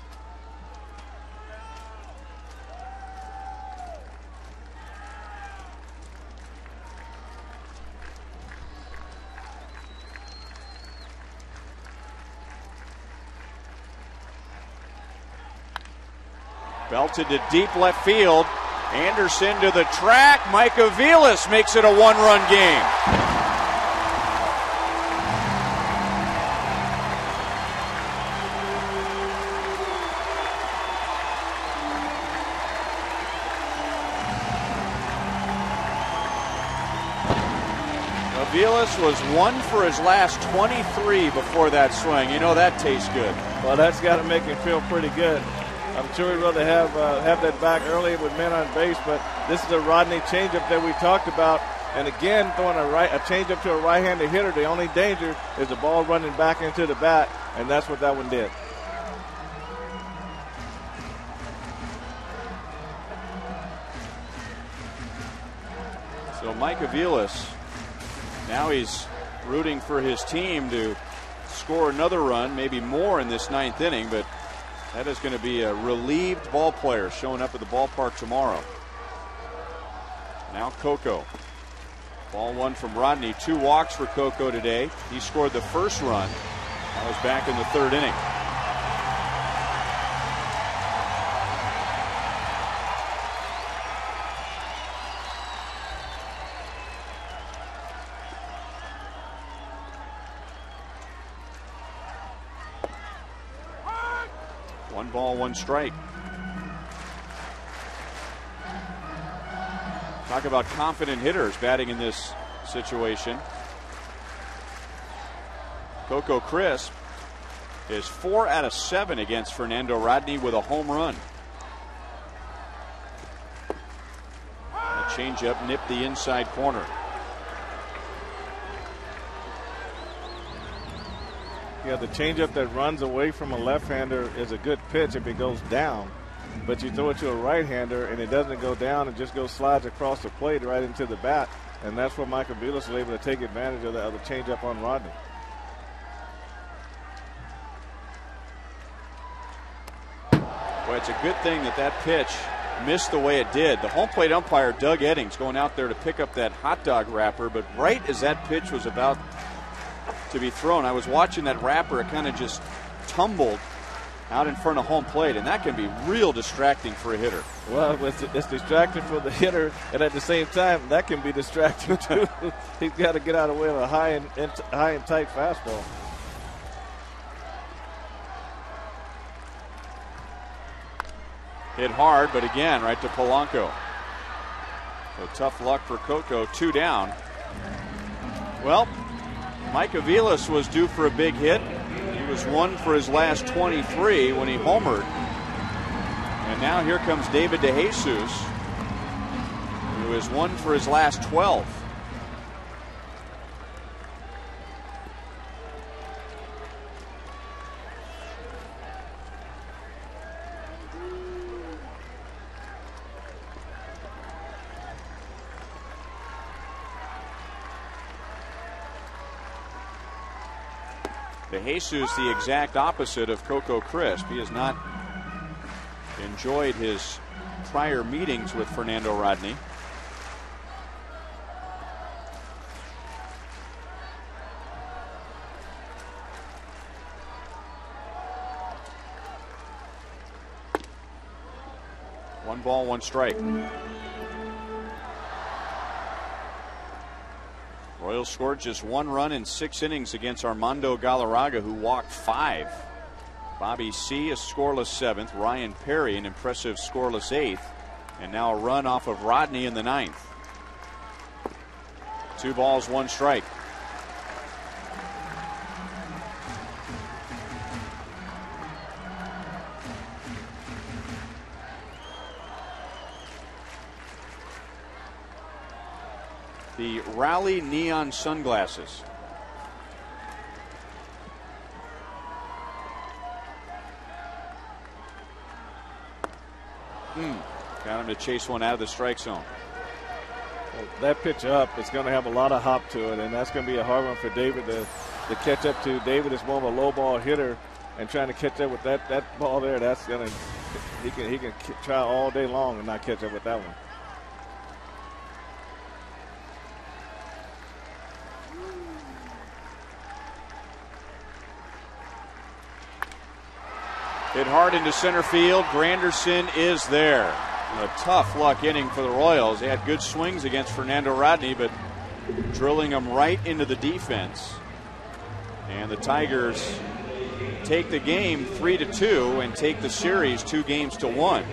Belted to deep left field. Anderson to the track. Mike Aviles makes it a 1-run game. Aviles was 1 for his last 23 before that swing. You know that tastes good. Well, that's got to make him feel pretty good. I'm sure he'd rather have that back early with men on base, but this is a Rodney changeup that we talked about. And again, throwing a changeup to a right-handed hitter, the only danger is the ball running back into the bat, and that's what that one did. So Mike Aviles, now he's rooting for his team to score another run, maybe more in this 9th inning, but that is going to be a relieved ball player showing up at the ballpark tomorrow. Now Coco. Ball 1 from Rodney. 2 walks for Coco today. He scored the first run. That was back in the 3rd inning. One ball, 1 strike. Talk about confident hitters batting in this situation. Coco Crisp is 4 out of 7 against Fernando Rodney with a home run. The changeup nipped the inside corner. Yeah, the changeup that runs away from a left-hander is a good pitch if it goes down. But you throw it to a right-hander and it doesn't go down, it just slides across the plate right into the bat. And that's where Mike Aviles was able to take advantage of the changeup on Rodney. Well, it's a good thing that pitch missed the way it did. The home plate umpire, Doug Eddings, going out there to pick up that hot dog wrapper, but right as that pitch was about to be thrown, I was watching that wrapper. It kind of just tumbled out in front of home plate, and that can be real distracting for a hitter. Well, it's distracting for the hitter, and at the same time, that can be distracting too. He's got to get out of the way of a high and tight fastball. Hit hard, but again, right to Polanco. So tough luck for Coco. 2 down. Well, Mike Aviles was due for a big hit. He was 1 for his last 23 when he homered. And now here comes David DeJesus, who has won for his last 12. DeJesus, the exact opposite of Coco Crisp. He has not enjoyed his prior meetings with Fernando Rodney. One ball, one strike. Royals scored just 1 run in 6 innings against Armando Galarraga, who walked 5. Bobby C, a scoreless 7th. Ryan Perry, an impressive scoreless 8th. And now a run off of Rodney in the 9th. 2 balls, 1 strike. The Raleigh neon sunglasses. Got him to chase one out of the strike zone. Well, that pitch up is going to have a lot of hop to it, and that's going to be a hard one for David to catch up to. David is more of a low ball hitter, and trying to catch up with that ball there, that's going to he can try all day long and not catch up with that one. Hit hard into center field. Granderson is there. A tough luck inning for the Royals. They had good swings against Fernando Rodney, but drilling them right into the defense. And the Tigers take the game 3-2 and take the series 2 games to 1.